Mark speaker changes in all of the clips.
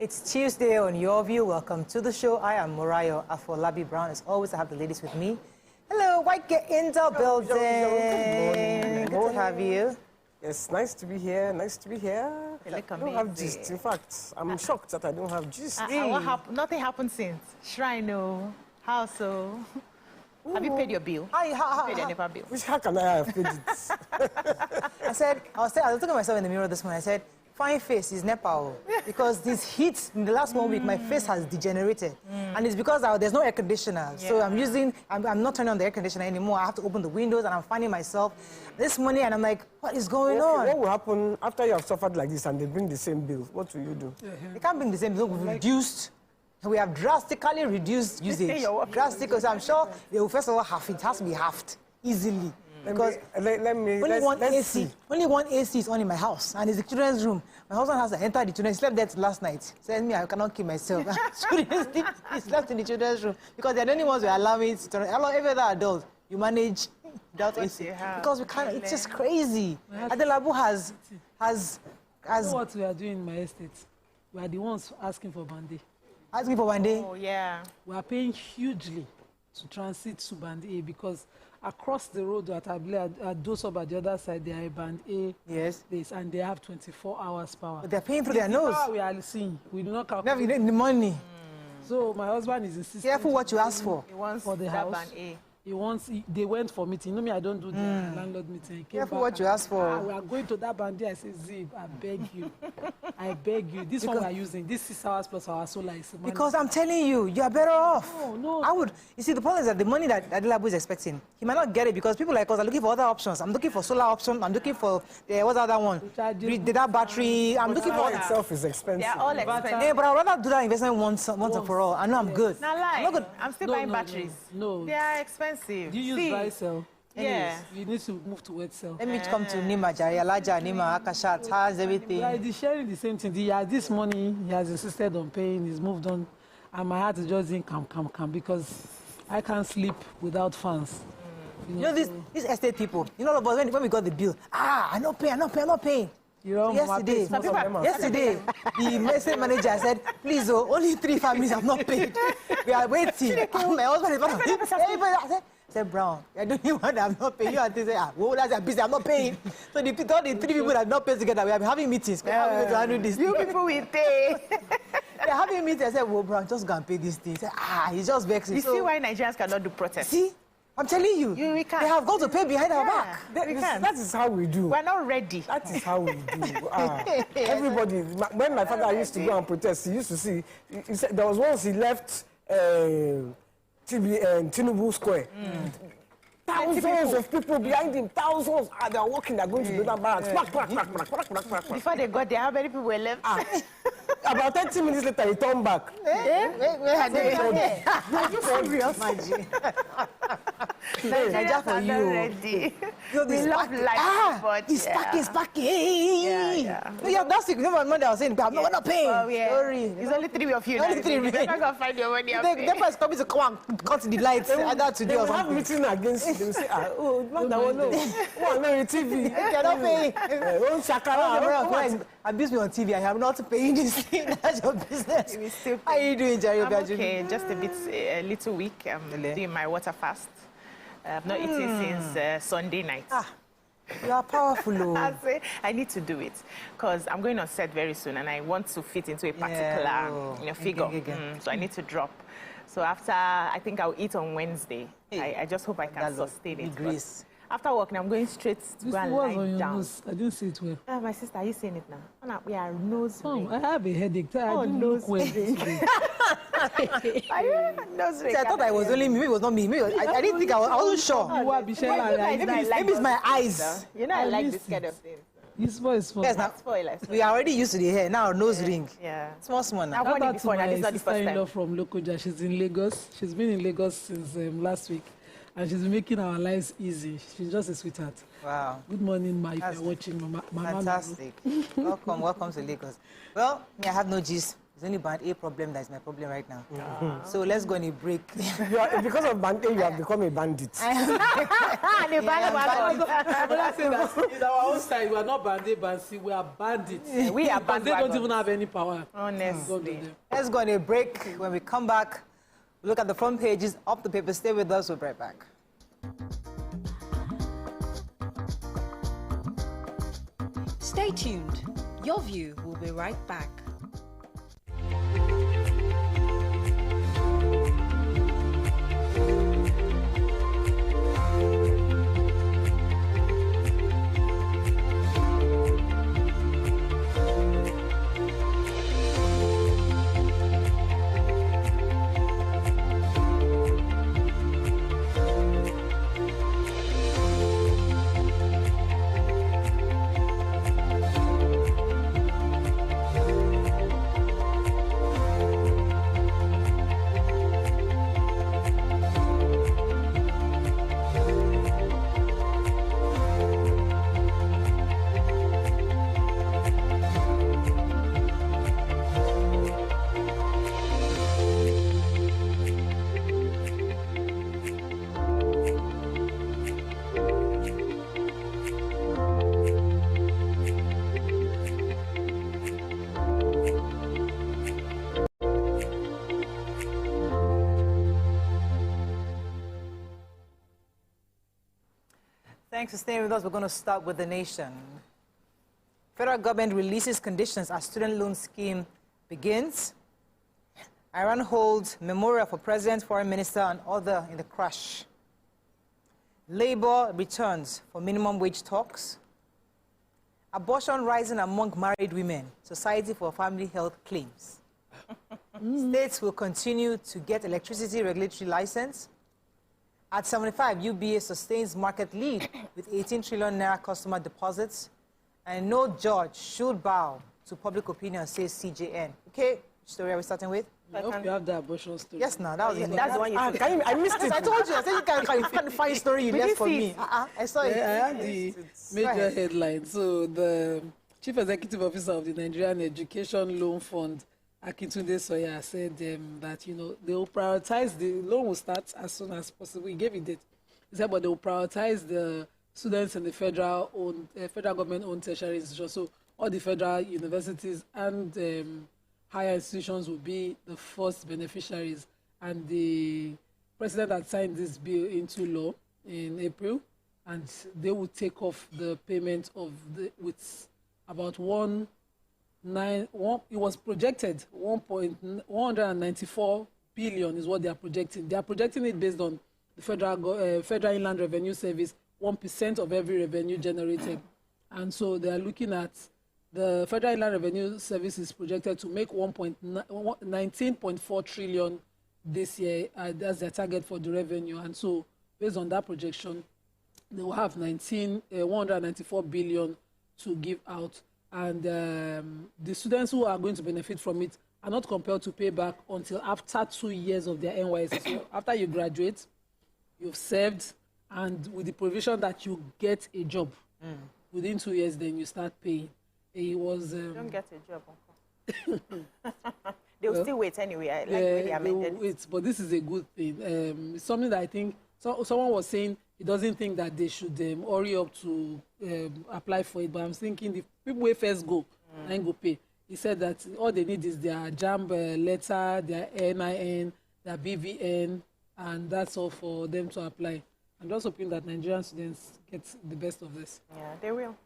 Speaker 1: It's Tuesday on Your View. Welcome to the show. I am Morayo Afolabi Brown. As always, I have the ladies with me. Hello, White Get in the building. Good to have you.
Speaker 2: Yes, nice to be here. Nice to be here.
Speaker 3: You look
Speaker 2: I don't have gist. In fact, I'm shocked that I don't have gist.
Speaker 3: Nothing happened since. Shrine, no. House, so. Have you paid your bill? Paid your NEPA bill?
Speaker 2: How can I have paid it?
Speaker 1: I was looking at myself in the mirror this morning. I said, fine face is NEPA. Because this heat in the last 1 week, my face has degenerated. And it's because there's no air conditioner. Yeah. So I'm not turning on the air conditioner anymore. I have to open the windows and I'm finding myself this morning and I'm like, what is going on?
Speaker 2: What will happen after you have suffered like this and they bring the same bill? What will you do?
Speaker 1: They can't bring the same bill. We have drastically reduced usage. Drastically. So I'm sure they will first of all half it. Has to be halved easily. Because only one AC is on in my house, and it's the children's room. My husband has to enter the children's. He slept there last night. Said me, I cannot keep myself. He slept in the children's room because they're the only ones who allow me to turn. Allow every other adult you manage without AC because we can't. It's just crazy. Adelabu has.
Speaker 4: You know what we are doing in my estate? We are the ones asking for Band-A.
Speaker 1: Asking for Band-A?
Speaker 3: Oh yeah.
Speaker 4: We are paying hugely to transit to Band-A because across the road at Dosob at the other side, they are Band-A.
Speaker 1: Yes.
Speaker 4: And they have 24 hours power.
Speaker 1: But they're paying through their nose.
Speaker 4: We are seeing. We do not calculate.
Speaker 1: We need the money.
Speaker 4: So my husband is insisting.
Speaker 1: Careful what you ask for.
Speaker 3: He wants
Speaker 4: for the house.
Speaker 3: Band-A.
Speaker 4: They went for meeting. You know me, I don't do the landlord meeting.
Speaker 1: Careful what you ask for.
Speaker 4: We are going to that Band-A. I say, Zib, I beg you. I beg you. This one we are using, this 6 hours plus our solar is money.
Speaker 1: Because I'm telling you, you are better off.
Speaker 4: No.
Speaker 1: I would. You see, the problem is that the money that Adelabu is expecting, he might not get it because people like us are looking for other options. I'm looking for solar option. I'm looking for, what's the other one? That battery. I'm looking for...
Speaker 2: itself is expensive.
Speaker 3: They're all expensive.
Speaker 1: Yeah, but I'd rather do that investment once and for all. I know I'm good.
Speaker 3: Not lie. I'm still buying batteries.
Speaker 4: No.
Speaker 3: They are expensive.
Speaker 4: Do you use dry cell?
Speaker 3: Yeah.
Speaker 4: You need to move to wet cell.
Speaker 1: Let me come to Nima, Alaja, Nima, Akashat, has everything.
Speaker 4: Yeah, he's sharing the same thing. He has this money, he has insisted on paying, he's moved on. And my heart is just saying, come, because I can't sleep without fans.
Speaker 1: You know these estate people, you know, when we got the bill, I'm not paying.
Speaker 4: You know,
Speaker 1: yesterday, the estate manager said, please, only 3 families have not paid. We are waiting. My husband is one of them. I said, Brown, I don't know what I'm not paying. You and they say, that's a business, I'm not paying. So the 3 people that have not paid together, we have been having meetings. How are we going to handle this?
Speaker 3: You people will pay.
Speaker 1: They're having meetings. I said, Brown, just go and pay this thing. He said, he's just vexing.
Speaker 3: You see why Nigerians cannot do protests?
Speaker 1: See? I'm telling you.
Speaker 3: We can't.
Speaker 1: They have got to pay behind our back.
Speaker 2: That is how we do.
Speaker 3: We're not ready.
Speaker 2: That is how we do. Everybody, when my father used to go and protest, he used to see, he said, there was once he left Tinubu Square. Thousands of people behind him, thousands. They are walking, they are going to do that barracks.
Speaker 3: Before they got there, how many people were left?
Speaker 2: About 30 minutes later, he turned back.
Speaker 1: Where are they?
Speaker 3: Are you serious?
Speaker 1: Nigeria for you.
Speaker 3: Ready.
Speaker 1: We
Speaker 3: love life, but
Speaker 1: it's packing. Yeah, that's it. Remember, my mother was saying, I'm not paying. Sorry.
Speaker 3: It's only 3 of you.
Speaker 1: Only 3
Speaker 3: You're not going to find your money.
Speaker 1: The first coming to come and cut the lights either today or something.
Speaker 2: They will have meeting against you. They will say, no, TV.
Speaker 1: Cannot pay. Abuse me on TV. I am not paying this thing. That's your business. How are you doing, Jerry?
Speaker 3: I'm okay. Just a little weak. I'm doing my water fast. I've not eaten since Sunday night.
Speaker 1: You are powerful.
Speaker 3: I need to do it because I'm going on set very soon and I want to fit into a particular figure. So I need to drop. So after, I think I'll eat on Wednesday. I just hope I can sustain it. After work, I'm going straight to go and lie down.
Speaker 4: I didn't see it well.
Speaker 3: My sister, are you seeing it now? We are nose ring.
Speaker 4: I have a headache. I don't look well.
Speaker 1: I thought I was only me. Maybe it was not me. I didn't think I wasn't sure. Maybe it's my eyes.
Speaker 3: You know, I like this kind of thing.
Speaker 4: This voice for
Speaker 1: we are already used to the hair. Now nose ring.
Speaker 3: Yeah.
Speaker 1: Small now.
Speaker 3: I've worn it before. Now this is not the first time.
Speaker 4: From Lokoja. She's in Lagos. She's been in Lagos since last week. and she's making our lives easy. She's just a sweetheart.
Speaker 1: Wow.
Speaker 4: Good morning, Ma, if you're watching. Mama.
Speaker 1: Fantastic. Welcome to Lagos. Well, me, I have no gist. It's only band A problem that is my problem right now. So let's go on a break.
Speaker 2: Because of band A, you have become a bandit.
Speaker 4: It's our own side. We are not band A, band C. We are bandits.
Speaker 3: We are bandits.
Speaker 4: They don't even have any power.
Speaker 3: Honestly.
Speaker 1: Let's go on a break. When we come back, we'll look at the front pages of the paper. Stay with us. We'll be right back.
Speaker 5: Stay tuned. Your View will be right back.
Speaker 1: Thanks for staying with us. We're going to start with the nation. Federal government releases conditions as student loan scheme begins. Iran holds memorial for president, foreign minister, and other in the crash. Labour returns for minimum wage talks. Abortion rising among married women. Society for Family Health claims. States will continue to get electricity regulatory license. At 75, UBA sustains market lead with 18 trillion naira customer deposits. And no judge should bow to public opinion, says CJN. Okay, which story are we starting with?
Speaker 4: I hope you have the abortion story.
Speaker 1: Yes, no, that was it.
Speaker 3: That's the one you
Speaker 1: I missed it. I told you. I said you can't find story you left for me. I saw it.
Speaker 4: I had the major headline. So the Chief Executive Officer of the Nigerian Education Loan Fund, Akintunde Soya, said that, they will prioritize, the loan will start as soon as possible. He gave a date. He said, but they will prioritize the students in the federal government-owned tertiary institutions. So all the federal universities and higher institutions will be the first beneficiaries. And the president had signed this bill into law in April, and they will take off the payment of with about it was projected 194 billion is what they are projecting. They are projecting it based on the Federal Inland Revenue Service, 1% of every revenue generated. And so they are looking at the Federal Inland Revenue Service is projected to make 19.4 trillion this year. That's their target for the revenue. And so based on that projection, they will have 194 billion to give out. And the students who are going to benefit from it are not compelled to pay back until after 2 years of their NYSC. So after you graduate, you've served, and with the provision that you get a job within 2 years, then you start paying. It was.
Speaker 3: Don't get a job, Uncle. They'll still wait anyway. Really amended.
Speaker 4: Wait, but this is a good thing. It's something that I think someone was saying he doesn't think that they should hurry up to apply for it. But I'm thinking the people who first go and go pay. He said that all they need is their JAMB letter, their NIN, their BVN, and that's all for them to apply. I'm just hoping that Nigerian students get the best of this.
Speaker 3: Yeah, they will.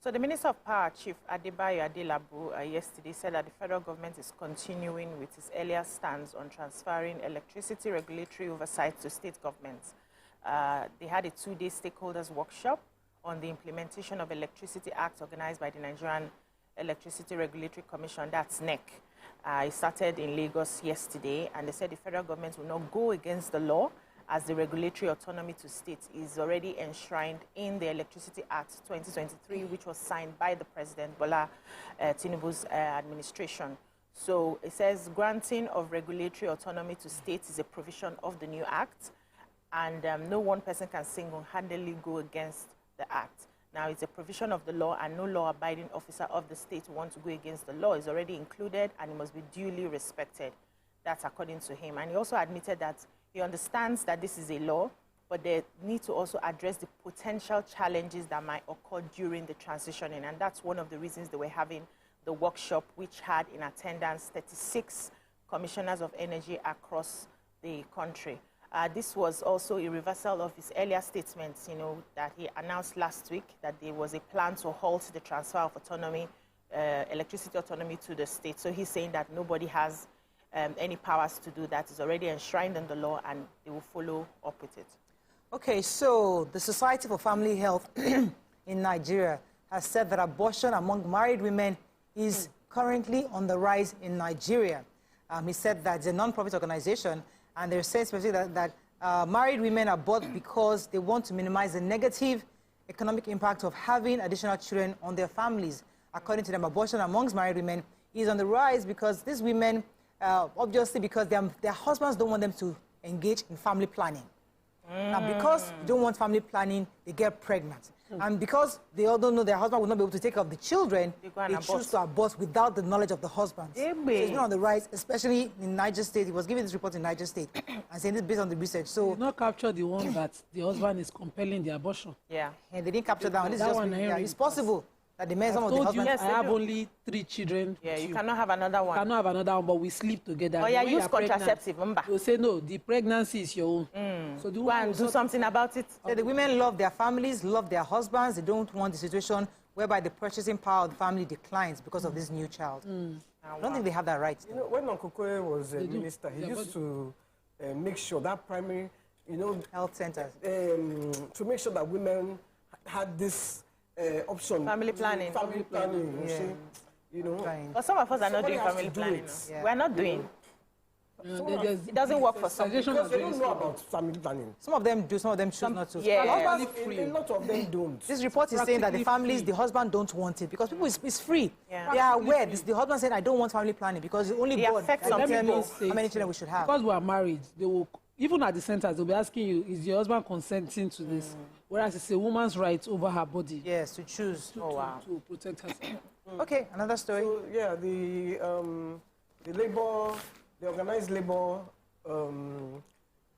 Speaker 3: So the Minister of Power, Chief Adebayo Adelabu, yesterday said that the federal government is continuing with its earlier stance on transferring electricity regulatory oversight to state governments. They had a 2-day stakeholders workshop on the implementation of Electricity Act organized by the Nigerian Electricity Regulatory Commission, that's NEC. It started in Lagos yesterday, and they said the federal government will not go against the law as the regulatory autonomy to states is already enshrined in the Electricity Act 2023, which was signed by the President Bola Tinubu's administration. So it says granting of regulatory autonomy to states is a provision of the new act. and no one person can single-handedly go against the act. Now, it's a provision of the law, and no law-abiding officer of the state who wants to go against the law is already included, and it must be duly respected. That's according to him. And he also admitted that he understands that this is a law, but they need to also address the potential challenges that might occur during the transitioning. And that's one of the reasons they were having the workshop, which had in attendance 36 commissioners of energy across the country. This was also a reversal of his earlier statements, that he announced last week, that there was a plan to halt the transfer of autonomy, electricity autonomy to the state. So he's saying that nobody has any powers to do that. It's already enshrined in the law, and they will follow up with it.
Speaker 1: Okay, so the Society for Family Health in Nigeria has said that abortion among married women is currently on the rise in Nigeria. He said that it's a non-profit organization, and they're saying specifically that married women abort because they want to minimize the negative economic impact of having additional children on their families. According to them, abortion amongst married women is on the rise because these women, obviously because their husbands don't want them to engage in family planning. Now, because they don't want family planning, they get pregnant. And because they all don't know their husband will not be able to take care of the children, they choose to abort without the knowledge of the husband. So it's been on the rise, especially in Niger State. He was giving this report in Niger State and saying this based on the research. So
Speaker 4: did not capture the one that the husband is compelling the abortion.
Speaker 1: Yeah, and they didn't capture that one. This is just, it's possible that the men, some of the husbands...
Speaker 4: Yes, I have only 3 children.
Speaker 3: Yeah, you cannot have another one.
Speaker 4: You cannot have another one, but we sleep together.
Speaker 3: Oh, yeah, use contraceptive.
Speaker 4: You'll say, no, the pregnancy is your own. So
Speaker 3: go and do something about it.
Speaker 1: So the women love their families, love their husbands. They don't want the situation whereby the purchasing power of the family declines because of this new child. I don't think they have that right.
Speaker 2: When Uncle Koye was a minister, he used to make sure that primary,
Speaker 1: health centers,
Speaker 2: to make sure that women had this option.
Speaker 3: Family planning.
Speaker 2: Family planning, you see,
Speaker 3: But some of us are not doing family planning. We're not doing. It doesn't work for some people.
Speaker 2: Because they don't know about family planning.
Speaker 1: Some of them do, some of them choose not to.
Speaker 3: Yeah.
Speaker 2: A lot of them don't.
Speaker 1: This report is saying that the families, the husband don't want it because people it's free.
Speaker 3: Yeah.
Speaker 1: They are aware. The husband said, I don't want family planning because only God can determine how many children we should have.
Speaker 4: Because we are married, they will, even at the centers, they'll be asking you, is your husband consenting to this? Whereas it's a woman's right over her body.
Speaker 1: Yes, to choose.
Speaker 4: To protect herself.
Speaker 1: Okay, another story.
Speaker 2: So, yeah, the organized labor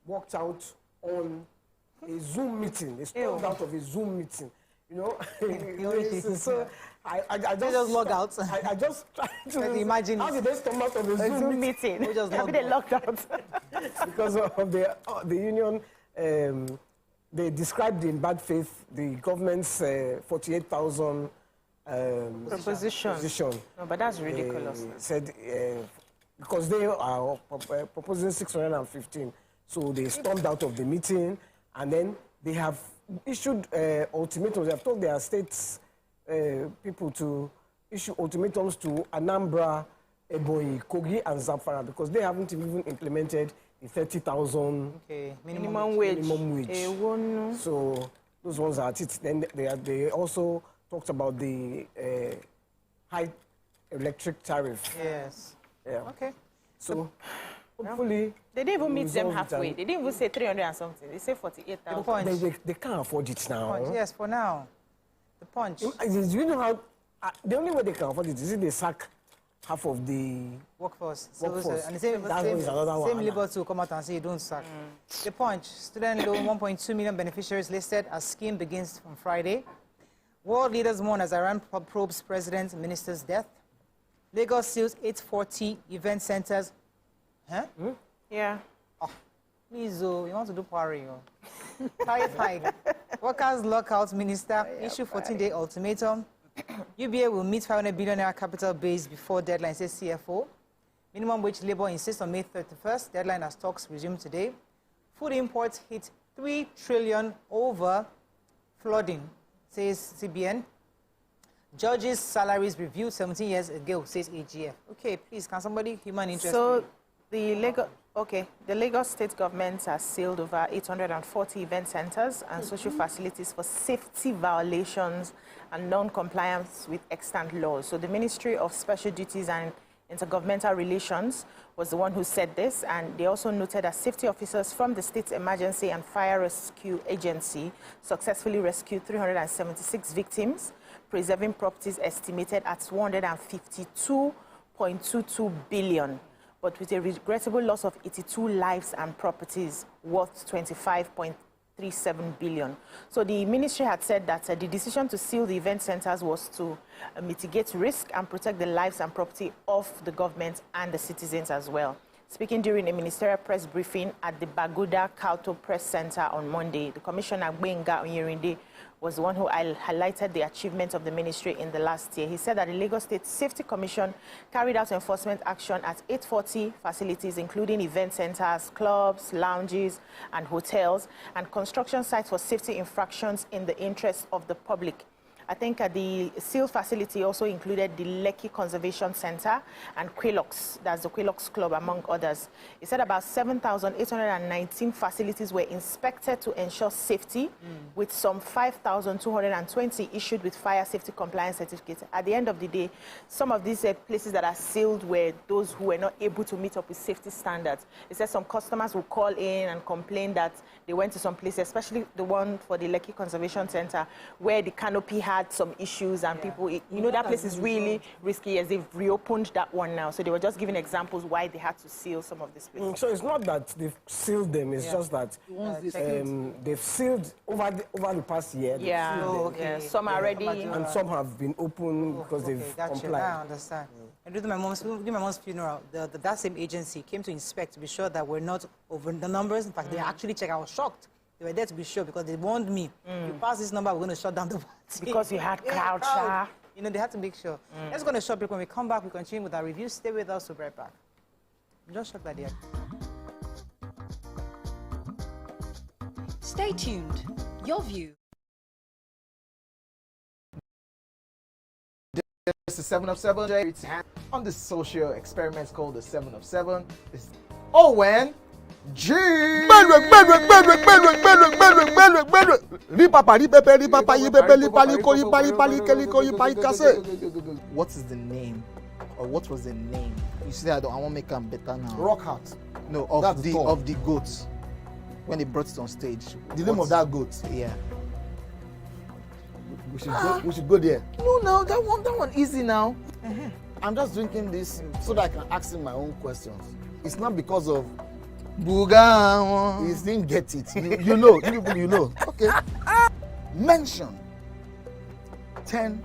Speaker 2: walked out on a Zoom meeting. They stormed out of a Zoom meeting. So I just log out. I just tried to
Speaker 1: imagine.
Speaker 2: How did they storm out of a Zoom meeting?
Speaker 3: How did they locked out?
Speaker 2: Because of the union. They described in bad faith the government's 48,000 proposition.
Speaker 3: No, but that's ridiculous.
Speaker 2: Said because they are proposing 615, so they stormed out of the meeting, and then they have issued ultimatums. They have told their states people to issue ultimatums to Anambra, Ebonyi, Kogi, and Zamfara because they haven't even implemented the 30,000
Speaker 3: minimum wage.
Speaker 2: So those ones are it. Then they also talked about the high electric tariff.
Speaker 1: Yes.
Speaker 2: Yeah.
Speaker 1: Okay.
Speaker 2: So hopefully
Speaker 3: they didn't even meet them halfway. They didn't even say 300 and something. They say 48,000.
Speaker 2: They can't afford it now.
Speaker 1: Yes, for now. The punch.
Speaker 2: Do you know how? The only way they can afford it is if they sack half of the
Speaker 1: workforce.
Speaker 2: And
Speaker 1: the same labor to come out and say you don't sack. The punch. Student loan 1.2 million beneficiaries listed as scheme begins on Friday. World leaders mourn as Iran probes president and minister's death. Lagos seals 840 event centers. Huh?
Speaker 3: Yeah.
Speaker 1: Oh, please, you want to do party? Terrified. Workers lockout minister issue 14-day ultimatum. UBA will meet 500 billion naira capital base before deadline, says CFO. Minimum wage labor insists on May 31st. Deadline as talks resume today. Food imports hit 3 trillion over flooding, says CBN. Judges' salaries reviewed 17 years ago, says AGF. Okay, please, can somebody, human interest?
Speaker 3: So the Lagos state government has sealed over 840 event centers and social facilities for safety violations and non-compliance with extant laws. So the Ministry of Special Duties and Intergovernmental Relations was the one who said this, and they also noted that safety officers from the State Emergency and Fire Rescue Agency successfully rescued 376 victims, preserving properties estimated at 152.22 billion, but with a regrettable loss of 82 lives and properties worth 25.37 billion. So the ministry had said that the decision to seal the event centers was to mitigate risk and protect the lives and property of the government and the citizens as well. Speaking during a ministerial press briefing at the Baguda Kauto Press Center on Monday, the Commissioner Gbenga Onyerinde was the one who highlighted the achievements of the ministry in the last year. He said that the Lagos State Safety Commission carried out enforcement action at 840 facilities, including event centers, clubs, lounges, and hotels, and construction sites for safety infractions in the interest of the public. I think the sealed facility also included the Lekki Conservation Center and Quailox, that's the Quailox Club, among others. He said about 7,819 facilities were inspected to ensure safety, with some 5,220 issued with fire safety compliance certificates. At the end of the day, some of these places that are sealed were those who were not able to meet up with safety standards. He said some customers will call in and complain that they went to some places, especially the one for the Lekki Conservation Center, where the canopy had some issues and people, you know, that place is really risky, as they've reopened that one now. So they were just giving examples why they had to seal some of these places.
Speaker 2: So it's not that they've sealed them, it's just that they've sealed over the past year.
Speaker 3: Some are ready.
Speaker 2: And some have been open because they've complied.
Speaker 1: I understand. And during my mom's funeral, that same agency came to inspect to be sure that we're not over the numbers. In fact, they actually checked. I was shocked. They were there to be sure because they warned me. If you pass this number, we're going to shut down the party.
Speaker 3: Because you had crowd.
Speaker 1: You know, they had to make sure. Let's go on a short break. When we come back, we continue with our review. Stay with us. We'll be right back. I'm just shocked that they are.
Speaker 5: Stay tuned. Your view.
Speaker 6: It's the 7 of 7. It's on this social experiment called the 7 of 7. It's Owen G. What is the name, or what was the name? You see, I want to make them better now.
Speaker 7: Rock Heart.
Speaker 6: No, of the goat. When they brought it on stage.
Speaker 7: The name of that goat.
Speaker 6: Yeah.
Speaker 7: We should go there.
Speaker 6: No, that one easy now.
Speaker 7: I'm just drinking this so that I can ask him my own questions. It's not because of
Speaker 6: Buga.
Speaker 7: he didn't get it. You know. Okay. Mention 10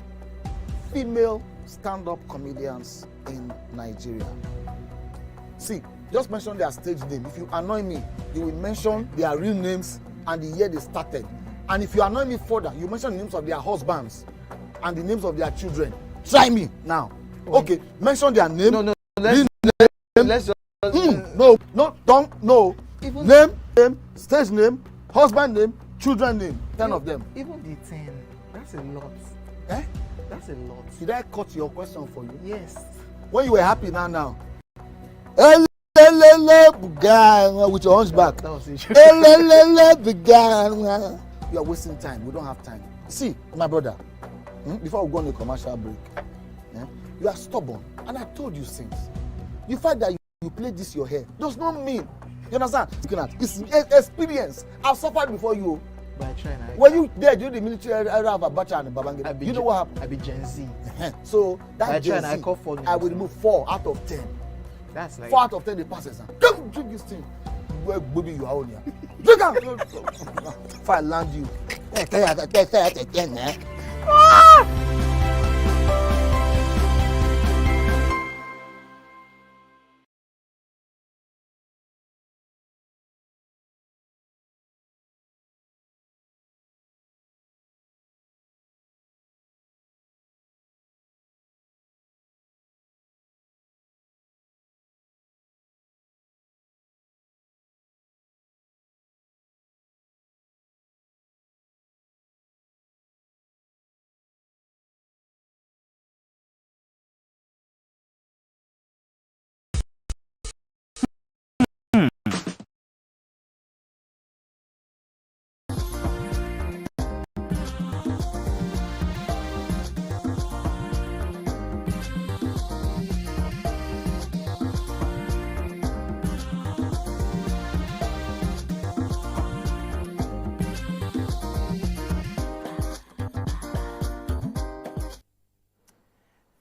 Speaker 7: female stand-up comedians in Nigeria. See, just mention their stage name. If you annoy me, you will mention their real names and the year they started. And if you annoy me further, you mention the names of their husbands and the names of their children. Try me now. Okay, mention their name.
Speaker 6: No. Let's just.
Speaker 7: No. Even name, stage name, husband name, children name. 10 of them.
Speaker 6: Even the 10. That's a lot.
Speaker 7: Eh?
Speaker 6: That's a lot.
Speaker 7: Did I cut your question for you?
Speaker 6: Yes.
Speaker 7: When you were happy now. With your hunchback.
Speaker 6: That was it.
Speaker 7: You are wasting time. We don't have time. See, my brother, before we go on a commercial break, you are stubborn. And I told you since. The fact that you play this your hair does not mean, you understand? It's experience. I've suffered before you.
Speaker 6: But I try now.
Speaker 7: When you there during the military era of Abacha and Babangida, you know what happened?
Speaker 6: I be Gen Z.
Speaker 7: So that Gen Z,
Speaker 6: I call 4
Speaker 7: I will remove 4 out of 10.
Speaker 6: That's like
Speaker 7: 4 out of 10 they passes. Don't drink this thing. Where baby you are on here. Drink out. If I land you.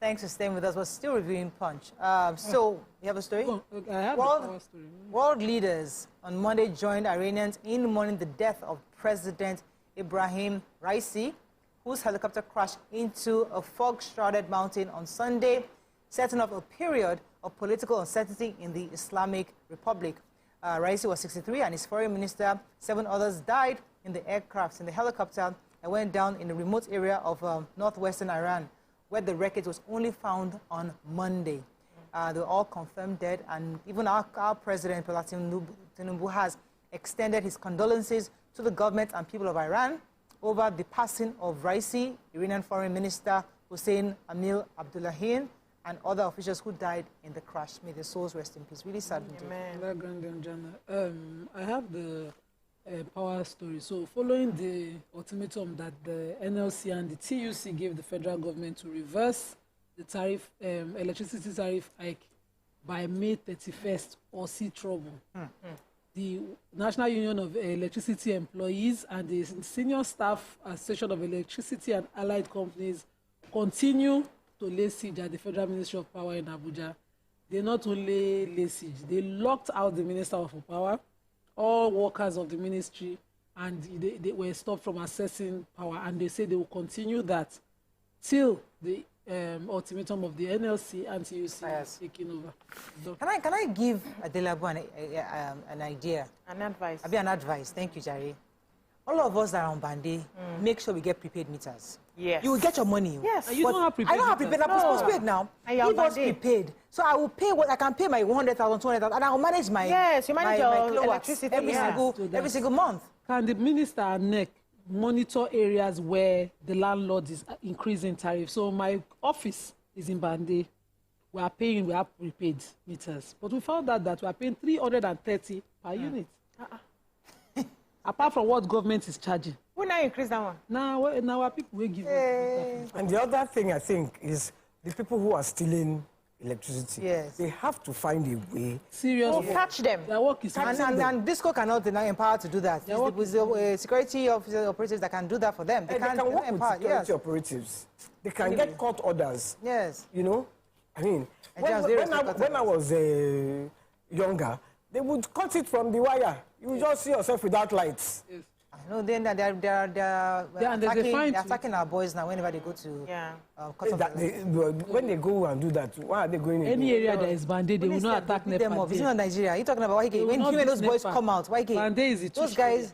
Speaker 1: Thanks for staying with us. We're still reviewing Punch. So, you have a story?
Speaker 4: I have a story.
Speaker 1: World leaders on Monday joined Iranians in mourning the death of President Ibrahim Raisi, whose helicopter crashed into a fog-shrouded mountain on Sunday, setting off a period of political uncertainty in the Islamic Republic. Raisi was 63 and his foreign minister. 7 others died in the helicopter that went down in a remote area of northwestern Iran, where the wreckage was only found on Monday. They were all confirmed dead, and even our president, Bola Tinubu, has extended his condolences to the government and people of Iran over the passing of Raisi, Iranian Foreign Minister Hussein Amir Abdullahian, and other officials who died in the crash. May their souls rest in peace. Really sad.
Speaker 4: I have the power story. So following the ultimatum that the NLC and the TUC gave the federal government to reverse the tariff, electricity tariff hike by May 31st or see trouble, the National Union of Electricity Employees and the Senior Staff Association of Electricity and Allied Companies continue to lay siege at the Federal Ministry of Power in Abuja. They not only lay siege, they locked out the Minister of Power, all workers of the ministry, and they were stopped from accessing power, and they say they will continue that till the ultimatum of the NLC and TUC is taking over. So,
Speaker 1: can I give Adelabu an idea?
Speaker 3: An advice.
Speaker 1: An advice. Thank you, Jerry. All of us that are on Bande, make sure we get prepaid meters.
Speaker 3: Yes.
Speaker 1: You will get your money.
Speaker 3: Yes.
Speaker 4: You don't have prepaid.
Speaker 1: I don't have prepaid. I'm postpaid now. Give us prepaid. So I will pay what I can pay my 100,000, 200,000, and I will manage my
Speaker 3: you manage your
Speaker 1: kilowatts
Speaker 3: electricity
Speaker 1: every single month.
Speaker 4: Can the minister and NEC monitor areas where the landlord is increasing tariff? So my office is in Bande. We have prepaid meters, but we found out that we are paying 330 per unit. Apart from what government is charging.
Speaker 3: When I increase that one?
Speaker 4: Now our people will give us.
Speaker 2: And the other thing I think is the people who are stealing electricity.
Speaker 1: Yes.
Speaker 2: They have to find a way.
Speaker 4: Serious.
Speaker 3: Catch them.
Speaker 4: Their work is
Speaker 1: and Disco cannot empower to do that. It's the security operatives that can do that for them.
Speaker 2: They can work with security operatives. They can get court orders.
Speaker 1: Yes.
Speaker 2: You know, I mean, when I was younger, they would cut it from the wire. You would just see yourself without lights.
Speaker 1: Yes. No, then they're attacking our boys now whenever they go to
Speaker 2: when they go and do that, why are they going in?
Speaker 4: Any area that is banded, they will not attack them.
Speaker 1: It's not Nigeria. You're talking about when those boys come out. Those guys,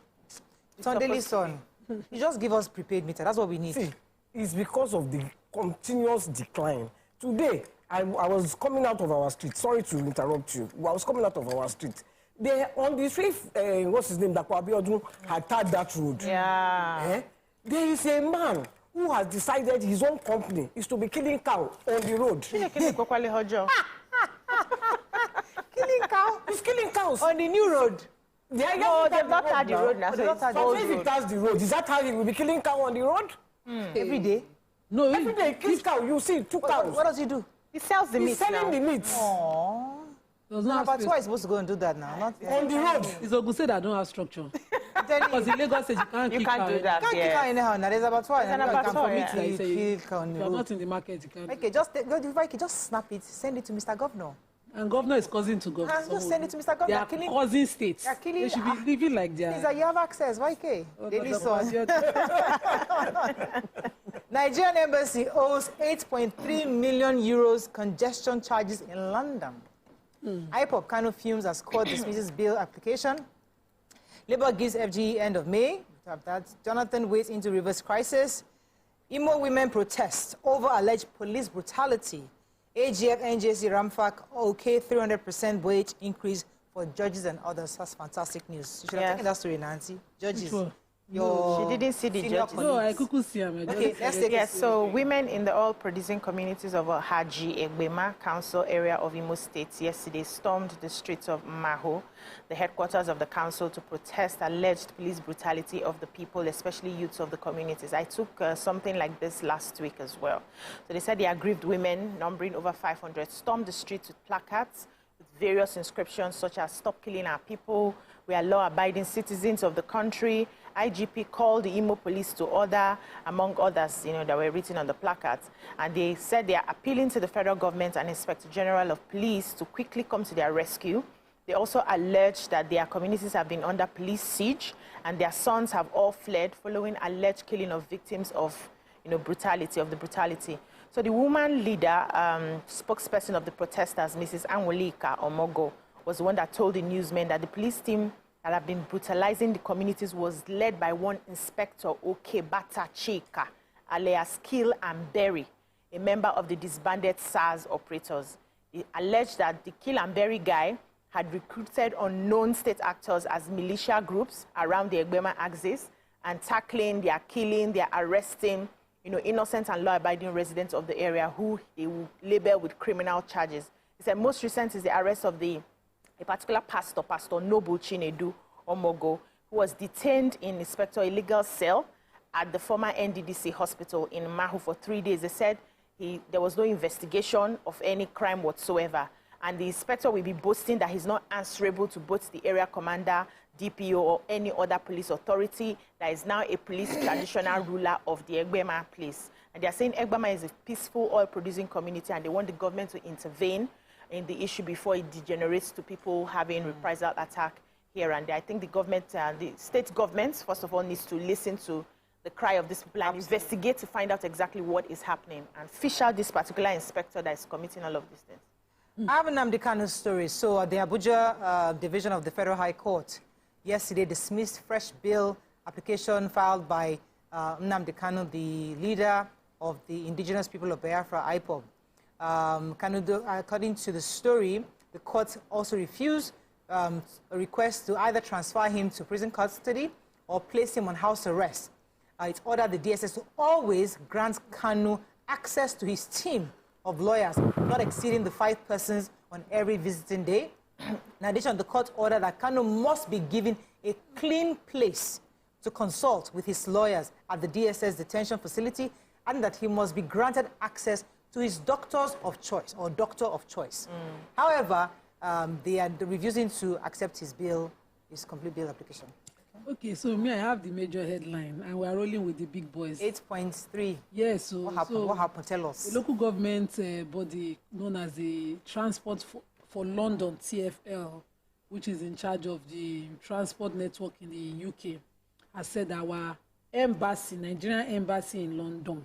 Speaker 1: Sunday son, you just give us prepaid meter. That's what we need.
Speaker 2: See, it's because of the continuous decline. Today, I was coming out of our street. Sorry to interrupt you. I was coming out of our street. They on the street, what's his name? Dakwabiodun had tagged that road.
Speaker 3: Yeah.
Speaker 2: There is a man who has decided his own company is to be killing cow on the road.
Speaker 1: Killing cow?
Speaker 2: He's killing cows
Speaker 1: on the new road.
Speaker 3: They've not tagged the road now.
Speaker 2: So if he tags the road, is that how he will be killing cow on the road?
Speaker 1: Every day?
Speaker 2: No, every day he kills cow. You see 2 cows.
Speaker 1: What does he do?
Speaker 3: He sells the meat.
Speaker 2: He's selling the meat.
Speaker 1: Aww. But why is supposed to go and do that now? Not
Speaker 2: on the road.
Speaker 4: It's a good say that I don't have structure. Because in Lagos says you can't
Speaker 3: do that.
Speaker 1: You can't kick her anyhow. Now there's about 2
Speaker 3: you
Speaker 4: are not in the market. You can't.
Speaker 1: Okay, just snap it. Send it to Mr. Governor.
Speaker 4: And governor is cousin to governor.
Speaker 1: Just send it to Mr. Governor.
Speaker 4: They are cousin states.
Speaker 1: They
Speaker 4: should be living like that.
Speaker 1: You have access. Why can't? Nigerian embassy owes 8.3 million euros congestion charges in London. IPOP Kano Fumes has court dismisses bill application. Labour gives FGE end of May. Jonathan waits into reverse crisis. Imo women protest over alleged police brutality. AGF, NJC, Ramfak, okay, 300% wage increase for judges and others. That's fantastic news. You should have taken that story, Nancy. Judges.
Speaker 4: Sure.
Speaker 3: She didn't see the judges.
Speaker 4: No, I could see him.
Speaker 3: Okay, let's take it. So women in the oil-producing communities of Haji Egbema Council area of Imo State yesterday stormed the streets of Maho, the headquarters of the council, to protest alleged police brutality of the people, especially youths of the communities. I took something like this last week as well. So they said the aggrieved women, numbering over 500, stormed the streets with placards with various inscriptions such as "Stop killing our people," "We are law-abiding citizens of the country," IGP called the Imo police to order, among others, that were written on the placards. And they said they are appealing to the federal government and Inspector General of Police to quickly come to their rescue. They also alleged that their communities have been under police siege and their sons have all fled following alleged killing of victims of, brutality. So the woman leader, spokesperson of the protesters, Mrs. Anwolika Omogo, was the one that told the newsmen that the police team that have been brutalizing the communities was led by one Inspector Okebata Chika, alias Kill and Bury, a member of the disbanded SARS operators. He alleged that the Kill and Bury guy had recruited unknown state actors as militia groups around the Egbema axis and tackling, they are killing, they are arresting, innocent and law-abiding residents of the area who they will label with criminal charges. He said most recent is the arrest of a particular Pastor Noble Chinedu Omogo, who was detained in Inspector Illegal cell at the former NDDC hospital in Mahu for 3 days. They said there was no investigation of any crime whatsoever. And the inspector will be boasting that he's not answerable to both the area commander, DPO, or any other police authority that is now a police traditional ruler of the Egbema place. And they are saying Egbema is a peaceful oil-producing community and they want the government to intervene in the issue before it degenerates to people having reprisal attack here and there. I think the government, the state government, first of all, needs to listen to the cry of this people and investigate to find out exactly what is happening and fish out this particular inspector that is committing all of these things.
Speaker 1: I have a Nnamdi Kanu story. So the Abuja division of the Federal High Court yesterday dismissed fresh bill application filed by Nnamdi Kanu, the leader of the indigenous people of Biafra, IPOB. According to the story, the court also refused a request to either transfer him to prison custody or place him on house arrest. It ordered the DSS to always grant Kanu access to his team of lawyers, not exceeding the 5 persons on every visiting day. In addition, the court ordered that Kanu must be given a clean place to consult with his lawyers at the DSS detention facility, and that he must be granted access to his doctors of choice or doctor of choice. However, they are refusing to accept his bill, his complete bill application.
Speaker 4: Okay, so me, I have the major headline, and we are rolling with the big boys.
Speaker 1: 8.3.
Speaker 4: Yes, so
Speaker 1: what happened? What happened? Tell us.
Speaker 4: The local government body known as the Transport for London, TfL, which is in charge of the transport network in the UK, has said our embassy, Nigerian embassy in London,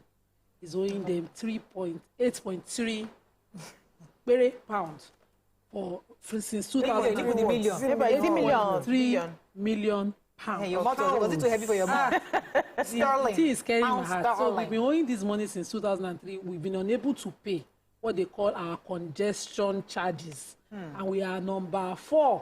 Speaker 4: is owing them 8.3 pounds since 2003. 3 million pounds.
Speaker 1: Hey, your mouth was it too heavy for your mouth?
Speaker 4: Sterling. The is carrying my heart. So we've been owing this money since 2003. We've been unable to pay what they call our congestion charges. And we are number 4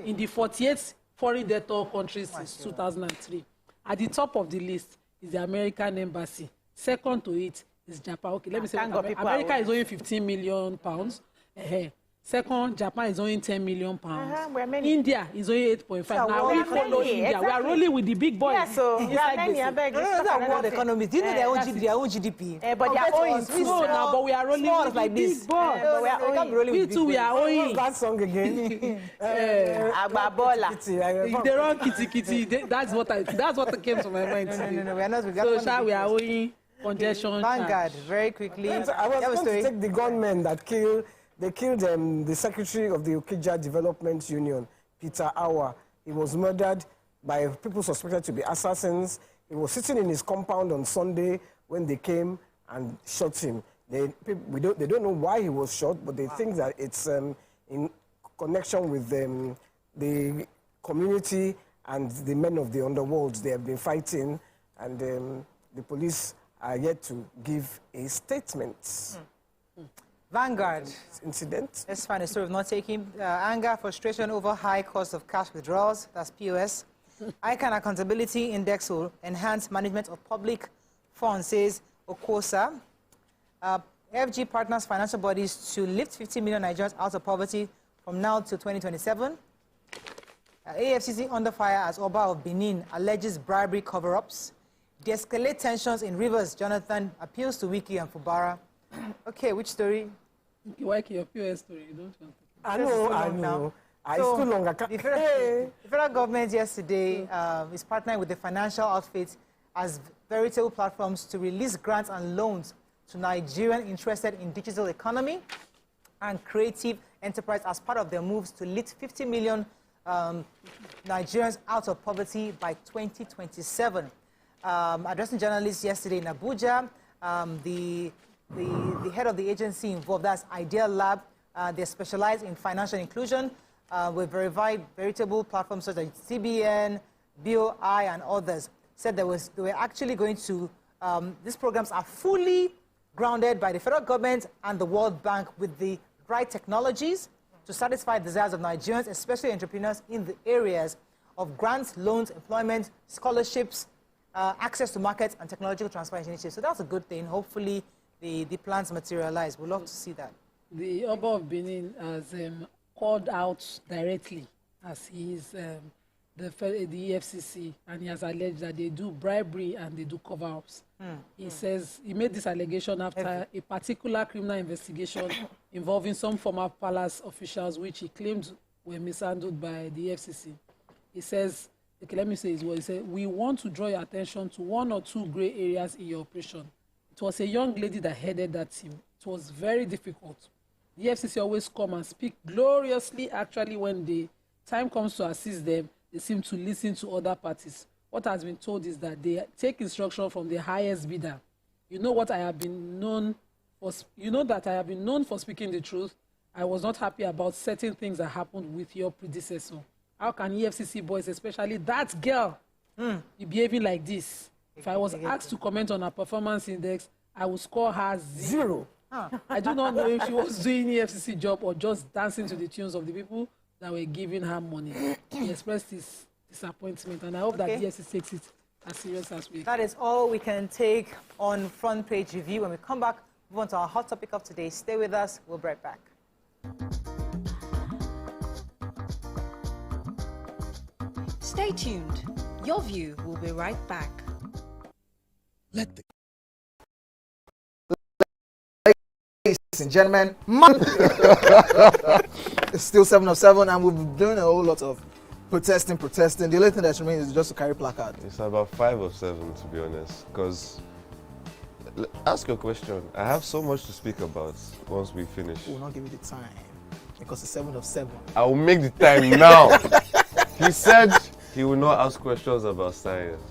Speaker 4: in the 48 foreign debtor countries since 2003. At the top of the list is the American embassy. Second to it is Japan. Okay, let me say America is owing 15 million pounds. Second, Japan is owing 10 million pounds. India is owing 8.5. Now we follow India. Exactly. We are rolling with the big boys.
Speaker 3: Yeah, so we are many. I beg.
Speaker 1: World economies. Do you know their own GDP?
Speaker 4: But they are owing small now. But we are rolling with
Speaker 1: like this.
Speaker 4: Big boys. We too, we are owing.
Speaker 2: What's that song again?
Speaker 3: Agbabola.
Speaker 4: They run kitty. That's what came to my mind.
Speaker 1: No, we are not.
Speaker 4: So we are owing congestion.
Speaker 1: Vanguard, very quickly.
Speaker 2: I was going to take the gunmen that killed. They killed the secretary of the Okija Development Union, Peter Awa. He was murdered by people suspected to be assassins. He was sitting in his compound on Sunday when they came and shot him. They don't know why he was shot, but they think that it's in connection with the community and the men of the underworld. They have been fighting, and the police are yet to give a statement.
Speaker 1: Vanguard
Speaker 2: incident.
Speaker 1: Let's find a story of not taking anger, frustration over high cost of cash withdrawals. That's POS. ICANN Accountability Index will enhance management of public funds, says Okosa. FG partners financial bodies to lift 50 million Nigerians out of poverty from now to 2027. AFCC under fire as Oba of Benin alleges bribery cover-ups. De-escalate tensions in Rivers. Jonathan appeals to Wiki and Fubara. Okay, which story?
Speaker 4: Why your POS story? You don't want to.
Speaker 2: I know. It's too long.
Speaker 1: The federal government yesterday is partnering with the financial outfits as veritable platforms to release grants and loans to Nigerians interested in digital economy and creative enterprise as part of their moves to lift 50 million Nigerians out of poverty by 2027. Addressing journalists yesterday in Abuja, the head of the agency involved, that's Idea Lab, they specialize in financial inclusion with verified veritable platforms such as CBN, BOI, and others. Said they were actually going to, these programs are fully grounded by the federal government and the World Bank with the right technologies to satisfy the desires of Nigerians, especially entrepreneurs in the areas of grants, loans, employment, scholarships, access to markets, and technological transparency initiatives. So that's a good thing. Hopefully, the plans materialize. We'd love to see that.
Speaker 4: The Oba of Benin has called out directly as he is the EFCC, and he has alleged that they do bribery and they do cover-ups. He says he made this allegation after a particular criminal investigation involving some former palace officials, which he claimed were mishandled by the EFCC. He says, okay, let me say his word. He said, "We want to draw your attention to one or two gray areas in your operation. It was a young lady that headed that team. It was very difficult. The FCC always come and speak gloriously. Actually, when the time comes to assist them, they seem to listen to other parties. What has been told is that they take instruction from the highest bidder. You know what I have been known for. You know that I have been known for speaking the truth. I was not happy about certain things that happened with your predecessor. How can EFCC boys, especially that girl, be behaving like this? If I was asked to comment on her performance index, I would score her 0. I do not know if she was doing EFCC job or just dancing to the tunes of the people that were giving her money." He expressed his disappointment, and I hope that EFCC takes it as serious as we can.
Speaker 1: That is all we can take on Front Page Review. When we come back, move on to our hot topic of today. Stay with us. We'll be right back.
Speaker 5: Stay tuned. Your View will be right back.
Speaker 6: Ladies and gentlemen, it's still 7 of 7, and we've been doing a whole lot of protesting. The only thing that remains is just to carry placard.
Speaker 8: It's about 5 of 7, to be honest, because ask your question. I have so much to speak about once we finish.
Speaker 6: We will not give you the time because it's 7 of 7.
Speaker 8: I will make the time now. He said he will not ask questions about science.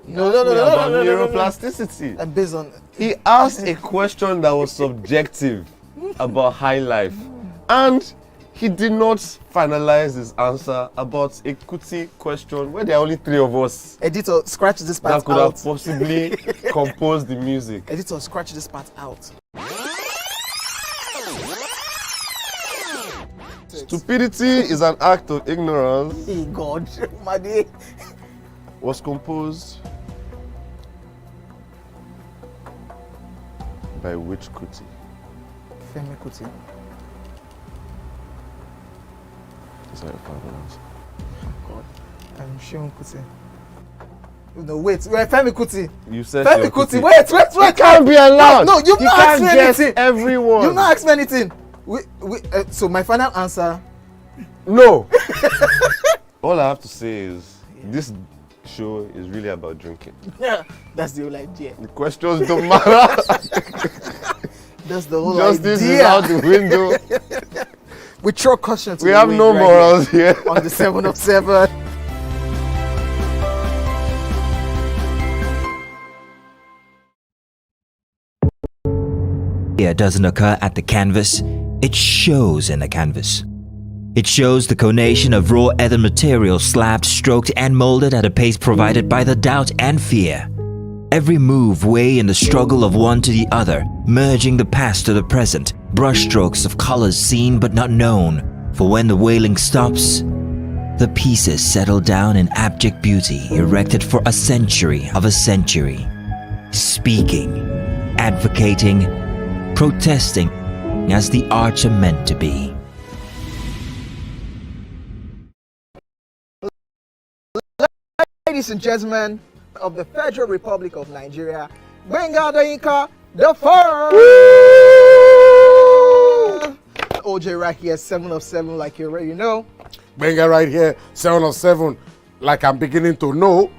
Speaker 6: No,
Speaker 8: neuroplasticity.
Speaker 6: And based on,
Speaker 8: he asked a question that was subjective about high life, and he did not finalize his answer about a Kuti question where there are only 3 of us.
Speaker 6: Editor, scratch this part out.
Speaker 8: That could have possibly composed the music.
Speaker 6: Editor, scratch this part out.
Speaker 8: Stupidity is an act of ignorance.
Speaker 6: Hey God, Madi.
Speaker 8: Was composed by which Kuti?
Speaker 6: Femi Kuti.
Speaker 8: Is that your final answer?
Speaker 6: God, I'm Shion Kuti. No, wait, Femi Kuti.
Speaker 8: You said
Speaker 6: Femi Kuti. Wait.
Speaker 8: You can't be allowed.
Speaker 6: No, you've not asked me anything.
Speaker 8: Everyone.
Speaker 6: You've not asked me anything. So my final answer.
Speaker 8: No. All I have to say is this show is really about drinking.
Speaker 6: Yeah, that's the whole idea.
Speaker 8: The questions don't matter.
Speaker 6: That's the whole
Speaker 8: Justice
Speaker 6: idea.
Speaker 8: is out the window.
Speaker 6: We throw caution to
Speaker 8: we
Speaker 6: the
Speaker 8: have
Speaker 6: wind
Speaker 8: no
Speaker 6: right
Speaker 8: morals here.
Speaker 6: On the 7 of 7.
Speaker 9: It doesn't occur at the canvas, it shows in the canvas. It shows the conation of raw ether material slabbed, stroked, and molded at a pace provided by the doubt and fear. Every move way in the struggle of one to the other, merging the past to the present, brushstrokes of colors seen but not known. For when the wailing stops, the pieces settle down in abject beauty erected for a century of a century. Speaking, advocating, protesting as the arts are meant to be.
Speaker 6: Ladies and gentlemen of the Federal Republic of Nigeria, Benga Dainka, the first. OJ right here, 7 of 7, like you already know.
Speaker 10: Benga right here, 7 of 7, like I'm beginning to know.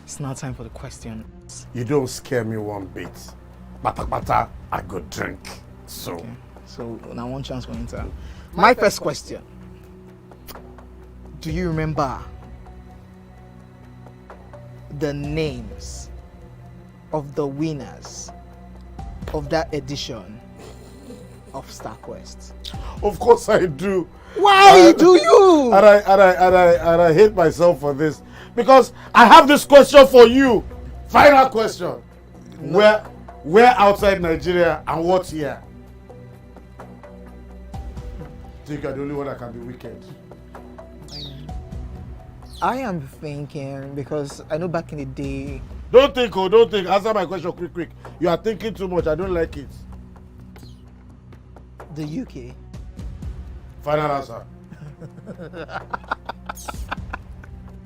Speaker 6: It's now time for the question.
Speaker 10: You don't scare me one bit. Bata bata, I go drink. So.
Speaker 6: Okay. So now one chance for Inter. My first question. Do you remember the names of the winners of that edition of StarQuest?
Speaker 10: Of course I do.
Speaker 6: Why do you?
Speaker 10: And I hate myself for this. Because I have this question for you. Final question. No. Where outside Nigeria and what year? I think you're the only one that can be wicked.
Speaker 6: I am thinking, because I know back in the day...
Speaker 10: Don't think. Answer my question quick. You are thinking too much. I don't like it.
Speaker 6: The UK.
Speaker 10: Final answer.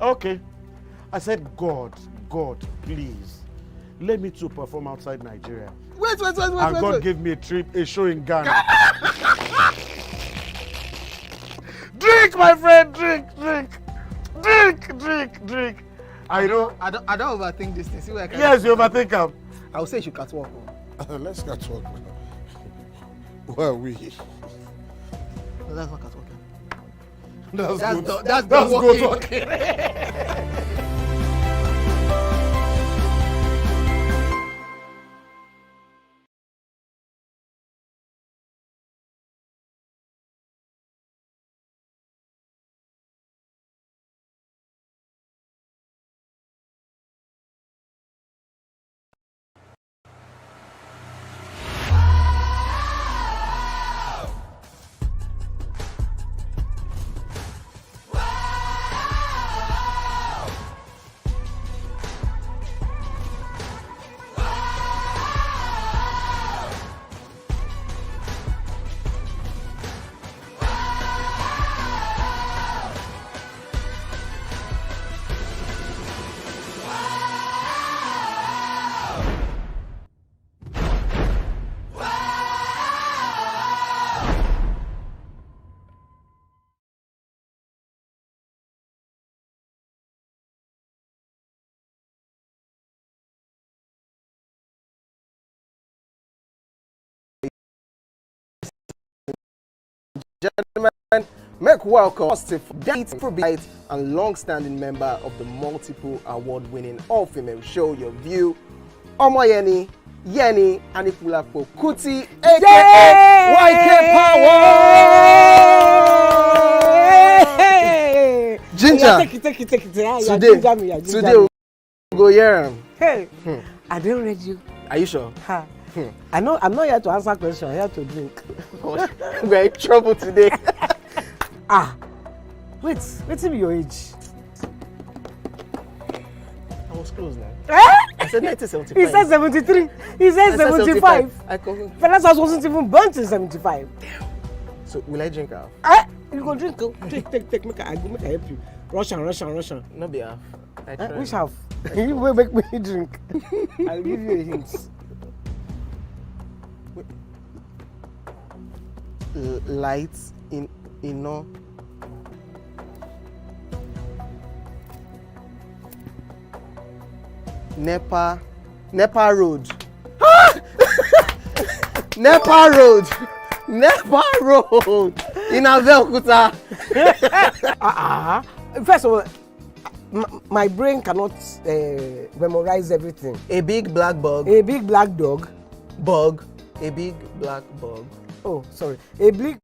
Speaker 10: Okay. I said, God, please, let me to perform outside Nigeria.
Speaker 6: Wait.
Speaker 10: And God gave me a show in Ghana. Drink, my friend, drink. I don't
Speaker 6: overthink this thing. See where I can.
Speaker 10: Yes, you overthink them.
Speaker 6: I would say you should catwalk.
Speaker 10: Let's catwalk. Where are we?
Speaker 6: No, that's not catwalking.
Speaker 10: That's good talking.
Speaker 2: Gentlemen, make welcome Date and long-standing member of the multiple award-winning all-female show Your View, Omoyeni, Yeni, Anikulapo Kuti, aka YK Power! Ginger! Take it. Today we'll go here.
Speaker 1: Hey, I don't read you.
Speaker 2: Are you sure?
Speaker 1: Ha. I'm not here to answer questions, I'm here to drink.
Speaker 2: We're in trouble today.
Speaker 1: Wait till your age.
Speaker 2: I was close now.
Speaker 1: I
Speaker 2: said 1975.
Speaker 1: He said 73. He said 75. Fellas wasn't even born till 75.
Speaker 2: So will I drink half?
Speaker 1: You go drink. Take. Make I help you. Russian.
Speaker 2: No be half.
Speaker 1: Which half? You will make me drink. I'll give you a hint.
Speaker 2: Lights in no. Nepa Road. Nepa Road in Abeokuta.
Speaker 1: First of all, my brain cannot memorize everything.
Speaker 2: A big black bug.
Speaker 1: A big black dog.
Speaker 2: Bug. A big black bug.
Speaker 1: Oh, sorry. A big.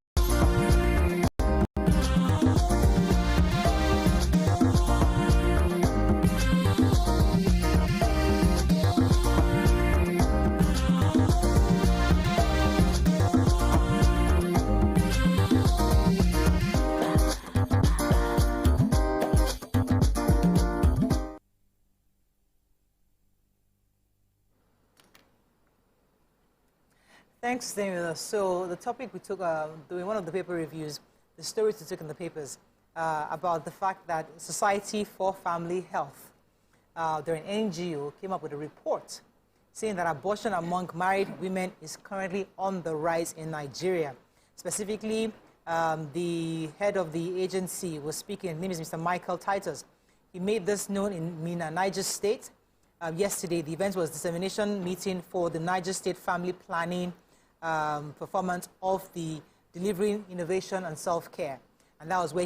Speaker 1: Thanks for staying with us. So the topic we took doing one of the paper reviews, the stories we took in the papers about the fact that Society for Family Health, they're an NGO, came up with a report saying that abortion among married women is currently on the rise in Nigeria. Specifically, the head of the agency was speaking. His name is Mr. Michael Titus. He made this known in Mina, Niger State. Yesterday, the event was dissemination meeting for the Niger State Family Planning performance of the Delivering Innovation and Self-Care. And that was where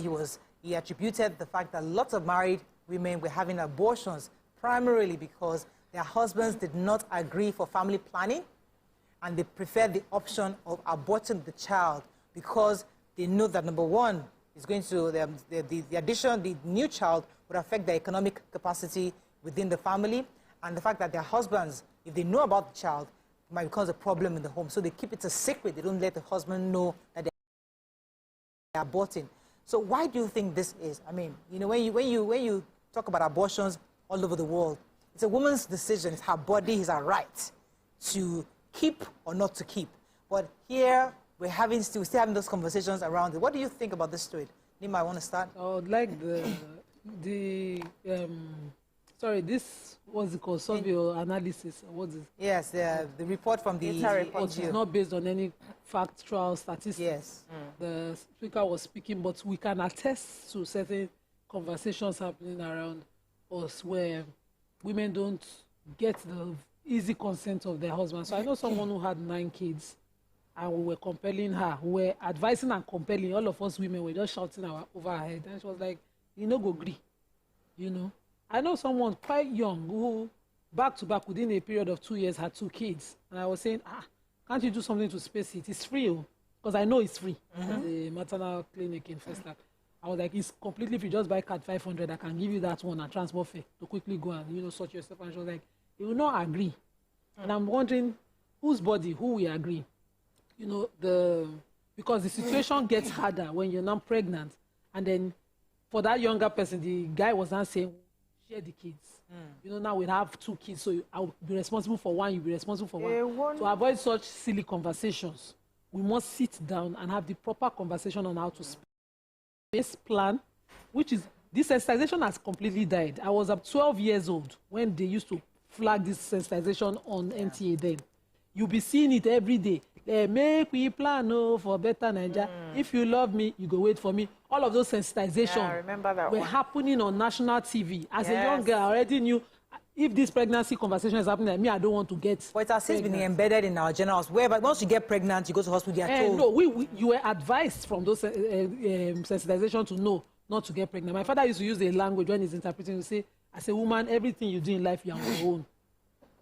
Speaker 1: he attributed the fact that lots of married women were having abortions primarily because their husbands did not agree for family planning, and they preferred the option of aborting the child because they know that, number one, is going to, the new child would affect their economic capacity within the family, and the fact that their husbands, if they know about the child, it might cause a problem in the home. So they keep it a secret. They don't let the husband know that they're aborting. So why do you think this is? I mean, you know, when you talk about abortions all over the world, it's a woman's decision. It's her body, it's her right to keep or not to keep. But here, we're still having those conversations around it. What do you think about this story? Nima, I want to start.
Speaker 4: I would like this, what's it called, survey or analysis? What is it?
Speaker 1: Yes, the report from the
Speaker 4: report is not based on any factual statistics.
Speaker 1: Yes.
Speaker 4: The speaker was speaking, but we can attest to certain conversations happening around us where women don't get the easy consent of their husbands. So I know someone who had 9 kids, and we were compelling her. We were advising and compelling. All of us women were just shouting over her head. And she was like, you know, go agree. You know? I know someone quite young who, back to back, within a period of 2 years, had 2 kids. And I was saying, can't you do something to space it? It's free, because I know it's free. The maternal clinic in Festac. I was like, it's completely free. Just buy card 500. I can give you that one and transport fare to quickly go and, you know, sort yourself. And she was like, you will not agree. And I'm wondering, whose body, who will agree? You know, because the situation gets harder when you're not pregnant. And then for that younger person, the guy was not saying, share the kids. You know, now we have 2 kids, so I'll be responsible for one, you'll be responsible for one. To avoid such silly conversations, we must sit down and have the proper conversation on how to space plan, which is, this sensitization has completely died. I was up 12 years old when they used to flag this sensitization on NTA then. You'll be seeing it every day. Make we plan for better Nigeria. If you love me, you go wait for me. All of those sensitizations were happening on national TV. As a young girl, I already knew if this pregnancy conversation is happening, me, I don't want to get.
Speaker 1: But it has since been embedded in our generals. Whereby once you get pregnant, you go to hospital, you are told.
Speaker 4: No, you were advised from those sensitization to know not to get pregnant. My father used to use a language when he's interpreting to say, as a woman, everything you do in life, you're on your own.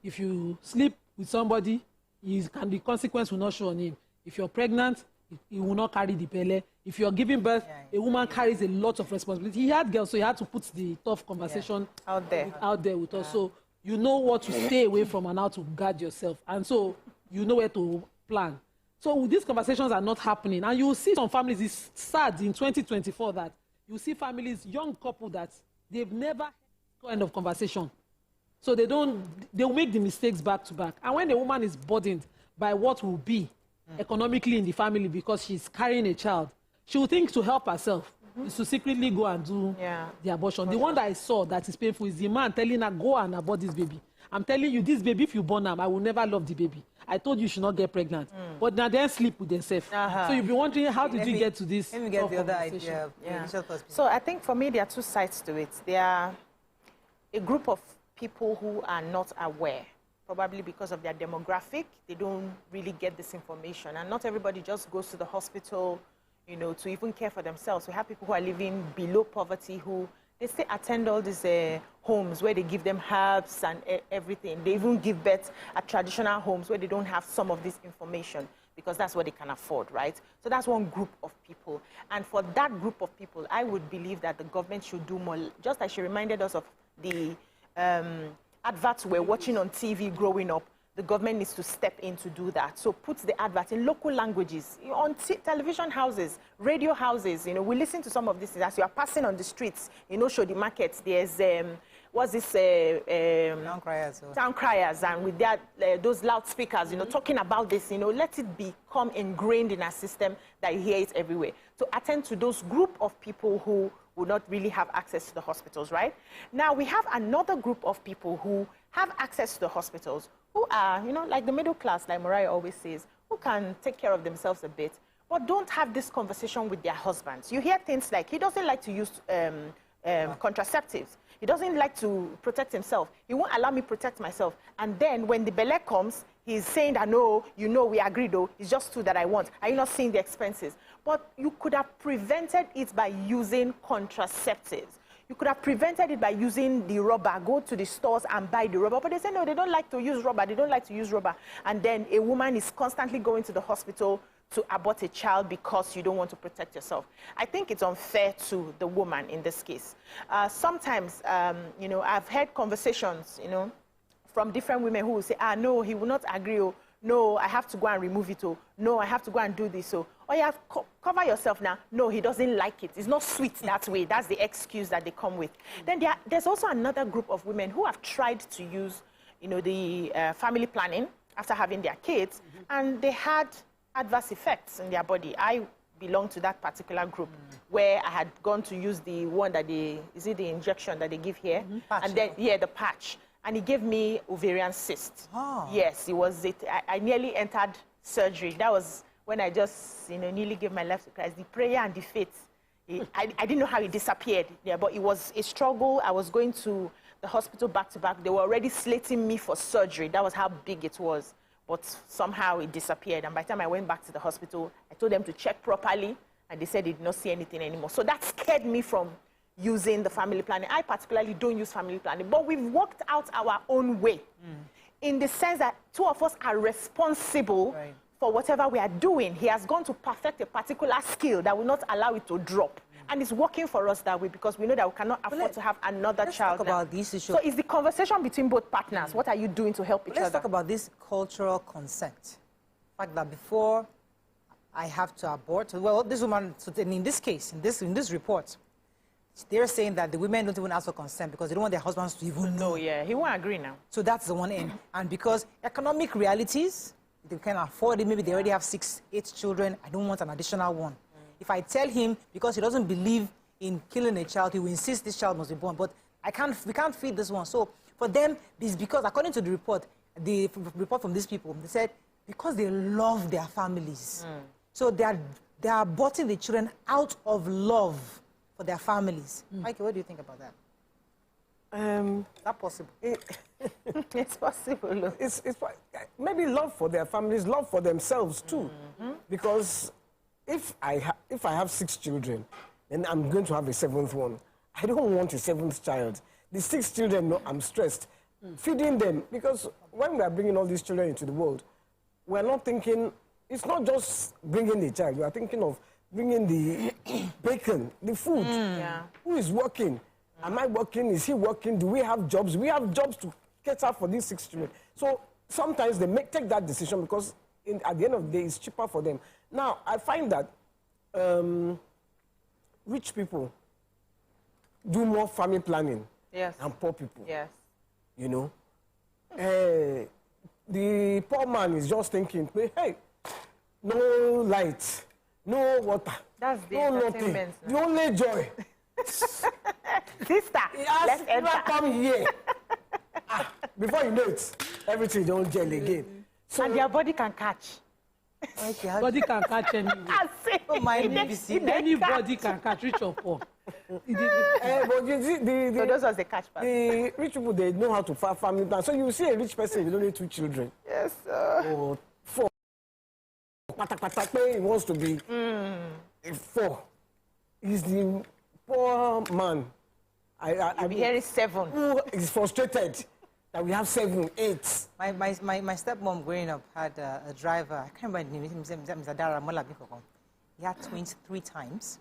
Speaker 4: If you sleep with somebody, the consequence will not show on him. If you're pregnant, he will not carry the pele. If you're giving birth, a woman carries a lot of responsibility. He had girls, so he had to put the tough conversation out there with us. So you know what to stay away from and how to guard yourself. And so you know where to plan. So these conversations are not happening. And you will see some families, it's sad in 2024 that you see families, young couple that they've never had this kind of conversation. So they'll make the mistakes back to back. And when a woman is burdened by what will be economically in the family because she's carrying a child, she will think to help herself is to secretly go and do the abortion. The one that I saw that is painful is the man telling her, go and abort this baby. I'm telling you, this baby, if you born him, I will never love the baby. I told you should not get pregnant. But now they sleep with themselves. So you'll be wondering, how did you get to this?
Speaker 1: Let me get the other idea.
Speaker 3: So I think for me, there are 2 sides to it. There are a group of people who are not aware, probably because of their demographic. They don't really get this information. And not everybody just goes to the hospital, you know, to even care for themselves. We have people who are living below poverty who, they still attend all these homes where they give them herbs and everything. They even give birth at traditional homes where they don't have some of this information because that's what they can afford, right? So that's one group of people. And for that group of people, I would believe that the government should do more, just like she reminded us of the adverts we're watching on TV growing up. The government needs to step in to do that. So put the advert in local languages, on television houses, radio houses. You know, we listen to some of this as you are passing on the streets, you know, show the markets. There's, what's this?
Speaker 1: Town criers.
Speaker 3: Town criers, and with that, those loudspeakers, you know, talking about this, you know, let it become ingrained in our system that you hear it everywhere. To attend to those group of people who would not really have access to the hospitals, right? Now, we have another group of people who have access to the hospitals, who are, like the middle class, like Mariah always says, who can take care of themselves a bit, but don't have this conversation with their husbands. You hear things like, he doesn't like to use contraceptives. He doesn't like to protect himself. He won't allow me protect myself. And then when the belle comes, he's saying that, no, we agreed, though. It's just 2 that I want. Are you not seeing the expenses? But you could have prevented it by using contraceptives. You could have prevented it by using the rubber. Go to the stores and buy the rubber. But they say, no, they don't like to use rubber. They don't like to use rubber. And then a woman is constantly going to the hospital to abort a child because you don't want to protect yourself. I think it's unfair to the woman in this case. Sometimes, I've had conversations, from different women who will say, no, he will not agree. Oh, no, I have to go and remove it. Oh, no, I have to go and do this. Oh, you have cover yourself now. No, he doesn't like it. It's not sweet that way. That's the excuse that they come with. Then there's also another group of women who have tried to use, the family planning after having their kids, and they had adverse effects in their body. I belong to that particular group where I had gone to use the one that is it the injection that they give here?
Speaker 1: Patch,
Speaker 3: and then, the patch. And he gave me ovarian cyst. Oh. Yes, it was it. I nearly entered surgery. That was when I just, nearly gave my life to Christ. The prayer and the faith. I didn't know how it disappeared. Yeah, but it was a struggle. I was going to the hospital back to back. They were already slating me for surgery. That was how big it was. But somehow it disappeared. And by the time I went back to the hospital, I told them to check properly, and they said they did not see anything anymore. So that scared me from using the family planning. I particularly don't use family planning, but we've worked out our own way in the sense that 2 of us are responsible for whatever we are doing. He has gone to perfect a particular skill that will not allow it to drop. And it's working for us that way because we know that we cannot afford to have another child.
Speaker 1: Let's talk about this issue.
Speaker 3: So it's the conversation between both partners. What are you doing to help each other?
Speaker 1: Let's talk about this cultural consent. The fact that before I have to abort, well, this woman, in this case, in this report, they're saying that the women don't even ask for consent because they don't want their husbands to even know.
Speaker 3: Yeah, he won't agree now.
Speaker 1: So that's the one end. And because economic realities, they can afford it, maybe they already have 6, 8 children, I don't want an additional one. If I tell him, because he doesn't believe in killing a child, he will insist this child must be born, but we can't feed this one. So for them, it's because, according to the report from these people, they said, because they love their families. So they are aborting the children out of love for their families. Mike, what do you think about that? Is that possible?
Speaker 3: It's possible.
Speaker 2: It's maybe love for their families, love for themselves too. Because if I have 6 children, then I'm going to have a 7th one. I don't want a 7th child. The 6 children, no, I'm stressed. Feeding them, because when we are bringing all these children into the world, we're not thinking, it's not just bringing the child, we are thinking of bringing the bacon, the food. Who is working? Am I working? Is he working? Do we have jobs? We have jobs to cater for these 6 children. So sometimes they take that decision because at the end of the day, it's cheaper for them. Now, I find that rich people do more family planning than poor people.
Speaker 3: Yes.
Speaker 2: The poor man is just thinking, hey, no light, no water,
Speaker 3: that's the
Speaker 2: no nothing. The only joy.
Speaker 3: Sister,
Speaker 2: let's come here. Before you know it, everything don't gel again.
Speaker 3: So, and your body can catch.
Speaker 4: Body can catch anyway. Anybody can catch, rich or poor.
Speaker 2: But you see,
Speaker 3: so those are the catch part.
Speaker 2: The rich people, they know how to family plan. So you see a rich person, you don't need 2 children.
Speaker 3: Yes, sir.
Speaker 2: Or 4. He wants to be 4. He's the poor man.
Speaker 3: You'll be hearing 7.
Speaker 2: Who is frustrated that we have 7, 8.
Speaker 1: My stepmom growing up had a driver, I can't remember the name, Mr. Dara Mola Bikoko. He had twins 3 times.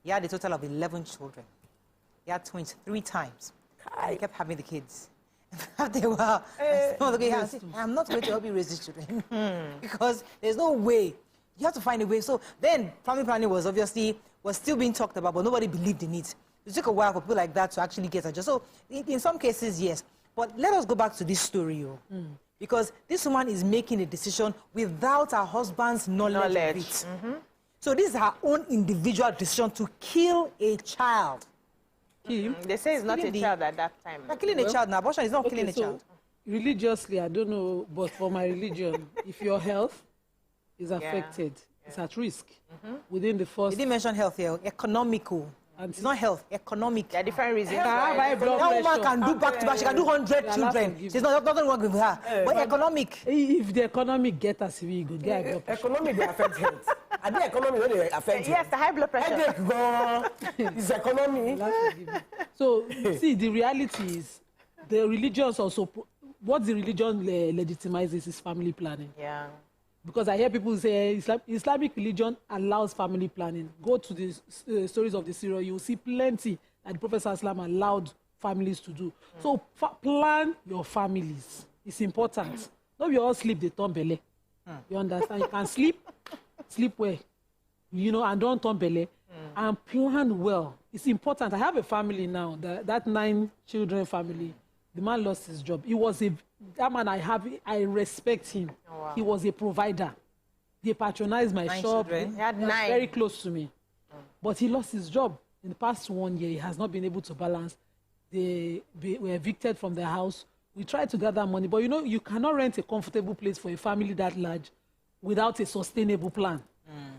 Speaker 1: He had a total of 11 children. He had twins 3 times. He kept having the kids. After a while, I'm not going to help you raise these children. Because there's no way. You have to find a way. So then family planning was still being talked about, but nobody believed in it. It took a while for people like that to actually get adjusted. So in some cases, yes. But let us go back to this story, because this woman is making a decision without her husband's knowledge. Of it. So this is her own individual decision to kill a child.
Speaker 3: They say it's not a child at that time.
Speaker 1: Killing a child now. Abortion is not killing a child.
Speaker 4: religiously, I don't know, but for my religion, if your health is affected, it's at risk within the first...
Speaker 1: You didn't mention health here, economical. And it's not health, economic.
Speaker 3: There are different reasons.
Speaker 1: That woman can do back to back, she can do 100 children. She's not work with her. But economic.
Speaker 4: If the economic get us, we go get blood pressure.
Speaker 2: Economic, they affect health. And the economy, they affect
Speaker 3: Yes, the high blood pressure.
Speaker 2: Headache, go. It's economy.
Speaker 4: So, see, the reality is, the religions also, what the religion legitimizes is family planning.
Speaker 3: Yeah.
Speaker 4: Because I hear people say Islamic religion allows family planning. Go to the stories of the Surah, you will see plenty that the Prophet ﷺ allowed families to do. So plan your families. It's important. Not we all sleep, they turn belly. You understand? You can sleep well, you know, and don't turn belly. And plan well. It's important. I have a family now, that 9 children family. The man lost his job. That man I respect him. Oh, wow. He was a provider. They patronized my 9 shop. He
Speaker 3: had 9.
Speaker 4: Very close to me. But he lost his job. In the past 1 year, he has not been able to balance. They were evicted from their house. We tried to gather money. But, you know, you cannot rent a comfortable place for a family that large without a sustainable plan.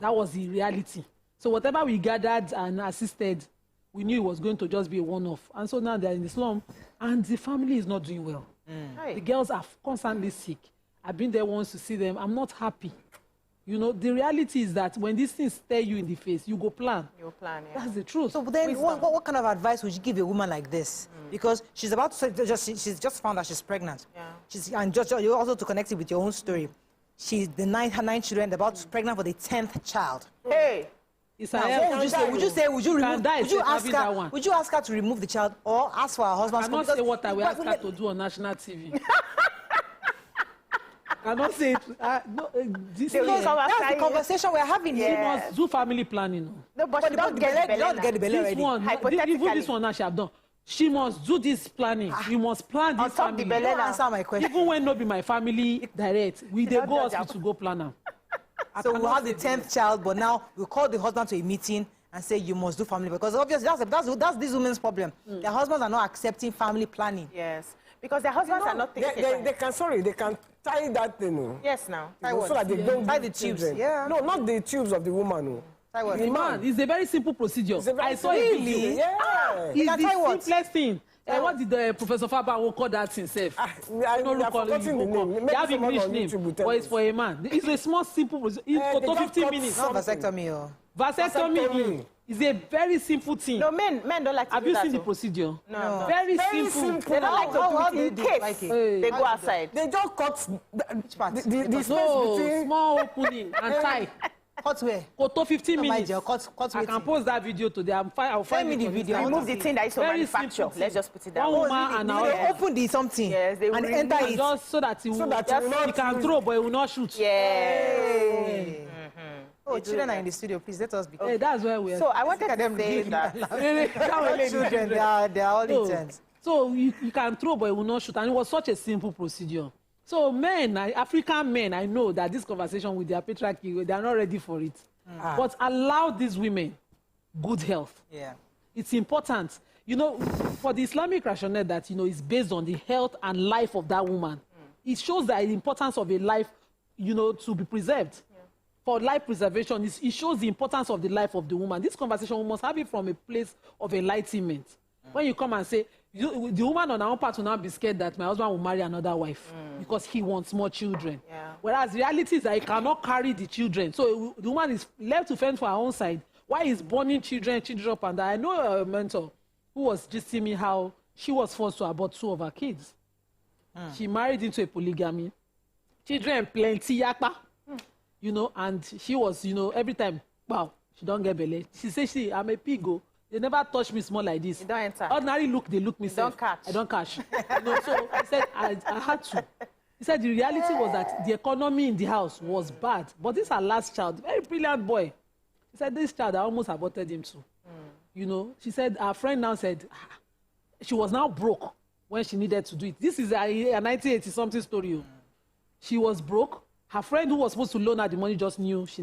Speaker 4: That was the reality. So whatever we gathered and assisted, we knew it was going to just be a one-off. And so now they're in the slum, and the family is not doing well. The girls are constantly sick. I've been there once to see them. I'm not happy. You know, the reality is that when these things stare you in the face, you go plan.
Speaker 3: You plan, yeah.
Speaker 4: That's the truth.
Speaker 1: So then what kind of advice would you give a woman like this? Because she's about to she's just found out she's pregnant. Yeah. And just you also to connect it with your own story. She's her 9 children, about pregnant for the 10th child.
Speaker 3: Hey!
Speaker 1: Would you ask her to remove the child or ask for her husband's
Speaker 4: I cannot say what I will ask her to do on national TV. I cannot say it.
Speaker 1: That's the conversation we're having here.
Speaker 4: She must do family planning.
Speaker 3: No, but she don't get the belly
Speaker 4: already. Even this one now she have done. She must do this planning. We must plan this family.
Speaker 1: You don't answer my question.
Speaker 4: Even when not be my family direct, we they go hospital to go plan now.
Speaker 1: So we'll have the 10th child, but now we'll call the husband to a meeting and say you must do family, because obviously that's this woman's problem. Their husbands are not accepting family planning.
Speaker 3: Yes, because their husbands are not thinking.
Speaker 2: They can tie that thing.
Speaker 3: Yes, now.
Speaker 2: So that they don't
Speaker 1: tie the tubes.
Speaker 2: Yeah. No, not the tubes of the woman.
Speaker 4: The man, it's a very simple procedure. I saw it.
Speaker 1: Really?
Speaker 2: Yeah.
Speaker 4: It's the simplest thing. What did the Professor Faber call that himself?
Speaker 2: I forgotten the name.
Speaker 4: They have English name, but it's for a man. It's a small, simple procedure. It's for 15 minutes.
Speaker 1: Not vasectomy.
Speaker 4: Vasectomy is a very simple thing.
Speaker 3: No, men don't like to
Speaker 4: have
Speaker 3: do that.
Speaker 4: Have you seen the procedure?
Speaker 3: No.
Speaker 4: Very simple.
Speaker 3: They don't like to do it in case they go outside.
Speaker 2: They just cut
Speaker 1: which part?
Speaker 2: The space between
Speaker 4: small opening and tie.
Speaker 1: Cut where?
Speaker 4: Cut 15 minutes.
Speaker 1: Cut
Speaker 4: I can post that video today. I'll find
Speaker 1: me the video.
Speaker 3: Remove the thing that is so manufactured. Let's just put it down.
Speaker 4: One woman and
Speaker 1: they open the something.
Speaker 3: Yes, they
Speaker 1: and enter it.
Speaker 4: Just so that you can throw, but it will not shoot.
Speaker 3: Yeah.
Speaker 1: Oh, children are in the studio. Please let us be.
Speaker 4: Hey, that's where we are.
Speaker 3: So I wanted to say that.
Speaker 1: Children, they are all intense.
Speaker 4: So you can throw, but it will not shoot. And it was such a simple procedure. So men, African men, I know that this conversation with their patriarchy, they are not ready for it. But allow these women good health.
Speaker 1: Yeah.
Speaker 4: It's important. You know, for the Islamic rationale that, you know, is based on the health and life of that woman. It shows that the importance of a life, you know, to be preserved. Yeah. For life preservation, it shows the importance of the life of the woman. This conversation, we must have it from a place of enlightenment. When you come and say, the woman on our own part will now be scared that my husband will marry another wife because he wants more children. Yeah. Whereas the reality is that he cannot carry the children. So the woman is left to fend for her own side. Why is burning children up and down? I know a mentor who was just telling me how she was forced to abort 2 of her kids. She married into a polygamy. Children plenty yakpa. You know, and she was, you know, every time, wow, she don't get belly. She says, I'm a pig. They never touch me small like this.
Speaker 3: You don't enter.
Speaker 4: Ordinary look, they look me safe.
Speaker 3: Don't catch.
Speaker 4: I don't catch. You know, so I said, I had to. He said the reality was that the economy in the house was bad. But this is our last child, very brilliant boy. He said this child, I almost aborted him too. You know, she said, our friend now said, she was now broke when she needed to do it. This is a 1980-something story. She was broke. Her friend who was supposed to loan her the money just knew she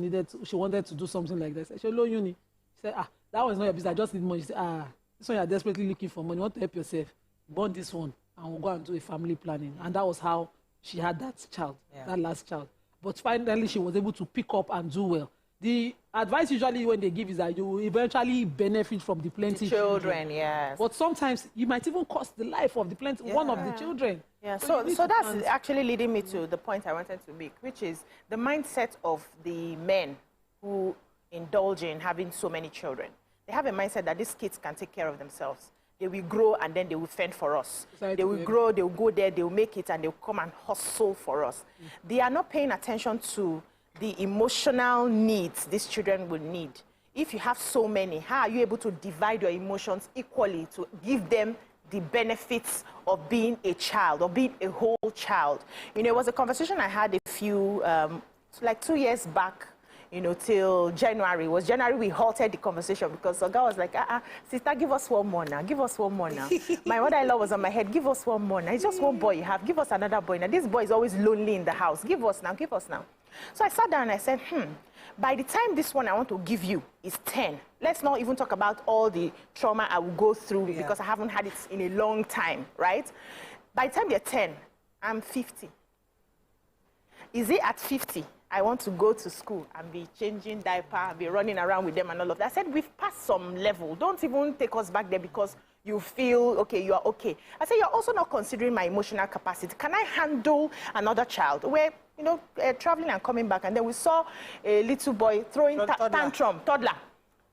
Speaker 4: wanted to do something like that. She loan uni. She said, that was not your business. I just need money. She said, this one you're desperately looking for money. You want to help yourself. Burn this one. and we'll go and do a family planning. And that was how she had that child, that last child. But finally, she was able to pick up and do well. The advice usually when they give is that you will eventually benefit from the plenty
Speaker 3: children, yes.
Speaker 4: But sometimes you might even cost the life of the one of the children.
Speaker 3: Yeah, so that's actually leading me to the point I wanted to make, which is the mindset of the men who indulge in having so many children. They have a mindset that these kids can take care of themselves. They will grow and then they will fend for us. They will grow, they will go there, they will make it, and they will come and hustle for us. They are not paying attention to the emotional needs these children will need. If you have so many, how are you able to divide your emotions equally to give them the benefits of being a child, or being a whole child? You know, it was a conversation I had a few, like 2 years back, you know, till January. It was January we halted the conversation because the guy was like, sister, give us one more now. Give us one more now. My mother-in-law was on my head. Give us one more now. It's just one boy you have. Give us another boy now. This boy is always lonely in the house. Give us now. Give us now. So I sat down and I said, by the time this one I want to give you is 10, let's not even talk about all the trauma I will go through because I haven't had it in a long time, right? By the time you're 10, I'm 50. Is it at 50? I want to go to school and be changing diaper, be running around with them and all of that. I said, we've passed some level. Don't even take us back there because you feel, okay, you are okay. I said, you're also not considering my emotional capacity. Can I handle another child? Where, you know, traveling and coming back, and then we saw a little boy throwing toddler,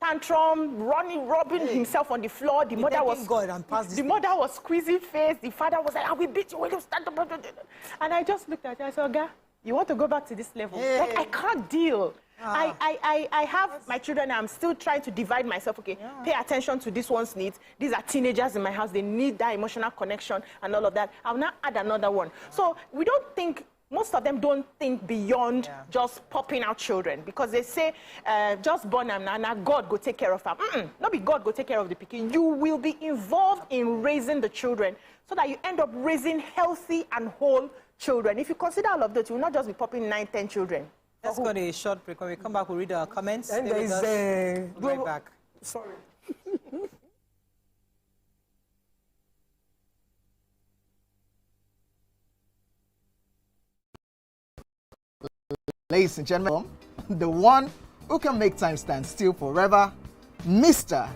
Speaker 3: tantrum, running, rubbing himself on the floor. The mother was squeezing face. The father was like, I will beat you when you stand up. And I just looked at her. I said, Oga, you want to go back to this level? Like, I can't deal. I have my children. I'm still trying to divide myself. Okay, pay attention to this one's needs. These are teenagers in my house. They need that emotional connection and all of that. I'll now add another one. So we don't think, most of them don't think beyond just popping out children, because they say, just born them now, God go take care of them. Not be God go take care of the pikin. You will be involved in raising the children so that you end up raising healthy and whole children. If you consider all of that, you will not just be popping 9, 10 children.
Speaker 1: Let's go to a short break. When we come back, we'll read our comments.
Speaker 2: And there is
Speaker 1: right back.
Speaker 2: Sorry.
Speaker 6: Ladies and gentlemen, the one who can make time stand still forever, Mr.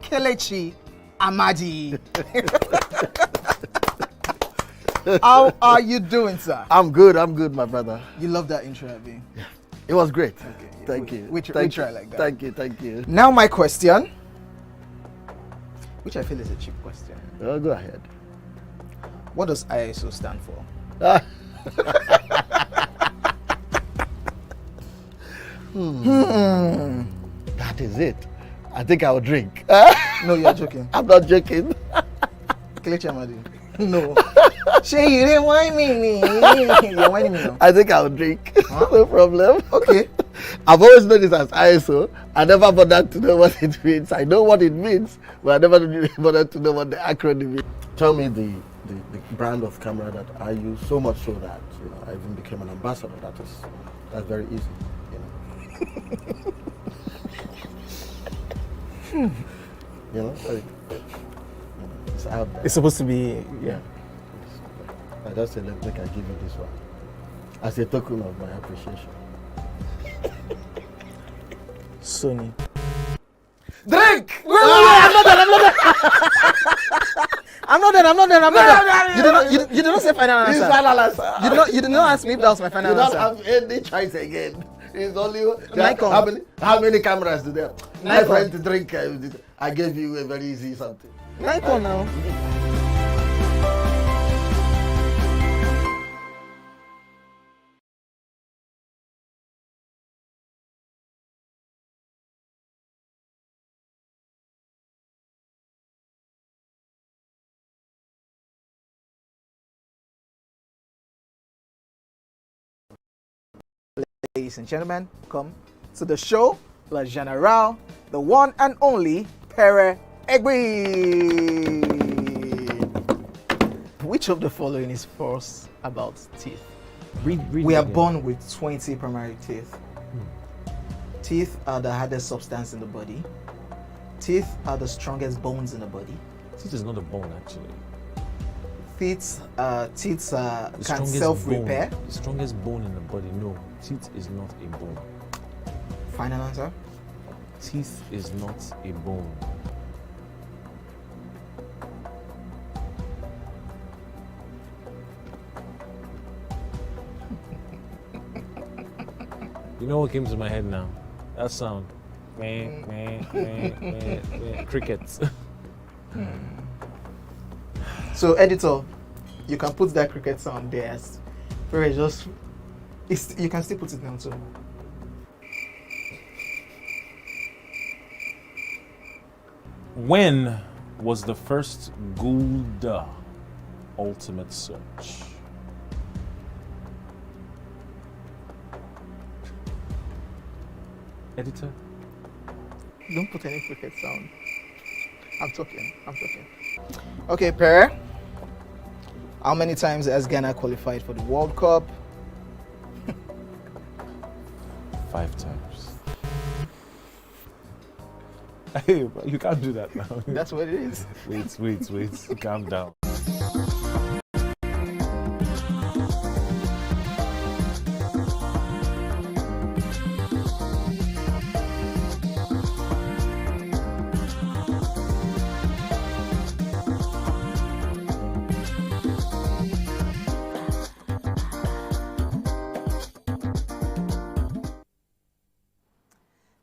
Speaker 6: Kelechi Amadi. How are you doing, sir?
Speaker 7: I'm good, my brother.
Speaker 6: You love that intro, Abi?
Speaker 7: Yeah. It was great.
Speaker 6: Okay,
Speaker 7: Thank you.
Speaker 6: We try like that.
Speaker 7: Thank you.
Speaker 6: Now my question, which I feel is a cheap question.
Speaker 7: Oh, go ahead.
Speaker 6: What does ISO stand for?
Speaker 7: That is it. I think I'll drink.
Speaker 6: No, you're joking.
Speaker 7: I'm not joking.
Speaker 6: Kelechi Amadi. No. Shay, you didn't whine me. You're whining me now.
Speaker 7: I think I'll drink.
Speaker 6: Huh?
Speaker 7: No problem.
Speaker 6: Okay.
Speaker 7: I've always known it as ISO. I never bothered to know what it means. I know what it means, but I never bothered to know what the acronym is. Tell me the brand of camera that I use, so much so that I even became an ambassador. That's very easy. It's out there.
Speaker 6: It's supposed to be,
Speaker 7: yeah. I just said, let me give you this one as a token of my appreciation.
Speaker 6: Sony.
Speaker 7: Drink!
Speaker 6: I'm not done. You did not say final answer.
Speaker 7: Final answer.
Speaker 6: You did not ask me if that was my final answer.
Speaker 7: You don't have any choice again. It's only
Speaker 6: Nikon.
Speaker 7: how many cameras do they have? My
Speaker 6: Nikon.
Speaker 7: friend to drink. I gave you a very easy something.
Speaker 6: Nikon now. Ladies and gentlemen, come to the show, La General, the one and only Pere Egbe. Which of the following is false about teeth? We are born with 20 primary teeth. Teeth are the hardest substance in the body. Teeth are the strongest bones in the body.
Speaker 11: Teeth is not a bone, actually.
Speaker 6: teeth can self-repair.
Speaker 11: The strongest bone in the body. No, teeth is not a bone.
Speaker 6: Final answer.
Speaker 11: Teeth is not a bone. You know what came to my head now? That sound. Crickets.
Speaker 6: So, editor, you can put that cricket sound there. Very just. You can still put it down too.
Speaker 11: When was the first Gulda ultimate search? Editor?
Speaker 6: Don't put any cricket sound. I'm talking. Okay, Pere. How many times has Ghana qualified for the World Cup?
Speaker 11: 5 times. Hey, you can't do that now.
Speaker 6: That's what it is.
Speaker 11: Wait. Calm down.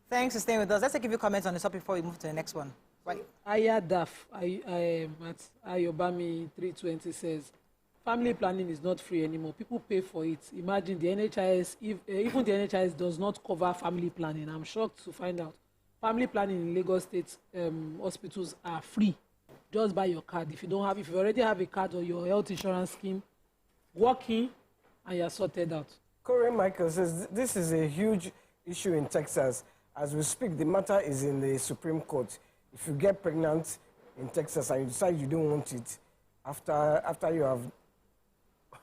Speaker 1: Thanks for staying with us. Let's take a few comments on this topic before we move to the next one. Right.
Speaker 4: Aya Daf at Ayobami 320 says, family planning is not free anymore. People pay for it. Imagine the NHIS, even the NHIS does not cover family planning. I'm shocked to find out. Family planning in Lagos State hospitals are free. Just buy your card. If you already have a card or your health insurance scheme, walk in and you're sorted out.
Speaker 2: Corey Michael says, this is a huge issue in Texas. As we speak, the matter is in the Supreme Court. If you get pregnant in Texas and you decide you don't want it, after you have,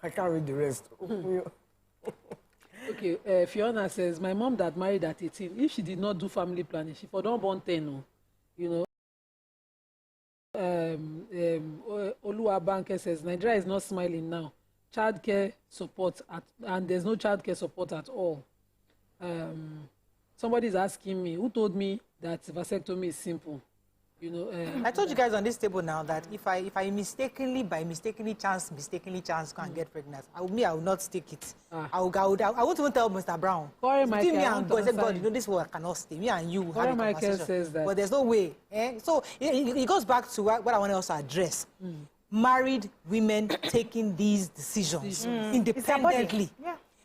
Speaker 2: I can't read the rest.
Speaker 4: Okay, Fiona says, my mom that married at 18, if she did not do family planning, she for don't born 10, you know. Olua Banke says, Nigeria is not smiling now. Childcare support, and there's no childcare support at all. Somebody's asking me, who told me that vasectomy is simple? You know,
Speaker 1: I told you guys on this table now that if I mistakenly chance can't get pregnant, I will not stick it. I won't even tell Mr. Brown.
Speaker 4: Corey Michael,
Speaker 1: me and God, God, you know this work cannot stay. Me and you
Speaker 4: Corey Michael says that.
Speaker 1: But there's no way. So it goes back to what I want to also address. Married women taking these decisions independently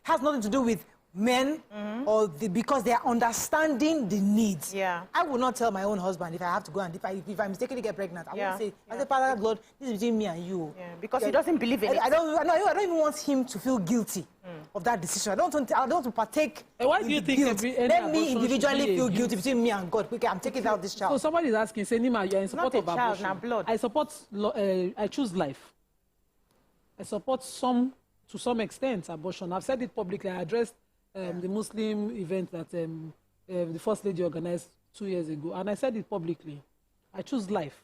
Speaker 1: has nothing to do with men or because they are understanding the needs.
Speaker 3: Yeah.
Speaker 1: I will not tell my own husband if I have to go and if I mistakenly get pregnant. I won't say, I say, Father God, this is between me and you.
Speaker 3: Yeah, because he doesn't believe in it.
Speaker 1: I don't even want him to feel guilty of that decision. I don't want to partake.
Speaker 4: Why do you think
Speaker 1: let me individually feel guilty between me and God. Okay, I'm taking out this child.
Speaker 4: So somebody is asking, say, Nima, you're in support of abortion.
Speaker 3: Not blood.
Speaker 4: I support. I choose life. I support to some extent abortion. I've said it publicly. I addressed the Muslim event that the First Lady organized 2 years ago, and I said it publicly. I choose life.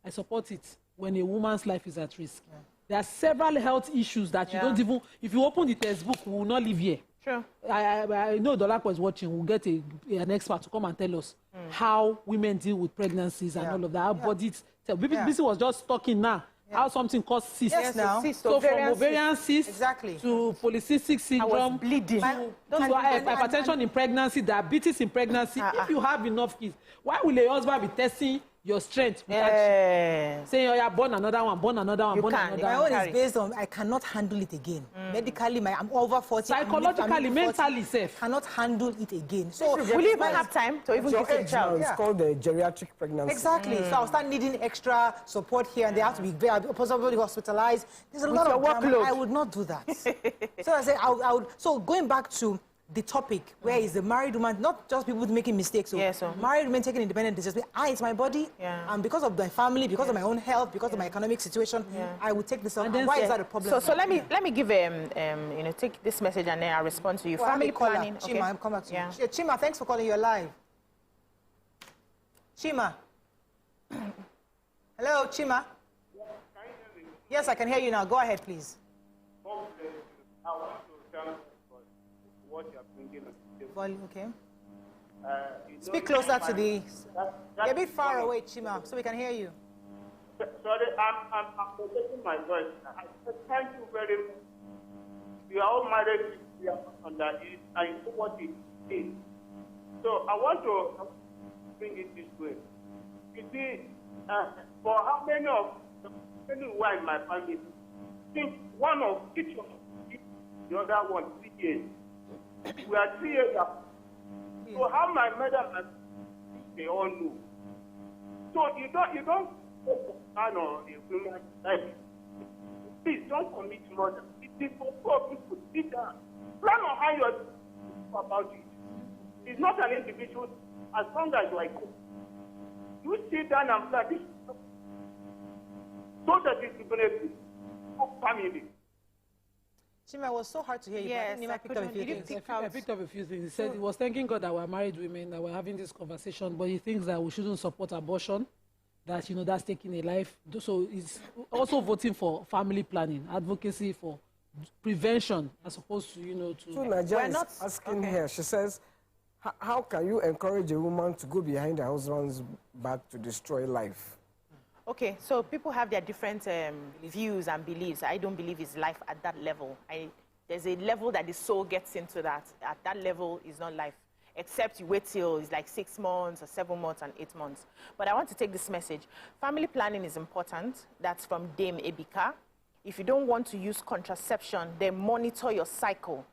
Speaker 4: I support it when a woman's life is at risk. Yeah. There are several health issues that you don't even, if you open the textbook, we will not live here.
Speaker 3: Sure.
Speaker 4: I know Dolak was watching. We'll get an expert to come and tell us how women deal with pregnancies and all of that. How bodies. BBC was just talking now. How something caused cyst.
Speaker 1: Yes, now.
Speaker 4: So from ovarian cyst to polycystic syndrome,
Speaker 3: bleeding.
Speaker 4: to hypertension in pregnancy, diabetes in pregnancy. If you have enough kids, why will a husband be testing your strength? Saying, oh, yeah, born another one, born another one, born another one.
Speaker 1: My own is based on I cannot handle it again. Medically, I'm over 40.
Speaker 4: Psychologically, mentally safe.
Speaker 1: Cannot handle it again. So
Speaker 3: will you even have time to even get a child?
Speaker 2: It's called the geriatric pregnancy.
Speaker 1: Exactly. So I'll start needing extra support here, and they have to be possibly hospitalized. There's a lot of workload. I would not do that. So I say I would. So going back to the topic, where is the married woman, not just people making mistakes, married women taking independent decisions. It's my body, and because of my family, because of my own health, because of my economic situation, I would take this on. Why is that a problem?
Speaker 3: So let me give take this message and then I'll respond to you.
Speaker 1: Well,
Speaker 3: family planning.
Speaker 1: Chima, I'm coming back to you. Chima, thanks for calling. You're live. Chima. Hello, Chima. Yes, I can hear you now. Go ahead, please.
Speaker 12: I want to thank you for what you are bringing.
Speaker 1: Volume, okay. Speak closer to the... You're a bit far away, Chima, so we can hear you.
Speaker 12: Sorry, I'm protecting my voice. I said thank you very much. We are all married, we are on that, I know what it is. So I want to bring it this way. You see, for how many who are in my family, I think one of each of the other one 3 years. We are 3 years apart. So how my mother and they all know. So you don't man or a woman like, please don't commit murder. It is for poor people. Sit down. Plan on how you're about it. It's not an individual as long as you are good. You sit down and plan this so that it's benefit of family.
Speaker 1: Chima, it was so hard to hear you.
Speaker 3: Yes,
Speaker 1: I picked
Speaker 4: up a few things. He said he was thanking God that we're married women, that we're having this conversation, but he thinks that we shouldn't support abortion, that, you know, that's taking a life. So he's also voting for family planning, advocacy for prevention, as opposed to, you know, to...
Speaker 2: So Naja is asking here, she says, how can you encourage a woman to go behind her husband's back to destroy life?
Speaker 3: Okay, so people have their different views and beliefs. I don't believe it's life at that level. There's a level that the soul gets into that. At that level is not life, except you wait till it's like 6 months or 7 months and 8 months. But I want to take this message. Family planning is important. That's from Dame Ebika. If you don't want to use contraception, then monitor your cycle.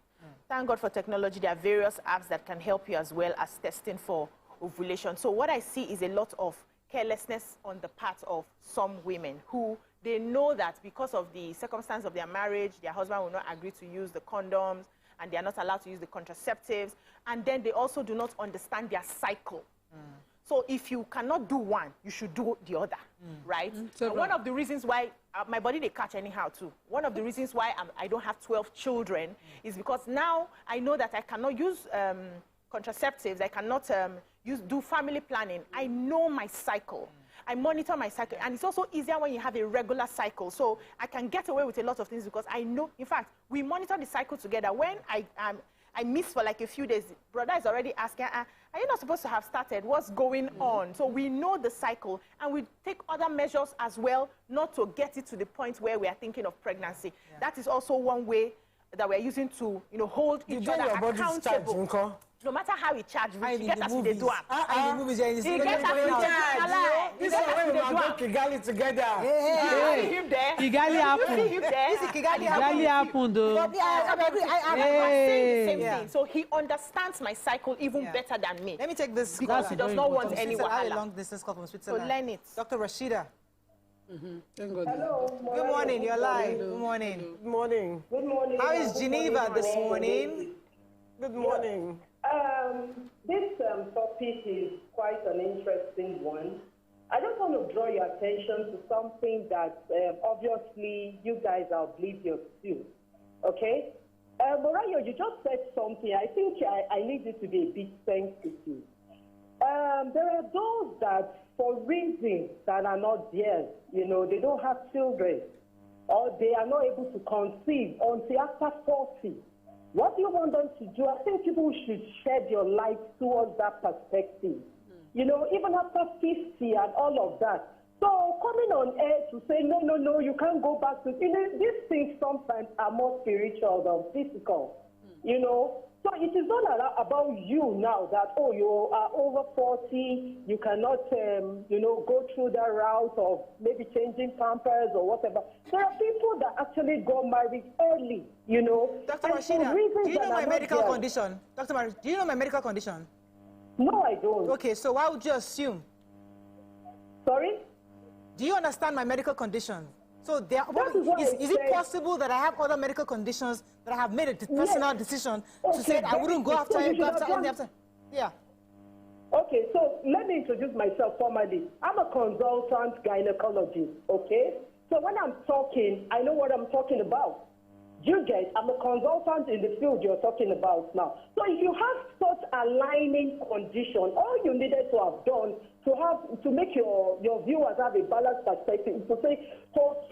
Speaker 3: Thank God for technology. There are various apps that can help you as well as testing for ovulation. So what I see is a lot of carelessness on the part of some women who they know that because of the circumstance of their marriage, their husband will not agree to use the condoms and they are not allowed to use the contraceptives. And then they also do not understand their cycle. So if you cannot do one, you should do the other, right? So one of the reasons why my body, they catch anyhow too. One of the reasons why I don't have 12 children is because now I know that I cannot use contraceptives. I cannot do family planning. I know my cycle. I monitor my cycle. And it's also easier when you have a regular cycle. So I can get away with a lot of things because I know, in fact, we monitor the cycle together. When I miss for like a few days, brother is already asking, are you not supposed to have started? What's going on? So we know the cycle and we take other measures as well, not to get it to the point where we are thinking of pregnancy. That is also one way that we're using to, you know, hold each other accountable. No matter how he charges, he gets us with the door.
Speaker 1: In the movies,
Speaker 3: he gets us with the door.
Speaker 2: This is where we go Kigali together.
Speaker 3: You see him there?
Speaker 4: Kigali happened.
Speaker 3: You see him there?
Speaker 4: Kigali happened, though.
Speaker 3: I'm saying the same thing. So he understands my cycle even better than me.
Speaker 1: Let me take this
Speaker 3: because he does not want any wahala.
Speaker 1: I have a long distance call from Switzerland.
Speaker 3: So learn it.
Speaker 1: Dr. Rashida.
Speaker 4: Thank God.
Speaker 12: Hello.
Speaker 1: Good morning. You're live. Good morning.
Speaker 2: Good morning.
Speaker 12: Good morning.
Speaker 1: How is Geneva this morning?
Speaker 2: Good morning.
Speaker 12: This topic is quite an interesting one. I just want to draw your attention to something that obviously you guys are oblivious to. Okay? Morayo, you just said something. I think I need you to be a bit sensitive. There are those that, for reasons that are not theirs, you know, they don't have children, or they are not able to conceive until after 40. What do you want them to do? I think people should shed your light towards that perspective. You know, even after 50 and all of that. So coming on air to say, no, you can't go back to... You know, these things sometimes are more spiritual than physical. You know? So it is not about you now that, oh, you are over 40, you cannot, you know, go through that route of maybe changing pampers or whatever. There are people that actually got married early, you know.
Speaker 1: Dr. Rashida, do you know my medical condition? Dr. Mar, do you know my medical condition?
Speaker 12: No, I don't.
Speaker 1: Okay, so why would you assume?
Speaker 12: Sorry?
Speaker 1: Do you understand my medical condition? So is it possible that I have other medical conditions that I have made a personal decision to say I wouldn't go after it? Yeah.
Speaker 12: Okay, so let me introduce myself formally. I'm a consultant gynecologist, okay? So when I'm talking, I know what I'm talking about. You get, I'm a consultant in the field you're talking about now. So if you have such aligning condition, all you needed to have done to make your viewers have a balanced perspective to say, for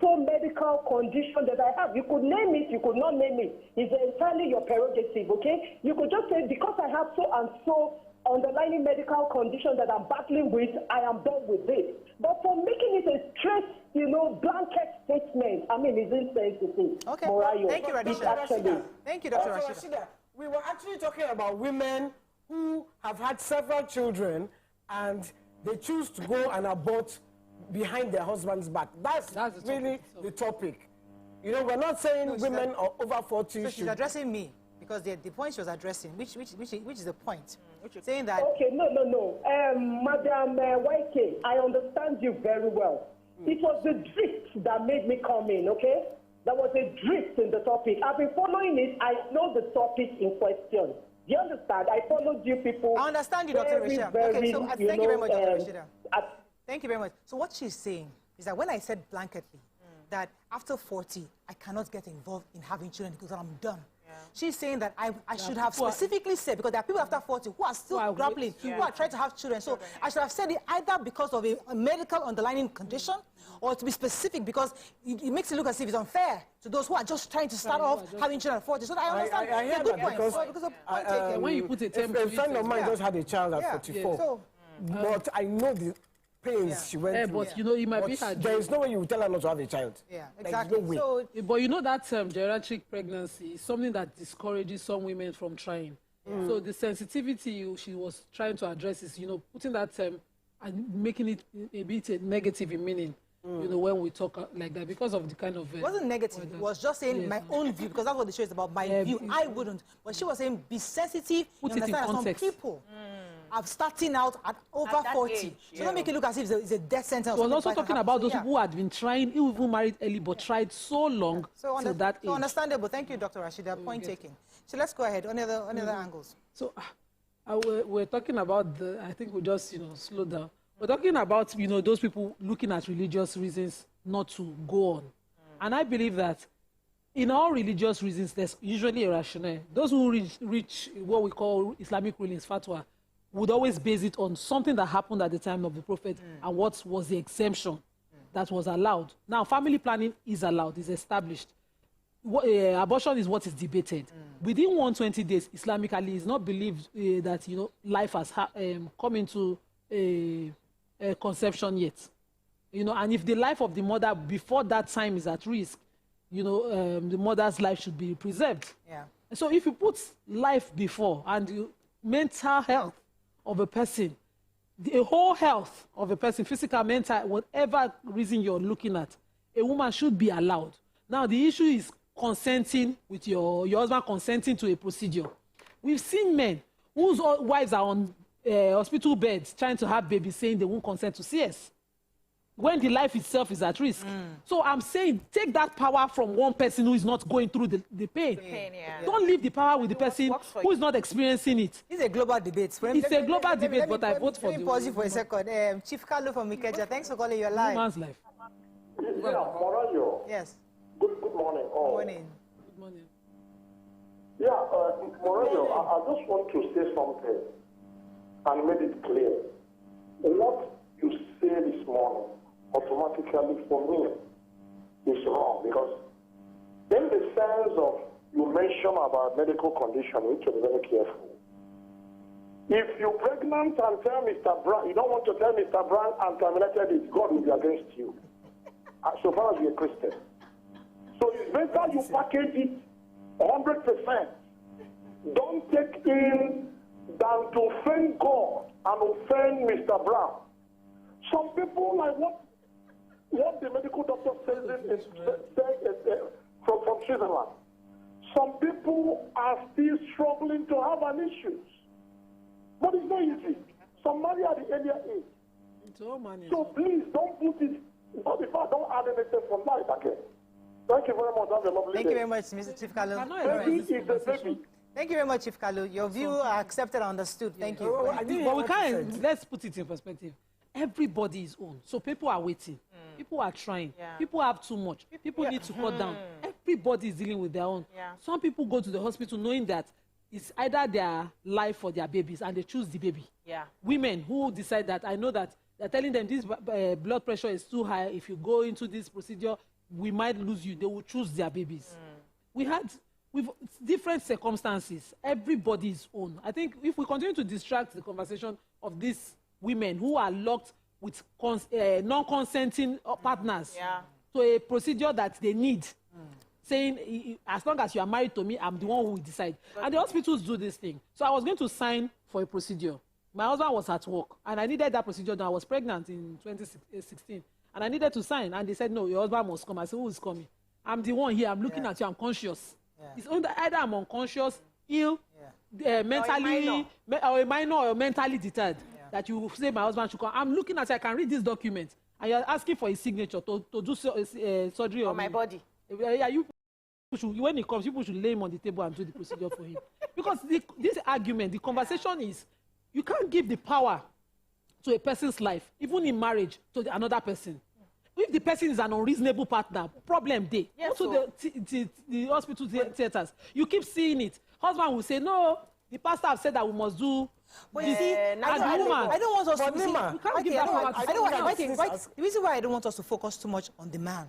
Speaker 12: so medical condition that I have. You could name it, you could not name it. It's entirely your prerogative, okay? You could just say, because I have so and so underlying medical condition that I'm battling with, I am done with it. But for making it a straight, blanket statement, I mean, it's insensitive.
Speaker 1: Okay.
Speaker 12: Morayo.
Speaker 1: Thank you, Radisha. Thank you, Dr. Rashida.
Speaker 2: We were actually talking about women who have had several children and they choose to go and abort behind their husband's back. That's really the topic. We're not saying women are over 40.
Speaker 1: So she's addressing me. Because the point she was addressing, which is the point? Saying that...
Speaker 12: Okay, no. Madam YK, I understand you very well. It was the drift that made me come in, okay? There was a drift in the topic. I've been following it. I know the topic in question. Do you understand? I followed you people.
Speaker 1: I understand you, Dr. Rashida. Okay, so thank you very much, Dr. Rashida. Thank you very much. So what she's saying is that when I said blanketly that after 40, I cannot get involved in having children because I'm done. She's saying that I should have specifically said, because there are people after 40 who are still grappling, who are trying to have children. So I should have said it either because of a medical underlying condition, or to be specific because it makes it look as if it's unfair to those who are just trying to start off having children at 40. So I understand.
Speaker 2: I hear that because
Speaker 4: when you put a term,
Speaker 2: a friend of mine just had a child at 44. But I know the pains she went through.
Speaker 4: But it might be her.
Speaker 2: There is no way you tell her not to have a child.
Speaker 1: Yeah, exactly.
Speaker 2: No way.
Speaker 4: So, but that geriatric pregnancy is something that discourages some women from trying. So the sensitivity she was trying to address is, putting that term and making it a bit negative in meaning. When we talk like that, because of the kind of...
Speaker 1: it wasn't negative. It was just saying my own view, because that's what the show is about, my view. I wouldn't. But she was saying, be sensitive.
Speaker 4: Put it in context.
Speaker 1: Some people are starting out at over 40. Age, so don't make it look as if it's a death sentence.
Speaker 4: She was also talking about those people who had been trying, even married early, but tried so long till that age.
Speaker 1: So understandable. Thank you, Dr. Rashida. Point taken. So let's go ahead. On other angles.
Speaker 4: So we're talking about I think we just, slow down. We're talking about, those people looking at religious reasons not to go on. And I believe that in all religious reasons, there's usually a rationale. Those who reach what we call Islamic rulings, fatwa, would always base it on something that happened at the time of the Prophet and what was the exemption that was allowed. Now, family planning is allowed, is established. Abortion is what is debated. Within 120 days, Islamically, it's not believed that, life has come into conception yet. And if the life of the mother before that time is at risk, the mother's life should be preserved.
Speaker 1: Yeah.
Speaker 4: So if you put life before and the mental health of a person, the whole health of a person, physical, mental, whatever reason you're looking at, a woman should be allowed. Now, the issue is consenting with your husband consenting to a procedure. We've seen men whose wives are on hospital beds trying to have babies saying they won't consent to CS when the life itself is at risk. So I'm saying take that power from one person who is not going through the pain. Don't leave the power with the person who is not experiencing it.
Speaker 1: It's a global debate.
Speaker 4: It's a global debate, but I vote for
Speaker 1: Let me pause you for a second. Chief Carlo from Ikeja, thanks for calling your line.
Speaker 4: Man's life.
Speaker 13: Yeah, Morayo.
Speaker 1: Yes.
Speaker 13: Good morning.
Speaker 1: Good morning.
Speaker 4: Good morning.
Speaker 13: Yeah, Morayo, I just want to say something and make it clear. What you say this morning automatically for me is wrong, because in the sense of you mention about medical condition, you need to be very careful. If you're pregnant and tell Mr. Brown, you don't want to tell Mr. Brown and terminated it, God will be against you. So far as you're a Christian. So it's better you package it 100%. Don't take in than to offend God and offend Mr. Brown. Some people, like what the medical doctor says from Switzerland, some people are still struggling to have an issue. But it's not easy. Some marry at the earlier age. So please don't put it, but if I don't add anything from life again. Thank you very much. Have a lovely day.
Speaker 1: Thank you very much, Mr. Chief Carlo. Thank you very much, Chief Carlo. Your view are accepted and understood. Thank you.
Speaker 4: But we can't, let's put it in perspective. Everybody is own. So people are waiting. People are trying. People have too much. People need to cut down. Everybody is dealing with their own. Some people go to the hospital knowing that it's either their life or their babies, and they choose the baby. Women who decide that, I know that they're telling them this blood pressure is too high. If you go into this procedure, we might lose you, they will choose their babies. With different circumstances, everybody's own. I think if we continue to distract the conversation of these women who are locked with non-consenting partners to a procedure that they need, saying, as long as you are married to me, I'm the one who will decide. And the hospitals do this thing. So I was going to sign for a procedure. My husband was at work, and I needed that procedure. I was pregnant in 2016, and I needed to sign. And they said, no, your husband must come. I said, who is coming? I'm the one here. I'm looking at you. I'm conscious. It's either I'm unconscious, ill, mentally, or a minor or mentally deterred, that you say my husband should come. I'm looking at you. I can read this document, and you're asking for his signature to do surgery on my body. Yeah, when he comes, people should lay him on the table and do the procedure for him. Because this argument, the conversation is, you can't give the power to a person's life, even in marriage, to another person. If the person is an unreasonable partner, problem day. Yes, go to the hospital theaters. You keep seeing it. Husband will say, no, the pastor have said that we must do.
Speaker 1: But you see, I don't want us to. The reason why I don't want us to focus too much on the man,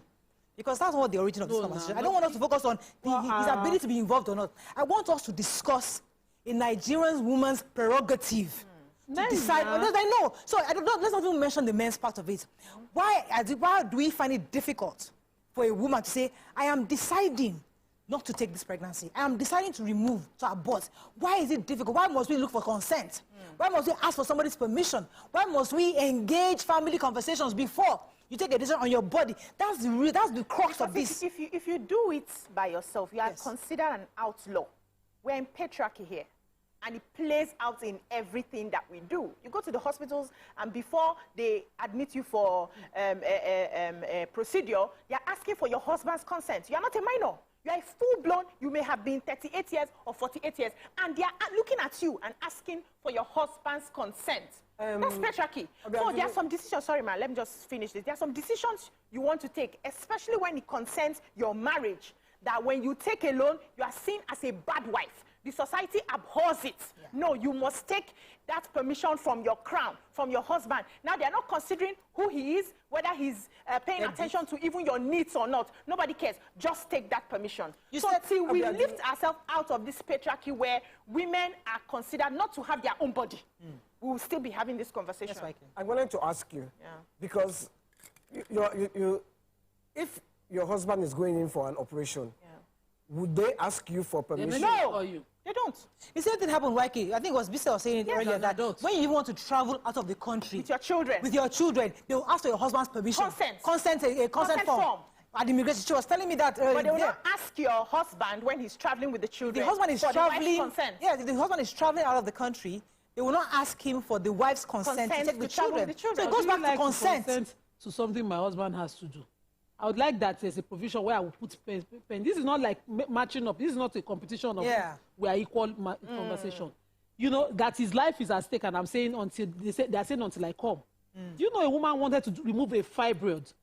Speaker 1: because that's not the origin of this conversation. I don't want us to focus on his ability to be involved or not. I want us to discuss a Nigerian woman's prerogative to decide. I know. So let's not even mention the men's part of it. Why do we find it difficult for a woman to say, I am deciding not to take this pregnancy. I am deciding to remove, to abort. Why is it difficult? Why must we look for consent? Why must we ask for somebody's permission? Why must we engage family conversations before you take a decision on your body? That's the crux of this.
Speaker 3: If you do it by yourself, you are considered an outlaw. We're in patriarchy here. And it plays out in everything that we do. You go to the hospitals, and before they admit you for a procedure, they're asking for your husband's consent. You are not a minor. You are a full-blown, you may have been 38 years or 48 years, and they are looking at you and asking for your husband's consent. That's patriarchy. So there are some decisions, sorry, man, let me just finish this. There are some decisions you want to take, especially when it concerns your marriage, that when you take a loan, you are seen as a bad wife. The society abhors it. No, you must take that permission from your crown, from your husband. Now, they're not considering who he is, whether he's paying attention to even your needs or not. Nobody cares. Just take that permission. So till we lift ourselves out of this patriarchy where women are considered not to have their own body, we will still be having this conversation.
Speaker 2: I'm going to ask you, because if your husband is going in for an operation, would they ask you for permission?
Speaker 3: No, they don't.
Speaker 1: The same thing happened, YK. I think it was Bisa was saying it earlier, that when you even want to travel out of the country
Speaker 3: with your children,
Speaker 1: they will ask for your husband's permission. Consent form. At the immigration, she was telling me that.
Speaker 3: But they will not ask your husband when he's traveling with the children.
Speaker 1: The husband is traveling. The husband is traveling out of the country. They will not ask him for the wife's consent to take the children. So it goes back to consent.
Speaker 4: To something my husband has to do. I would like that there's a provision where I would put pen. This is not like matching up. This is not a competition of we are equal conversation. You know that his life is at stake, and I'm saying until they are saying until I come. Do you know a woman wanted to remove a fibroid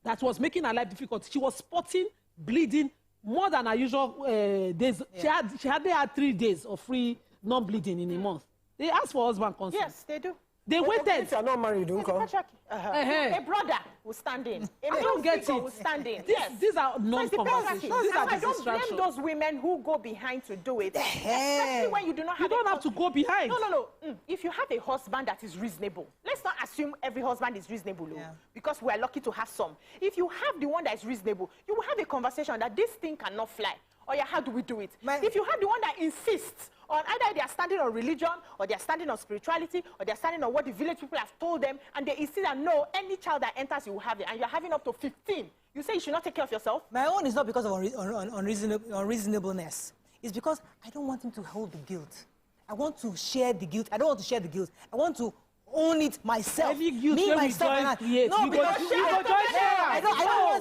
Speaker 4: that was making her life difficult? She was spotting, bleeding more than her usual days. She had 3 days of free non-bleeding in a month. They asked for husband consent.
Speaker 3: Yes, they do.
Speaker 4: They waited.
Speaker 2: If you're not married, don't come.
Speaker 3: A brother will stand in.
Speaker 4: I don't get it.
Speaker 3: Will stand in.
Speaker 4: These are non-conversations. These are
Speaker 3: I don't blame those women who go behind to do it. Especially when you do not have.
Speaker 4: You don't have to go behind.
Speaker 3: No. If you have a husband that is reasonable, let's not assume every husband is reasonable, because we are lucky to have some. If you have the one that is reasonable, you will have a conversation that this thing cannot fly. Or how do we do it? If you have the one that insists on either they are standing on religion, or they are standing on spirituality, or they are standing on what the village people have told them, and they insist that no, any child that enters, you will have it, and you're having up to 15. You say you should not take care of yourself?
Speaker 1: My own is not because of unreasonableness. It's because I don't want him to hold the guilt. I want to share the guilt. I don't want to share the guilt. I want to own it myself.
Speaker 4: Me myself.
Speaker 1: I don't want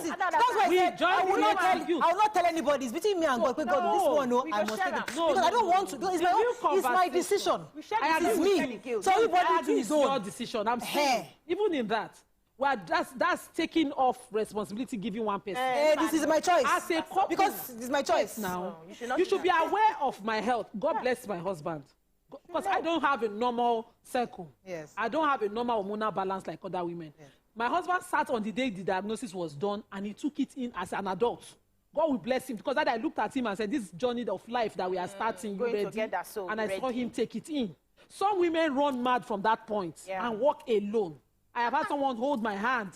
Speaker 1: it. That's why I will not tell anybody. It's between me and God. This one, I must take it. Because I don't want to. It's my decision. It's me. So everybody
Speaker 4: is your decision. I'm saying, even in that, well, that's taking off responsibility, giving one person.
Speaker 1: This is my choice.
Speaker 4: As a couple,
Speaker 1: because it's my choice.
Speaker 4: Now, you should be aware of my health. God bless my husband. Because I don't have a normal circle.
Speaker 1: Yes.
Speaker 4: I don't have a normal hormonal balance like other women. Yes. My husband sat on the day the diagnosis was done, and he took it in as an adult. God will bless him, because that I looked at him and said, this journey of life that we are starting, you ready?
Speaker 3: Together, so
Speaker 4: and I
Speaker 3: ready.
Speaker 4: saw him take it in. Some women run mad from that point and walk alone. I have had someone hold my hand.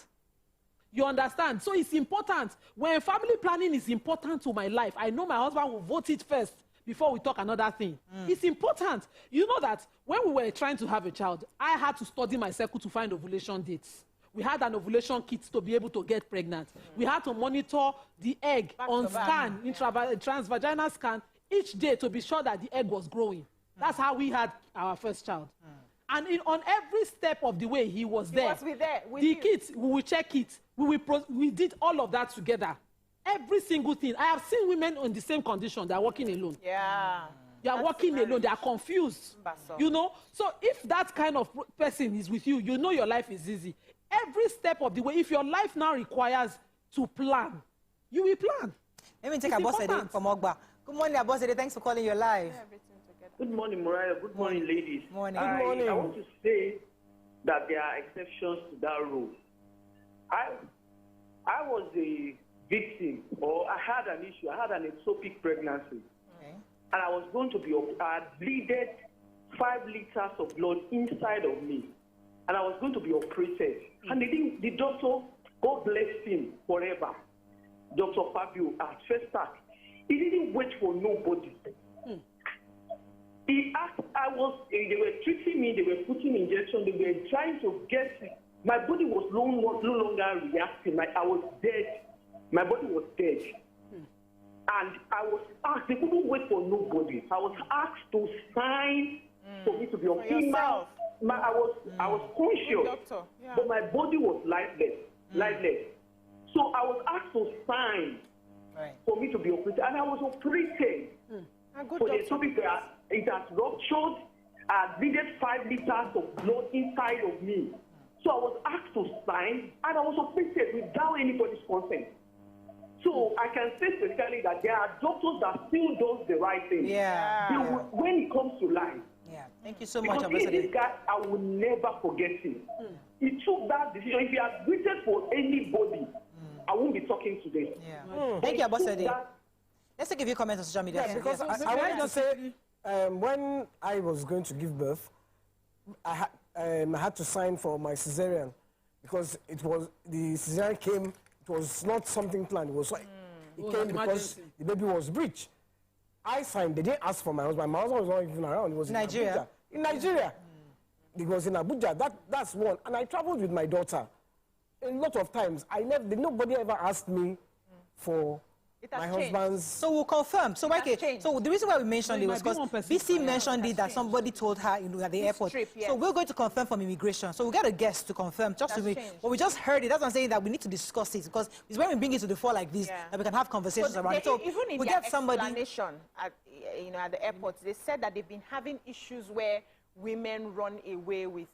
Speaker 4: You understand? So it's important. When family planning is important to my life, I know my husband will vote it first before we talk another thing. It's important. You know that when we were trying to have a child, I had to study my cycle to find ovulation dates. We had an ovulation kit to be able to get pregnant. We had to monitor the egg on scan, transvaginal scan, each day to be sure that the egg was growing. That's how we had our first child. And on every step of the way, he was there.
Speaker 3: He was there with
Speaker 4: the
Speaker 3: you.
Speaker 4: kit, we will check it. We did all of that together. Every single thing. I have seen women in the same condition. They are walking alone.
Speaker 3: Yeah.
Speaker 4: They are walking alone. They are confused. You know? So if that kind of person is with you, you know your life is easy. Every step of the way, if your life now requires to plan, you will plan.
Speaker 1: Let me take Abosede from Ogba. Good morning, Abosede. Thanks for calling your live.
Speaker 14: Good morning, Mariah. Good morning, ladies.
Speaker 1: Morning.
Speaker 14: Good morning. I want to say that there are exceptions to that rule. I was a victim, or I had an issue. I had an ectopic pregnancy. Okay. And I was going to be, I bleeded 5 liters of blood inside of me. And I was going to be operated. And the doctor, God bless him forever, Dr. Fabio at first start, he didn't wait for nobody. He asked, they were treating me, they were putting injections, they were trying to get it. My body was no longer reacting. I was dead. My body was dead. And I was asked, they couldn't wait for nobody. I was asked to sign for me to be on female. I was conscious, but my body was lifeless. So I was asked to sign for me to be operated, and I was operated. For the ectopic, it has ruptured. I bleeded 5 liters of blood inside of me. So I was asked to sign, and I was operated without anybody's consent. So I can say specifically that there are doctors that still do the right thing. When it comes to life.
Speaker 1: Thank you so much,
Speaker 14: because this guy, I will never forget him. He took that decision. If he had waited for anybody, I won't be talking today.
Speaker 1: Thank you, Abosede. Let's take a few comments on social media.
Speaker 2: Because I want to say, when I was going to give birth, I had to sign for my cesarean, because it was, the cesarean came, it was not something planned. It was like, it came because the baby was breech. I signed. They didn't ask for my husband. My husband was not even around. It was in Nigeria. In Nigeria. It was in Abuja. That's one. And I traveled with my daughter. A lot of times, nobody ever asked me for my husband's...
Speaker 1: So we'll confirm. So, so the reason why we mentioned it was because BC mentioned it that somebody told her at the airport. So we're going to confirm from immigration. So we'll get a guest to confirm. But we just heard it. That's what I'm saying, that we need to discuss it, because it's when we bring it to the fore like this that we can have conversations around it. So
Speaker 3: even in
Speaker 1: we'll
Speaker 3: their
Speaker 1: get somebody...
Speaker 3: explanation at the airports, they said that they've been having issues where women run away with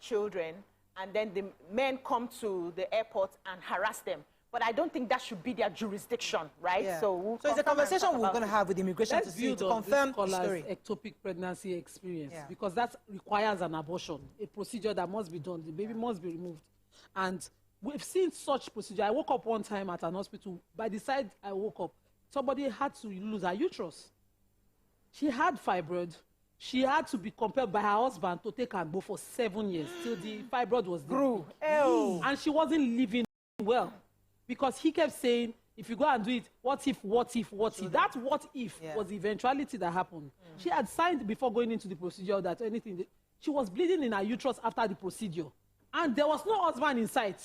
Speaker 3: children, and then the men come to the airport and harass them. But I don't think that should be their jurisdiction, right? So
Speaker 1: it's a conversation we're going to have with immigration to confirm the story.
Speaker 4: Ectopic pregnancy experience, because that requires an abortion, a procedure that must be done. The baby must be removed. And we've seen such procedure. I woke up one time at an hospital. By the side I woke up, somebody had to lose her uterus. She had fibroid. She had to be compelled by her husband to take her go for 7 years till the fibroid was grew. And she wasn't living well, because he kept saying, if you go and do it, what if? That what if was the eventuality that happened. She had signed before going into the procedure that anything. She was bleeding in her uterus after the procedure. And there was no husband in sight.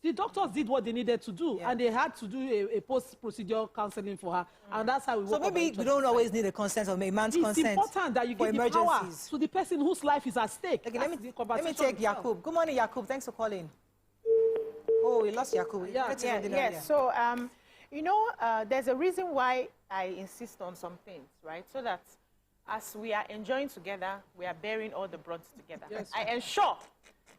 Speaker 4: The doctors did what they needed to do, and they had to do a post-procedure counseling for her. And that's how we work.
Speaker 1: So maybe we don't always need a consent or a man's consent.
Speaker 4: It's important that you give the power to the person whose life is at stake.
Speaker 1: Okay, let me take Yakub. Good morning, Yakub. Thanks for calling. Oh, we lost Yakub.
Speaker 3: So, there's a reason why I insist on some things, right? So that as we are enjoying together, we are bearing all the brunt together. I ensure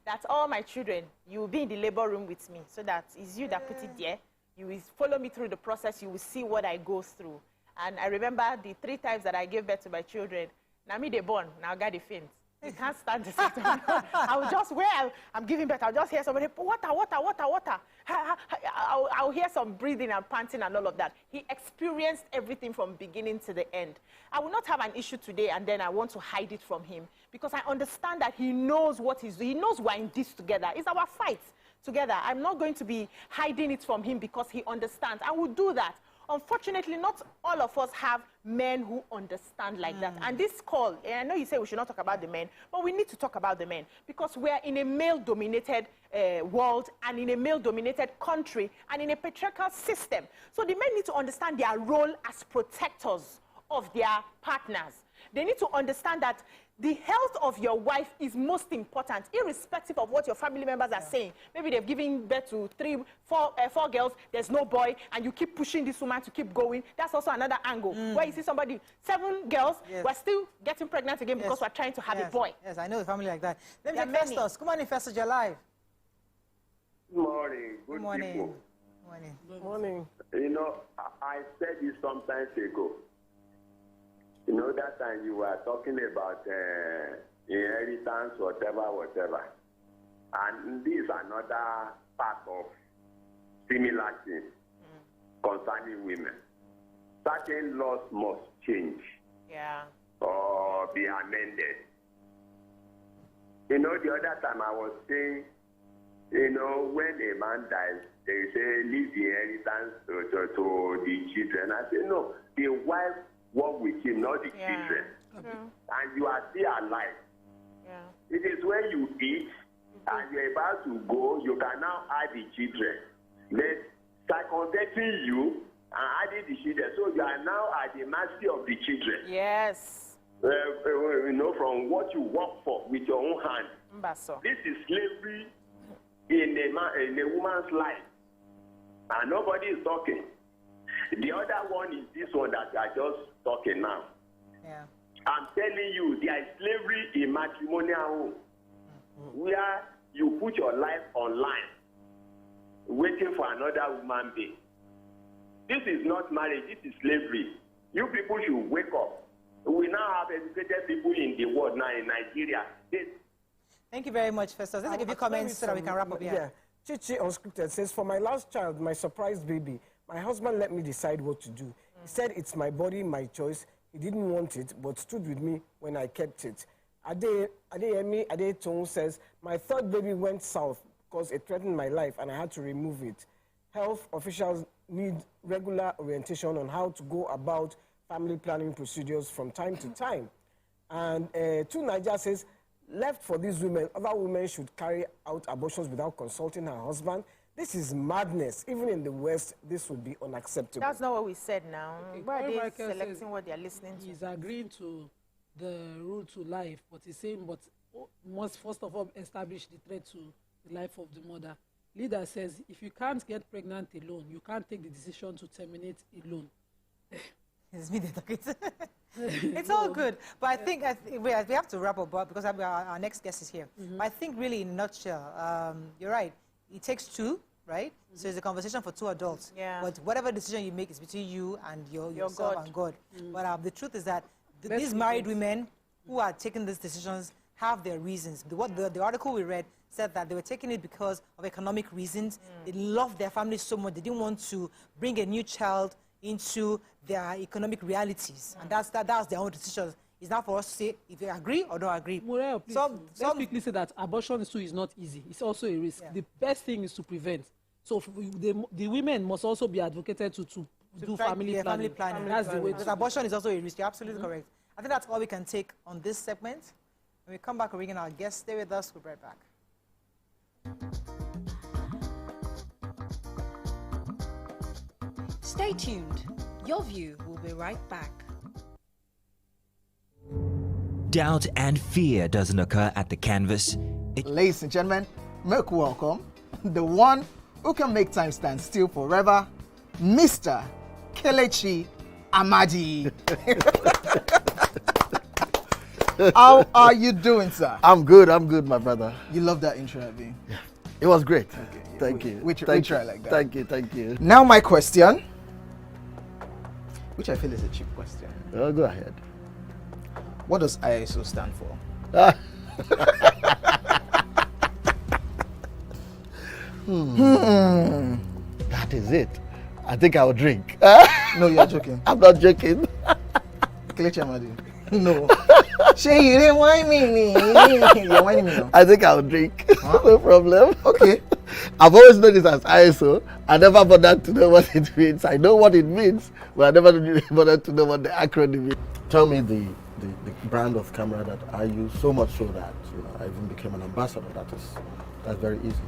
Speaker 3: that all my children, you will be in the labor room with me, so that it's you that put it there. You will follow me through the process. You will see what I go through. And I remember the 3 times that I gave birth to my children. Now me they born, now I got the faint. You can't stand it. I will just, where I'm giving birth, I'll just hear somebody, water. I'll hear some breathing and panting and all of that. He experienced everything from beginning to the end. I will not have an issue today and then I want to hide it from him because I understand that he knows what he's doing. He knows we're in this together. It's our fight together. I'm not going to be hiding it from him because he understands. I will do that. Unfortunately, not all of us have men who understand like that. And this call, and I know you say we should not talk about the men, but we need to talk about the men because we are in a male-dominated world and in a male-dominated country and in a patriarchal system. So the men need to understand their role as protectors of their partners. They need to understand that the health of your wife is most important, irrespective of what your family members are saying. Maybe they've given birth to four girls, there's no boy, and you keep pushing this woman to keep going. That's also another angle. Where you see somebody, 7 girls, we're still getting pregnant again because we're trying to have a boy.
Speaker 1: Yes, I know a family like that. Let me take Festus. Come on in, Festus, you're live.
Speaker 15: Good morning.
Speaker 1: Good morning.
Speaker 15: People.
Speaker 2: Good morning.
Speaker 15: You know, I said this sometimes ago. You know, that time you were talking about inheritance, whatever. And this is another part of similar things concerning women. Certain laws must change or be amended. You know, the other time I was saying, you know, when a man dies, they say, leave the inheritance to the children. I say, no, the wife work with him, not the children. And you are still alive. It is when you eat and you're about to go, you can now add the children. Then circumventing you and adding the children. So you are now at the mercy of the children.
Speaker 3: Yes.
Speaker 15: You know, from what you work for with your own hand. This is slavery in a woman's life. And nobody is talking. The other one is this one that we are just talking now. I'm telling you, there is slavery in matrimonial home, where you put your life online, waiting for another woman being. This is not marriage, this is slavery. You people should wake up. We now have educated people in the world now in Nigeria.
Speaker 1: Thank you very much, Festus. Let's give you comments so that we can wrap up here.
Speaker 2: Yeah. Chichi Unscripted says, for my last child, my surprise baby, my husband let me decide what to do. He said it's my body, my choice. He didn't want it, but stood with me when I kept it. Ade Tong says, my third baby went south because it threatened my life and I had to remove it. Health officials need regular orientation on how to go about family planning procedures from time to time. And Two Niger says, left for these women, other women should carry out abortions without consulting her husband. This is madness. Even in the West, this would be unacceptable.
Speaker 3: That's not what we said now.
Speaker 4: Okay.
Speaker 3: Why are they selecting what they're listening to?
Speaker 4: He's agreeing to the rule to life, but he's saying, but must first of all establish the threat to the life of the mother. Leader says, if you can't get pregnant alone, you can't take the decision to terminate alone.
Speaker 1: It's me it's all good, but I think we have to wrap up because our next guest is here. But I think really in a nutshell, you're right. It takes two, right? So it's a conversation for two adults. But whatever decision you make is between you and yourself and God. But the truth is that these married women who are taking these decisions have their reasons. The article we read said that they were taking it because of economic reasons. They loved their family so much. They didn't want to bring a new child into their economic realities. And that's their own decision. It's not for us to say if they agree or don't agree.
Speaker 4: Muriel, please, let's quickly say that abortion too is not easy. It's also a risk. The best thing is to prevent. So the women must also be advocated to do family planning. That's the way.
Speaker 1: Because abortion is also a risk. You're absolutely correct. I think that's all we can take on this segment. When we come back, we're bringing our guests. Stay with us. We'll be right back.
Speaker 5: Stay tuned. Your view will be right back.
Speaker 9: Doubt and fear doesn't occur at the canvas.
Speaker 6: Ladies and gentlemen, make welcome the one who can make time stand still forever, Mr. Kelechi Amadi. How are you doing, sir?
Speaker 7: I'm good, my brother.
Speaker 6: You love that intro, Abi?
Speaker 7: Yeah. It was great.
Speaker 6: Okay.
Speaker 7: Thank you.
Speaker 6: We try like that.
Speaker 7: Thank you.
Speaker 6: Now my question, which I feel is a cheap question.
Speaker 7: Go ahead.
Speaker 6: What does ISO stand for?
Speaker 7: That is it. I think I'll drink.
Speaker 6: No, you're joking.
Speaker 7: I'm not joking.
Speaker 6: No. Shay, you didn't whine me. You're whining me now.
Speaker 7: I think I'll drink. Huh? No problem.
Speaker 6: Okay.
Speaker 7: I've always known this as ISO. I never bothered to know what it means. I know what it means, but I never bothered to know what the acronym is. Tell me the brand of camera that I use, so much so that I even became an ambassador. That's very easy.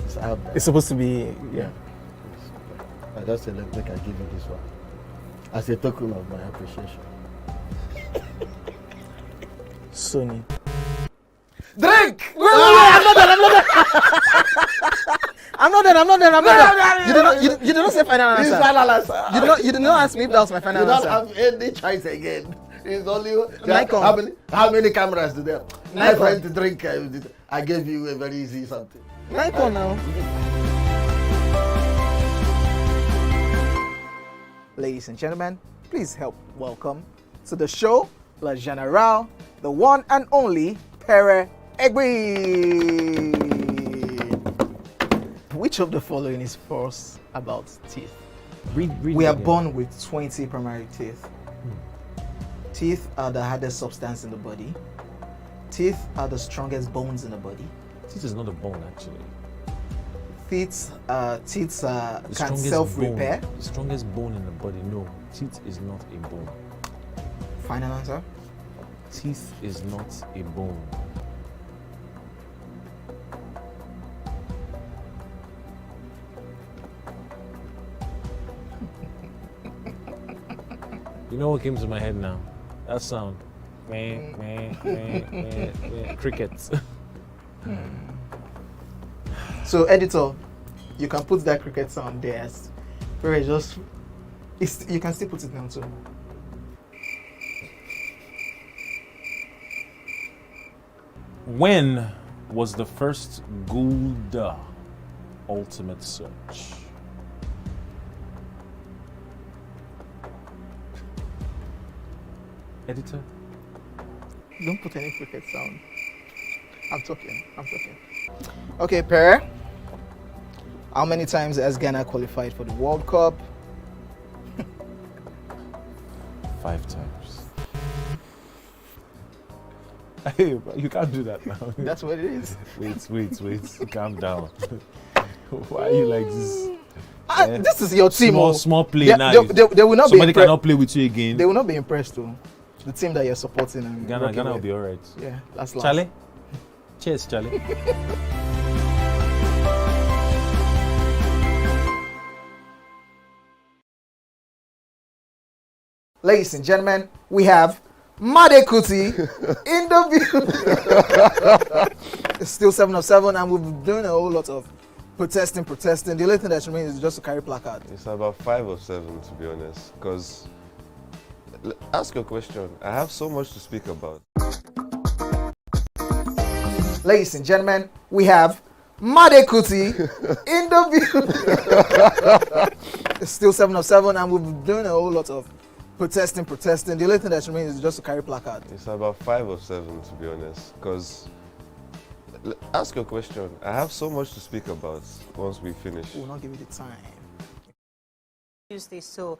Speaker 7: It's out there.
Speaker 6: It's supposed to be, yeah.
Speaker 7: I just said, look, I give you this one as a token of my appreciation.
Speaker 6: Sony.
Speaker 7: Drink!
Speaker 6: Wait, I'm not done. You did not say final answer.
Speaker 7: It's final answer.
Speaker 6: You did not ask me if that was my final answer.
Speaker 7: You don't have any choice again. It's only
Speaker 6: Nikon.
Speaker 7: how many cameras do they have? My
Speaker 6: Nikon.
Speaker 7: friend to drink. I gave you a very easy something.
Speaker 6: Nikon now. Ladies and gentlemen, please help welcome to the show, La General, the one and only Pere Egbe. Which of the following is false about teeth? We are born with 20 primary teeth. Teeth are the hardest substance in the body. Teeth are the strongest bones in the body.
Speaker 11: Teeth is not a bone, actually.
Speaker 6: Teeth can self-repair.
Speaker 11: The strongest bone in the body, no. Teeth is not a bone.
Speaker 6: Final answer?
Speaker 11: Teeth is not a bone. You know what came to my head now? That sound. Crickets.
Speaker 6: So, editor, you can put that cricket sound there. You can still put it down too.
Speaker 11: When was the first Gulda ultimate search? Editor?
Speaker 6: Don't put any cricket sound. I'm talking. Okay, Pere. How many times has Ghana qualified for the World Cup?
Speaker 11: 5 times. Hey, you can't do that now.
Speaker 6: That's what it is.
Speaker 11: Wait. Calm down. Why are you like this?
Speaker 6: This is your team.
Speaker 11: Small play now.
Speaker 6: They will not
Speaker 11: Somebody cannot play with you again.
Speaker 6: They will not be impressed though. The team that you're supporting. And
Speaker 11: Ghana will be alright.
Speaker 6: Yeah, that's last.
Speaker 11: Charlie? Cheers, Charlie.
Speaker 6: Ladies and gentlemen, we have Made Kuti in the view. It's still 7 of 7, and we've been doing a whole lot of protesting. The only thing that remains is just to carry placard.
Speaker 8: It's about 5 of 7, to be honest. Because, ask your question. I have so much to speak about.
Speaker 6: Ladies and gentlemen, we have Made Kuti in the view. It's still 7 of 7, and we've been doing a whole lot of protesting. The only thing that remains is just to carry placard.
Speaker 8: It's about 5 of 7, to be honest. Because, ask your question. I have so much to speak about once we finish.
Speaker 6: We'll not give you the time.
Speaker 1: Tuesday, so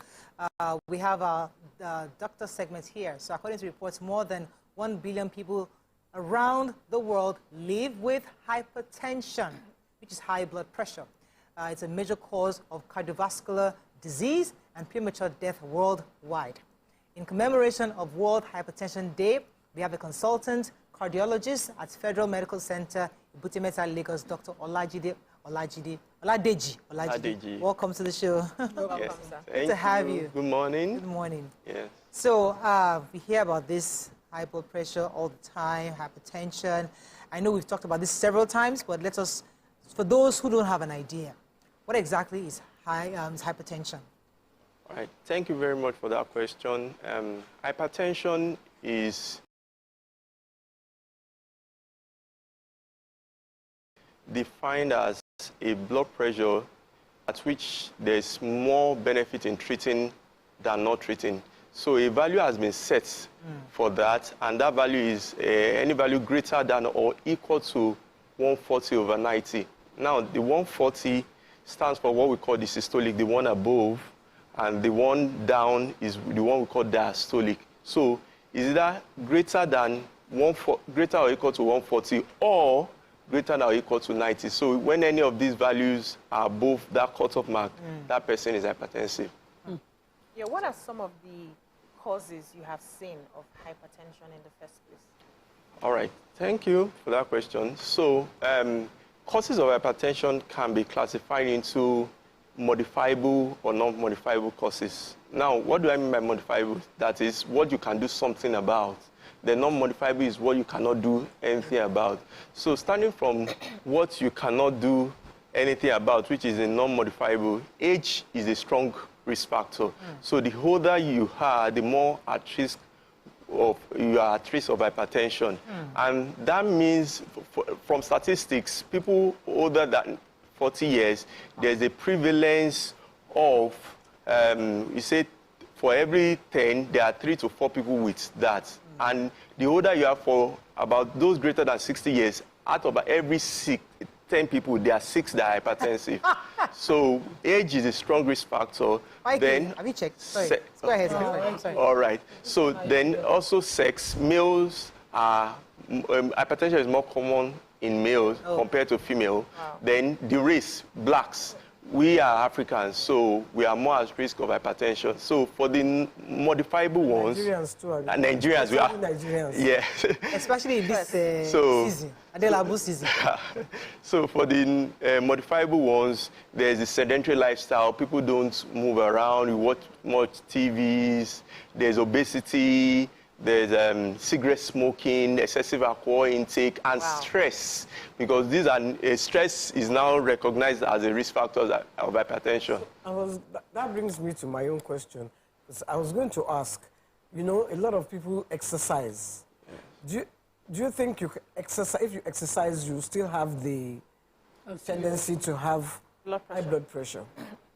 Speaker 1: we have our doctor segment here. So according to reports, more than 1 billion people around the world live with hypertension, which is high blood pressure. It's a major cause of cardiovascular disease and premature death worldwide. In commemoration of World Hypertension Day, we have a consultant cardiologist at Federal Medical Center, Ibutimeta, Lagos, Dr. Oladeji Olajide. Welcome to the show.
Speaker 16: Welcome,
Speaker 1: yes.
Speaker 16: sir.
Speaker 1: Good to have you.
Speaker 16: Good morning.
Speaker 1: Good morning.
Speaker 16: Yes.
Speaker 1: So we hear about this high blood pressure all the time, hypertension. I know we've talked about this several times, but let us, for those who don't have an idea, what exactly is hypertension?
Speaker 16: All right. Thank you very much for that question. Hypertension is defined as a blood pressure at which there's more benefit in treating than not treating. So a value has been set for that, and that value is any value greater than or equal to 140/90. Now, the 140 stands for what we call the systolic, the one above, and the one down is the one we call diastolic. So, is either greater or equal to 140 or greater than or equal to 90. So, when any of these values are above that cutoff mark, that person is hypertensive.
Speaker 3: Yeah, what are some of the causes you have seen of hypertension in the first place?
Speaker 16: All right, thank you for that question. So, causes of hypertension can be classified into modifiable or non-modifiable causes. Now, what do I mean by modifiable? That is what you can do something about. The non-modifiable is what you cannot do anything about. So, starting from what you cannot do anything about, which is a non-modifiable, age is a strong risk factor. So the older you are, the more at risk of hypertension. And that means, from statistics, people older than 40 years, there's a prevalence of, you say, for every 10, there are 3 to 4 people with that. And the older you are, for about those greater than 60 years, out of every 10 people, there are 6 that are hypertensive. So age is a strong risk factor. Then,
Speaker 1: have you checked? Sorry. Go ahead. Sorry.
Speaker 16: All right. So then also sex. Males are, hypertension is more common in males compared to female. Then the race, blacks. We are Africans, so we are more at risk of hypertension. So for the modifiable ones,
Speaker 2: Nigerians too.
Speaker 16: Nigerians, we are.
Speaker 2: Nigerians.
Speaker 16: Yeah.
Speaker 1: Especially in this season, Adelabu season.
Speaker 16: So for the modifiable ones, there's a sedentary lifestyle. People don't move around. You watch much TVs. There's obesity. There's cigarette smoking, excessive alcohol intake, and stress, because these are stress is now recognized as a risk factor of hypertension.
Speaker 2: So that brings me to my own question. I was going to ask, you know, a lot of people exercise. Do you think you exercise? If you exercise, you still have the tendency to have high blood pressure?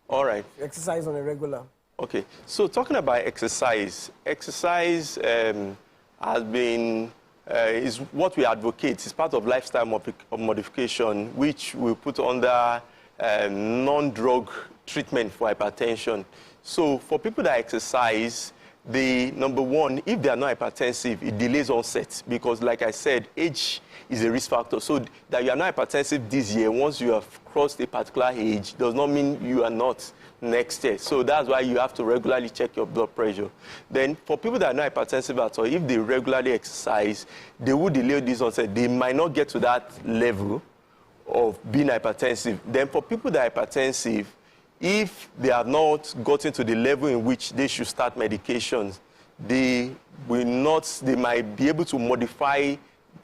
Speaker 16: All right.
Speaker 2: You exercise on a regular.
Speaker 16: Okay, so talking about exercise has been, is what we advocate. It's part of lifestyle modification, which we put under non-drug treatment for hypertension. So for people that exercise, the number one, if they are not hypertensive, it delays onset, because like I said, age is a risk factor. So that you are not hypertensive this year, once you have crossed a particular age, does not mean you are not next year. So that's why you have to regularly check your blood pressure. Then for people that are not hypertensive at all, if they regularly exercise, they will delay this onset. They might not get to that level of being hypertensive. Then for people that are hypertensive, if they have not gotten to the level in which they should start medications, they might be able to modify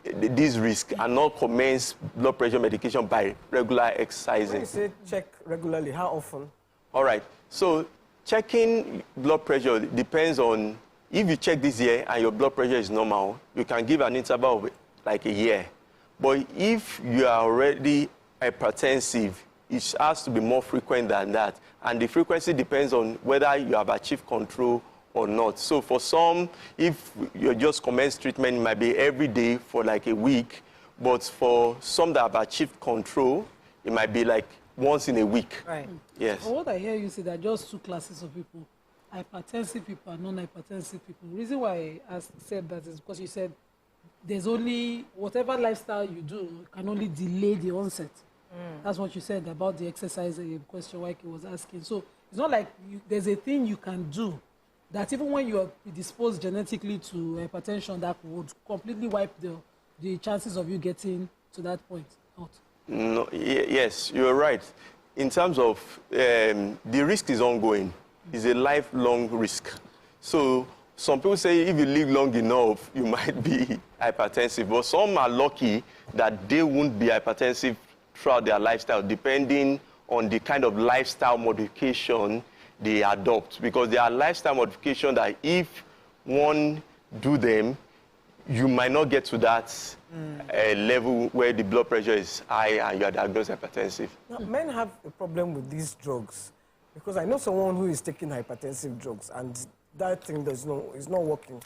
Speaker 16: this risk and not commence blood pressure medication by regular exercising.
Speaker 2: When you say check regularly, how often?
Speaker 16: All right. So checking blood pressure depends on, if you check this year and your blood pressure is normal, you can give an interval of like a year. But if you are already hypertensive, it has to be more frequent than that. And the frequency depends on whether you have achieved control or not. So for some, if you just commence treatment, it might be every day for like a week. But for some that have achieved control, it might be like once in a week.
Speaker 1: Right.
Speaker 16: Yes.
Speaker 4: What I hear you say, there are just 2 classes of people, hypertensive people and non-hypertensive people. The reason why I said that is because you said there's only, whatever lifestyle you do can only delay the onset. That's what you said about the exercise question Waike was asking. So it's not like there's a thing you can do that even when you are predisposed genetically to hypertension, that would completely wipe the chances of you getting to that point out.
Speaker 16: No, yes, you're right. In terms of the risk is ongoing. It's a lifelong risk. So some people say if you live long enough, you might be hypertensive. But some are lucky that they won't be hypertensive throughout their lifestyle, depending on the kind of lifestyle modification they adopt. Because there are lifestyle modifications that if one do them, you might not get to that level where the blood pressure is high and you are diagnosed hypertensive.
Speaker 2: Now, men have a problem with these drugs because I know someone who is taking hypertensive drugs and that thing is not working.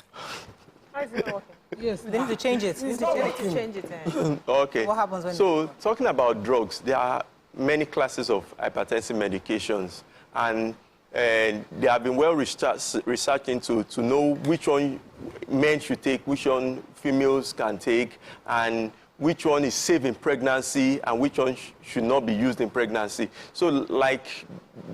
Speaker 3: How is it not working?
Speaker 1: Yes, they need to change it.
Speaker 2: It's not working.
Speaker 3: Change it.
Speaker 16: Okay.
Speaker 1: What happens when?
Speaker 16: So talking about drugs, there are many classes of hypertensive medications, and they have been well researched into to know which one men should take, which one females can take, and which one is safe in pregnancy and which one should not be used in pregnancy. So like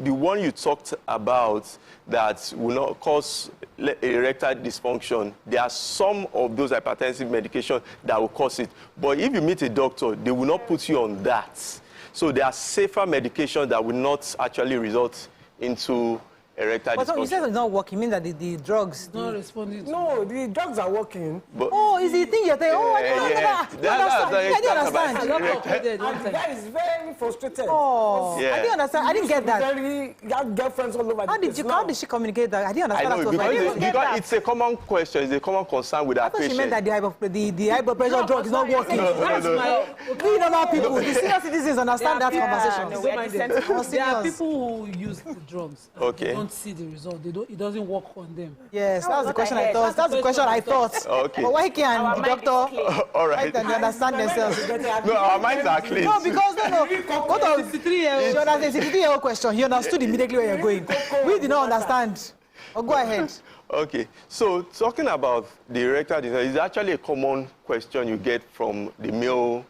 Speaker 16: the one you talked about that will not cause erectile dysfunction, there are some of those hypertensive medications that will cause it. But if you meet a doctor, they will not put you on that. So there are safer medications that will not actually result into erectile dysfunction.
Speaker 1: But you said it's not working, mean that the drugs...
Speaker 4: Not responding to
Speaker 2: No, the drugs are working.
Speaker 16: But,
Speaker 1: is the thing you're saying? Oh, I didn't understand.
Speaker 2: And that is very frustrated.
Speaker 1: Oh,
Speaker 16: yeah.
Speaker 1: I didn't understand. I didn't get that.
Speaker 2: You have girlfriends all over
Speaker 1: How did she communicate that? I didn't understand.
Speaker 16: I know, because it's a common question, it's a common concern with our patients.
Speaker 1: She meant that the high blood pressure drug is not working.
Speaker 16: No.
Speaker 1: We normal people, the senior citizens understand that conversation.
Speaker 4: There are people who use the drugs.
Speaker 16: Okay.
Speaker 4: Don't see the result. It doesn't work on them.
Speaker 1: Yes, that's the question I thought. That's the question I thought.
Speaker 16: Okay.
Speaker 1: But why can't the doctor
Speaker 16: all right.
Speaker 1: and they understand themselves?
Speaker 16: No, our minds are clean.
Speaker 1: No, because what of 63-year-old question? He understood immediately where you're going. We did not understand. Go ahead.
Speaker 16: Okay, so talking about the erectile dysfunction is actually a common question you get from the male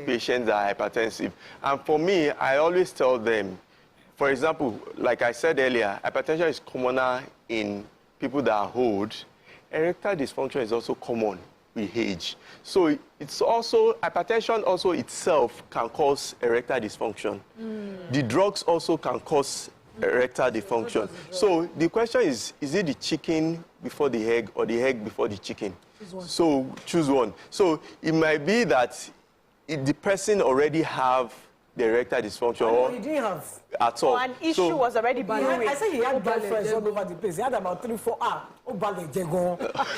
Speaker 16: patients that are hypertensive. And for me, I always tell them, for example, like I said earlier, hypertension is commoner in people that are old. Erectile dysfunction is also common with age. So it's also, hypertension also itself can cause erectile dysfunction. The drugs also can cause erectile dysfunction. So the question is it the chicken before the egg or the egg before the chicken? So choose one. So it might be that the person already have the erectile dysfunction or
Speaker 2: he didn't have
Speaker 16: at all.
Speaker 3: So an issue was already being
Speaker 2: I said he had girlfriends all over the place. He had about 3-4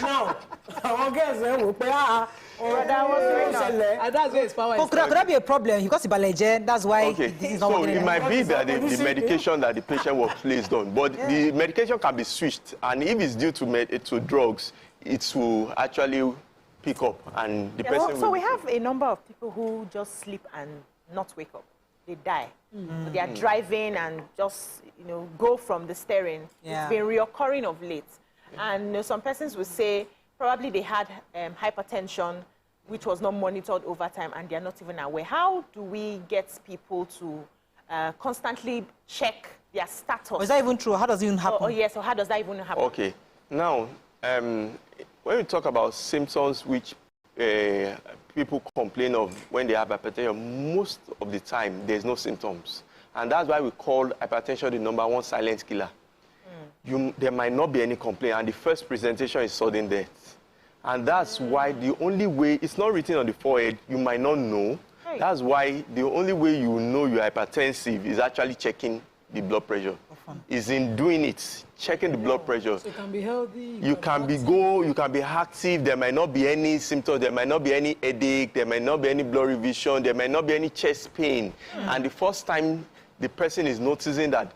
Speaker 2: now, our girls will pay
Speaker 4: that's where his power is.
Speaker 1: Could that be a problem? Because that's why
Speaker 16: this is not working. So it might be that the medication that the patient was placed on, but the medication can be switched, and if it's due to drugs, it will actually pick up, and the person.
Speaker 3: So we have a number of people who just sleep and not wake up. They die. So they are driving and just go from the steering. It's been reoccurring of late. And some persons will say probably they had hypertension, which was not monitored over time, and they are not even aware. How do we get people to constantly check their status?
Speaker 1: Is that even true? How does it even happen?
Speaker 3: Yes, so how does that even happen?
Speaker 16: Okay. Now, when we talk about symptoms which people complain of when they have hypertension, most of the time there's no symptoms. And that's why we call hypertension the #1 silent killer. There might not be any complaint, and the first presentation is sudden death. And that's why the only way, it's not written on the forehead, you might not know. Hey. That's why the only way you know you're hypertensive is actually checking the blood pressure. Is in doing it, checking the blood pressure.
Speaker 4: So you can be healthy.
Speaker 16: You can be active, there might not be any symptoms, there might not be any headache, there might not be any blurry vision, there might not be any chest pain. And the first time the person is noticing that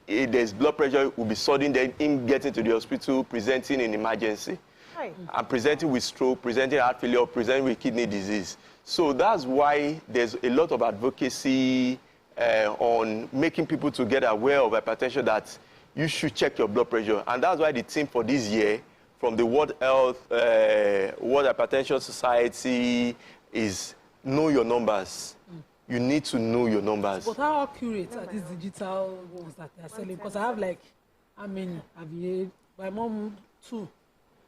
Speaker 16: there's blood pressure, will be sudden, then him getting to the hospital, presenting in emergency. And presenting with stroke, presenting heart failure, presenting with kidney disease. So that's why there's a lot of advocacy on making people to get aware of hypertension, that you should check your blood pressure. And that's why the team for this year from the World Hypertension Society is know your numbers. You need to know your numbers.
Speaker 4: But how accurate are these digital ones that they are selling? Because I have how many? My mom, 2.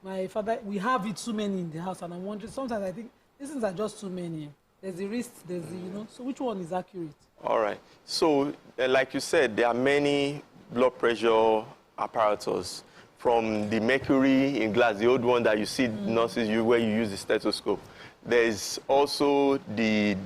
Speaker 4: My father, we have it too many in the house, and I'm wondering, sometimes I think these things are just too many. There's the wrist, there's the, so which one is accurate?
Speaker 16: All right. So, like you said, there are many blood pressure apparatus, from the mercury in glass, the old one that you see nurses use where you use the stethoscope. There's also the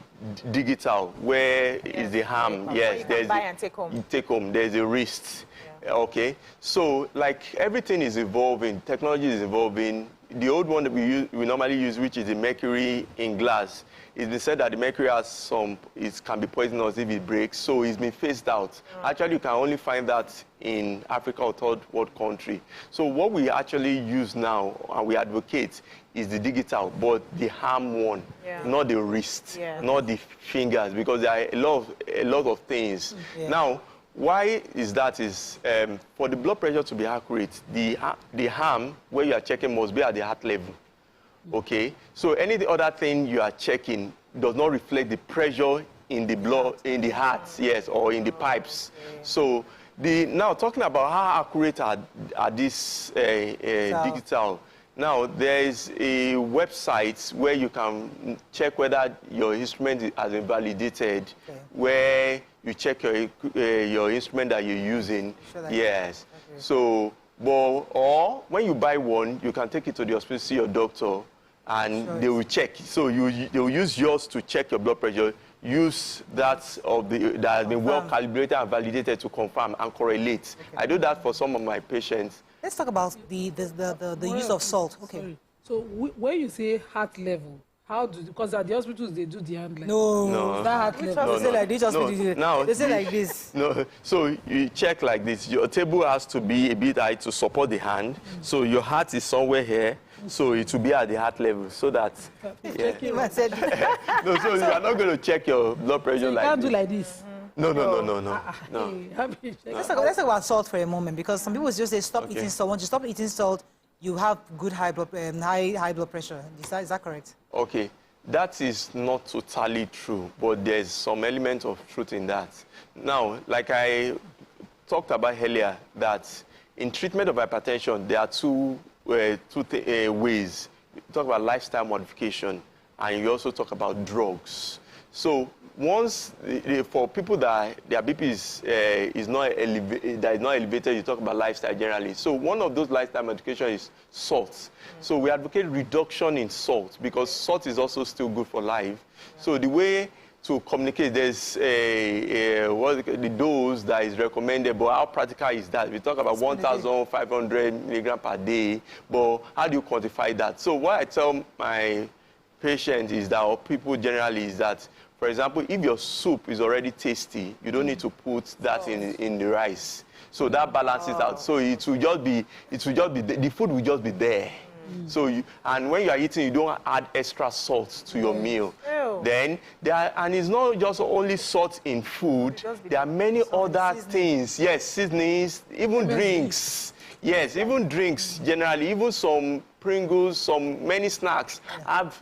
Speaker 16: digital, where is the arm. Yes, there's
Speaker 3: buy and take home.
Speaker 16: Take home. There's a wrist. Okay, so like everything is evolving, technology is evolving. The old one that we normally use, which is the mercury in glass, it's been said that the mercury has it can be poisonous if it breaks, so it's been phased out. Actually, you can only find that in Africa or third world country. So what we actually use now and we advocate is the digital, but the arm one, not the wrist, not the fingers, because there are a lot of things. Now, why is that is, for the blood pressure to be accurate, the arm where you are checking must be at the heart level. Okay? So any other thing you are checking does not reflect the pressure in the blood, in the heart, yes, or in the pipes. So now talking about how accurate are these digital. Now, there is a website where you can check whether your instrument has been validated, where you check your instrument that you're using. Yes. Okay. So, or when you buy one, you can take it to the hospital, see your doctor, and they will check. So they will use yours to check your blood pressure. Use that that has been well calibrated and validated to confirm and correlate. Okay. I do that for some of my patients.
Speaker 1: Let's talk about the use of salt. Okay.
Speaker 4: Sorry. So when you say heart level, how do, because at the hospitals they do the handling.
Speaker 1: No. That heart level. They say like this hospital. No. They say like this.
Speaker 16: No. So you check like this. Your table has to be a bit high to support the hand. So your heart is somewhere here. So it will be at the heart level, so that. Yeah. No, so you are not going to check your blood pressure so you
Speaker 4: like. You can't
Speaker 16: this.
Speaker 4: do like this.
Speaker 16: No.
Speaker 1: Let's talk about salt for a moment, because some people just say stop eating salt. Once you stop eating salt, you have good high blood pressure. Is that correct?
Speaker 16: Okay, that is not totally true, but there's some element of truth in that. Now, like I talked about earlier, that in treatment of hypertension, there are two ways. You talk about lifestyle modification, and you also talk about drugs. So once, for people that their BP is not elevated, you talk about lifestyle generally. So one of those lifestyle modification is salt. So we advocate reduction in salt, because salt is also still good for life. So the way to communicate, there's the dose that is recommended, but how practical is that? We talk about 1,500 milligrams per day, but how do you quantify that? So what I tell my patients is that, or people generally, is that, for example, if your soup is already tasty, you don't need to put that in the rice. So that balances out. So it will just be, the food will just be there. So and when you are eating, you don't add extra salt to your meal. Then and it's not just only salt in food. There are many other things. Yes, seasonings, even drinks. Yes, even drinks generally, even some Pringles, many snacks have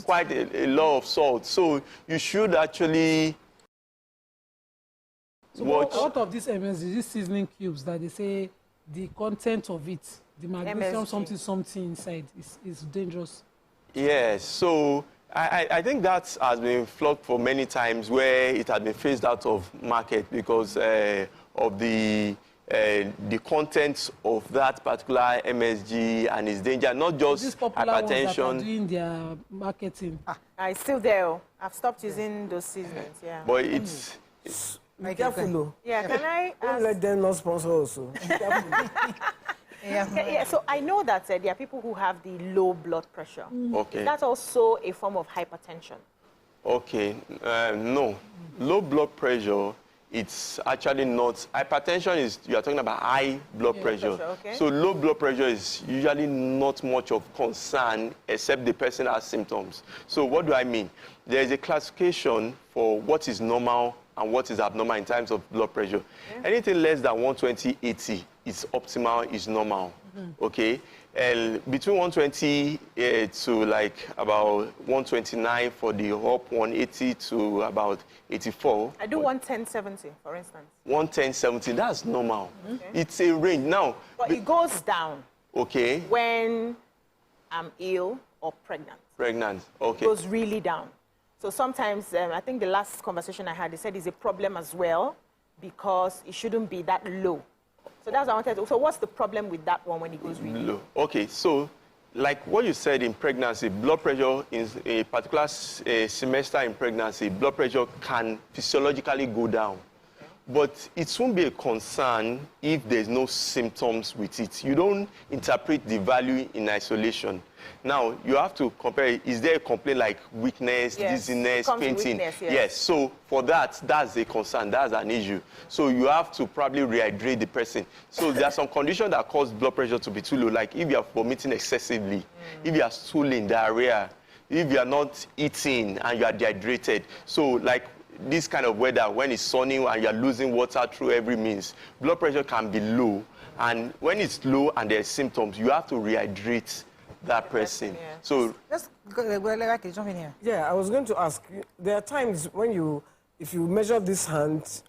Speaker 16: quite a lot of salt. So you should actually watch.
Speaker 4: Out of these MSG, these seasoning cubes that they say the content of it, the magnesium something inside is dangerous. Yes,
Speaker 16: so I think that has been flogged for many times, where it has been phased out of market because of the content of that particular MSG and its danger, not just hypertension.
Speaker 4: Ones that are doing their marketing.
Speaker 3: It's still there. I've stopped using those seasonings. Yeah.
Speaker 16: But it's
Speaker 2: be careful though.
Speaker 3: Yeah, can I
Speaker 2: don't let them not sponsor also.
Speaker 3: So I know that there are people who have the low blood pressure.
Speaker 16: Okay.
Speaker 3: Is that also a form of hypertension?
Speaker 16: Okay. No. Low blood pressure, it's actually not. Hypertension is, you are talking about high blood pressure.
Speaker 3: Okay.
Speaker 16: So low blood pressure is usually not much of concern, except the person has symptoms. So what do I mean? There is a classification for what is normal and what is abnormal in terms of blood pressure. Anything less than 120/80 is optimal, is normal. Okay? Between 120 to like about 129 for the up, 180 to about 84.
Speaker 3: I do 110/70, for instance.
Speaker 16: 110/70, that's normal. It's a range. Now,
Speaker 3: but it goes down.
Speaker 16: Okay.
Speaker 3: When I'm ill or pregnant.
Speaker 16: Pregnant, okay.
Speaker 3: It goes really down. So sometimes, I think the last conversation I had, they said it's a problem as well because it shouldn't be that low. So that's what I wanted to. So what's the problem with that one when it goes really low?
Speaker 16: Okay, so like what you said in pregnancy, blood pressure in a particular semester in pregnancy, blood pressure can physiologically go down. but it won't be a concern if there's no symptoms with it. You don't interpret the value in isolation. Now, you have to compare, is there a complaint like weakness, dizziness, fainting? Yes, so for that, that's a concern, that's an issue. So you have to probably rehydrate the person. So there are some conditions that cause blood pressure to be too low, like if you are vomiting excessively, if you are stooling, diarrhea, if you are not eating and you are dehydrated. So like this kind of weather, when it's sunny and you're losing water through every means, blood pressure can be low. And when it's low and there's symptoms, you have to rehydrate that person.
Speaker 1: Yeah.
Speaker 16: So
Speaker 1: let's jump in here.
Speaker 2: Yeah, I was going to ask, there are times when if you measure this hand,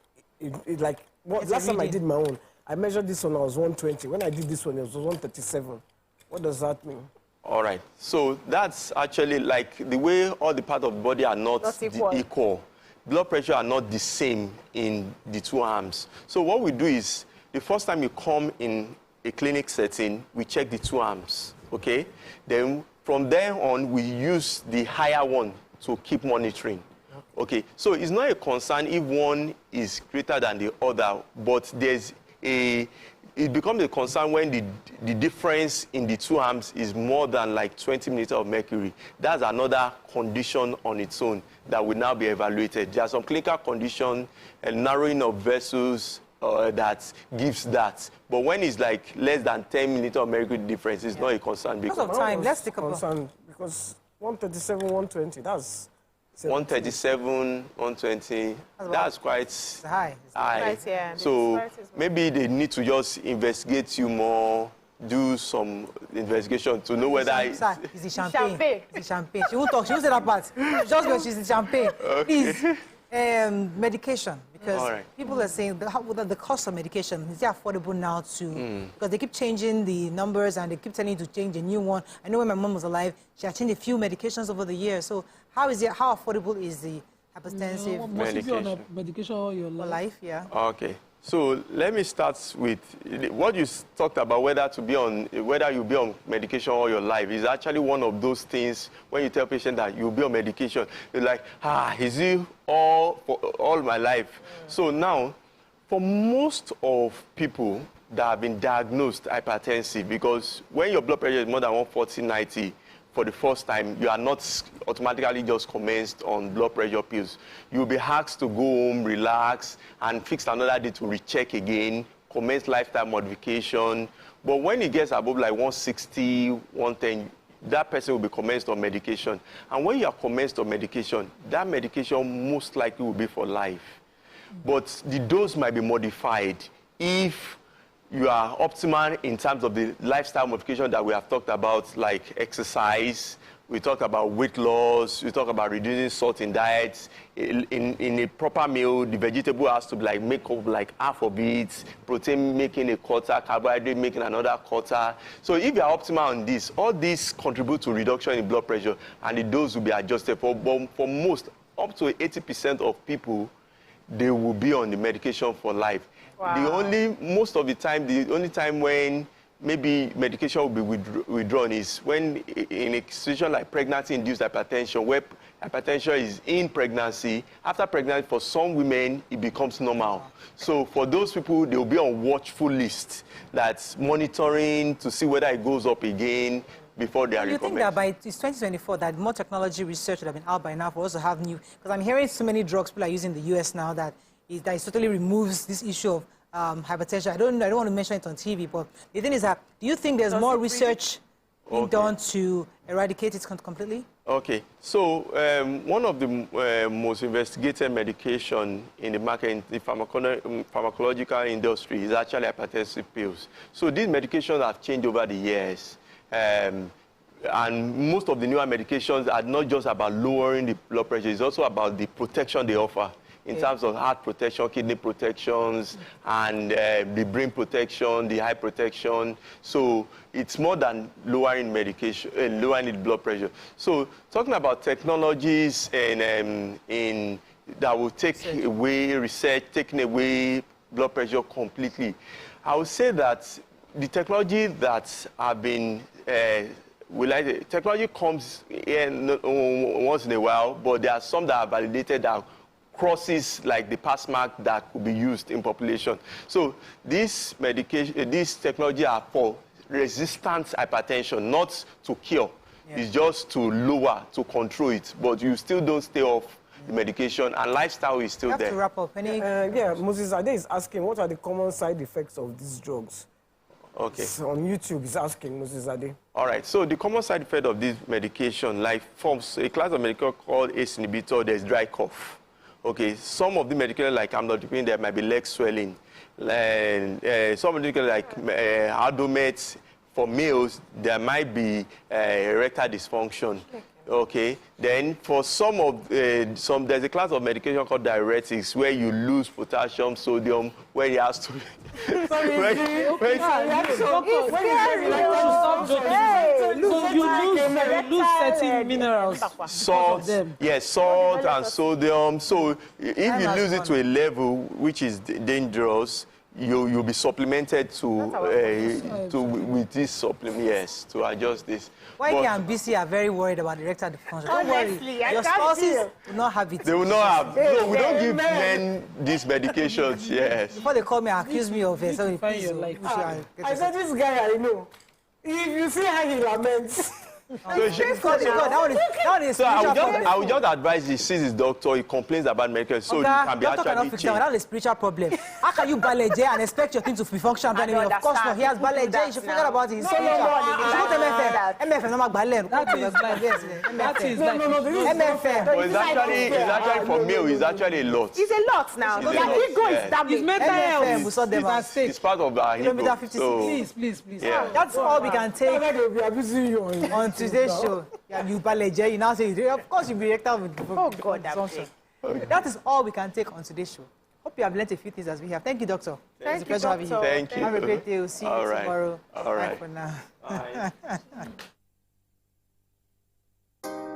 Speaker 2: last time I did my own, I measured this one, I was 120. When I did this one, it was 137. What does that mean?
Speaker 16: All right. So that's actually like the way all the parts of the body are not equal. Blood pressure are not the same in the two arms. So what we do is, the first time you come in a clinic setting, we check the two arms, okay? Then from there on, we use the higher one to keep monitoring. Okay, so it's not a concern if one is greater than the other, but it becomes a concern when the difference in the two arms is more than like 20 millimeters of mercury. That's another condition on its own that will now be evaluated. There are some clinical conditions, a narrowing of vessels that gives that. But when it's like less than 10 millimeters of mercury difference, it's not a concern.
Speaker 1: Because of time, let's take a
Speaker 2: concern because 137, 120, that's
Speaker 16: 137, 120, that's quite
Speaker 1: high.
Speaker 16: Right, yeah. So maybe they need to just investigate you more, do some investigation to know whether
Speaker 1: it's the champagne. It's the champagne. She won't talk, she won't say that part. Just because she's the champagne.
Speaker 16: Okay.
Speaker 1: Please, medication. Because people are saying the cost of medication, is it affordable now too? Because they keep changing the numbers and they keep telling you to change a new one. I know when my mom was alive, she had changed a few medications over the years. So how affordable is the hypertensive
Speaker 4: medication? Medication all your life?
Speaker 1: Yeah.
Speaker 16: Okay. So let me start with what you talked about, whether you be on medication all your life is actually one of those things when you tell patient that you'll be on medication. They're like, is it all my life? So now, for most of people that have been diagnosed hypertensive, because when your blood pressure is more than 140/90, for the first time, you are not automatically just commenced on blood pressure pills. You'll be asked to go home, relax, and fix another day to recheck again, commence lifestyle modification. But when it gets above like 160, 110, that person will be commenced on medication. And when you are commenced on medication, that medication most likely will be for life. But the dose might be modified if you are optimal in terms of the lifestyle modification that we have talked about, like exercise. We talk about weight loss. We talk about reducing salt in diets. In a proper meal, the vegetable has to make up like half of it, protein making a quarter, carbohydrate making another quarter. So if you are optimal on this, all these contribute to reduction in blood pressure, and the dose will be adjusted. For most, up to 80% of people, they will be on the medication for life. Wow. Most of the time, the only time when maybe medication will be withdrawn is when in a situation like pregnancy-induced hypertension, where hypertension is in pregnancy. After pregnancy, for some women, it becomes normal. So for those people, they will be on watchful list that's monitoring to see whether it goes up again before they are recommended.
Speaker 1: You think that by 2024, that more technology research would have been out by now for us to have new, because I'm hearing so many drugs people are using in the US now that it totally removes this issue of hypertension. I don't want to mention it on TV, but the thing is that, do you think there's more research being done to eradicate it completely?
Speaker 16: Okay, so one of the most investigated medication in the market, in the pharmacological industry, is actually hypertensive pills. So these medications have changed over the years. And most of the newer medications are not just about lowering the blood pressure, it's also about the protection they offer in terms of heart protection, kidney protections, and the brain protection, the eye protection. So it's more than lowering medication, lowering the blood pressure. So talking about technologies that will take away research, taking away blood pressure completely, I would say that the technology that have been technology comes in once in a while, but there are some that are validated that crosses like the pass mark that could be used in population. So this medication, this technology are for resistant hypertension, not to cure. Yeah. It's just to lower, to control it, but you still don't stay off the medication, and lifestyle is still there.
Speaker 1: To wrap up.
Speaker 2: Moses Ade is asking, what are the common side effects of these drugs?
Speaker 16: Okay.
Speaker 2: So on YouTube, he's asking Moses Ade.
Speaker 16: All right. So the common side effect of this medication, like forms a class of medication called ACE inhibitor, there's dry cough. Okay. Some of the medication, like amlodipine, there might be leg swelling. And some medication, like Aldomet, for males, there might be erectile dysfunction. Okay. Then for some of there's a class of medication called diuretics where you lose potassium, sodium, where it has to.
Speaker 4: You lose certain minerals.
Speaker 16: Salt, yes, salt and sodium. So if you lose it to a level which is dangerous, you'll be supplemented with this supplement, yes, to adjust this.
Speaker 1: YK and BC are very worried about erectile dysfunction. Don't worry, your spouses will not have it.
Speaker 16: They will not have. No, we don't give men these medications, yes.
Speaker 1: Before they call me and accuse me of it, so please,
Speaker 2: I said, this guy I know, if you see how he laments.
Speaker 16: So I would just advise he sees his doctor, he complains about medication, so you can be actually changed.
Speaker 1: That's a spiritual problem. How can you ballet and expect your thing to be functional? Of course not. He has ballet. You should forget about it. He's spiritual. MFM, not ballet.
Speaker 4: That is like
Speaker 1: MFM.
Speaker 16: But it's actually for male, it's actually a lot.
Speaker 3: It's a lot now. Their ego is damaged.
Speaker 4: It's mental health.
Speaker 16: It's part of our ego.
Speaker 4: Please.
Speaker 16: Yeah.
Speaker 1: That's all we can take on today's show. You ballet, you now say, of course you'll be erectile with dysfunction. That is all we can take on today's show. Hope you have learned a few things as we have. Thank you, Doctor. It's a pleasure having you.
Speaker 16: Thank you.
Speaker 1: Have a great day. We'll see you tomorrow.
Speaker 16: All right.
Speaker 1: Bye for now.
Speaker 16: Bye.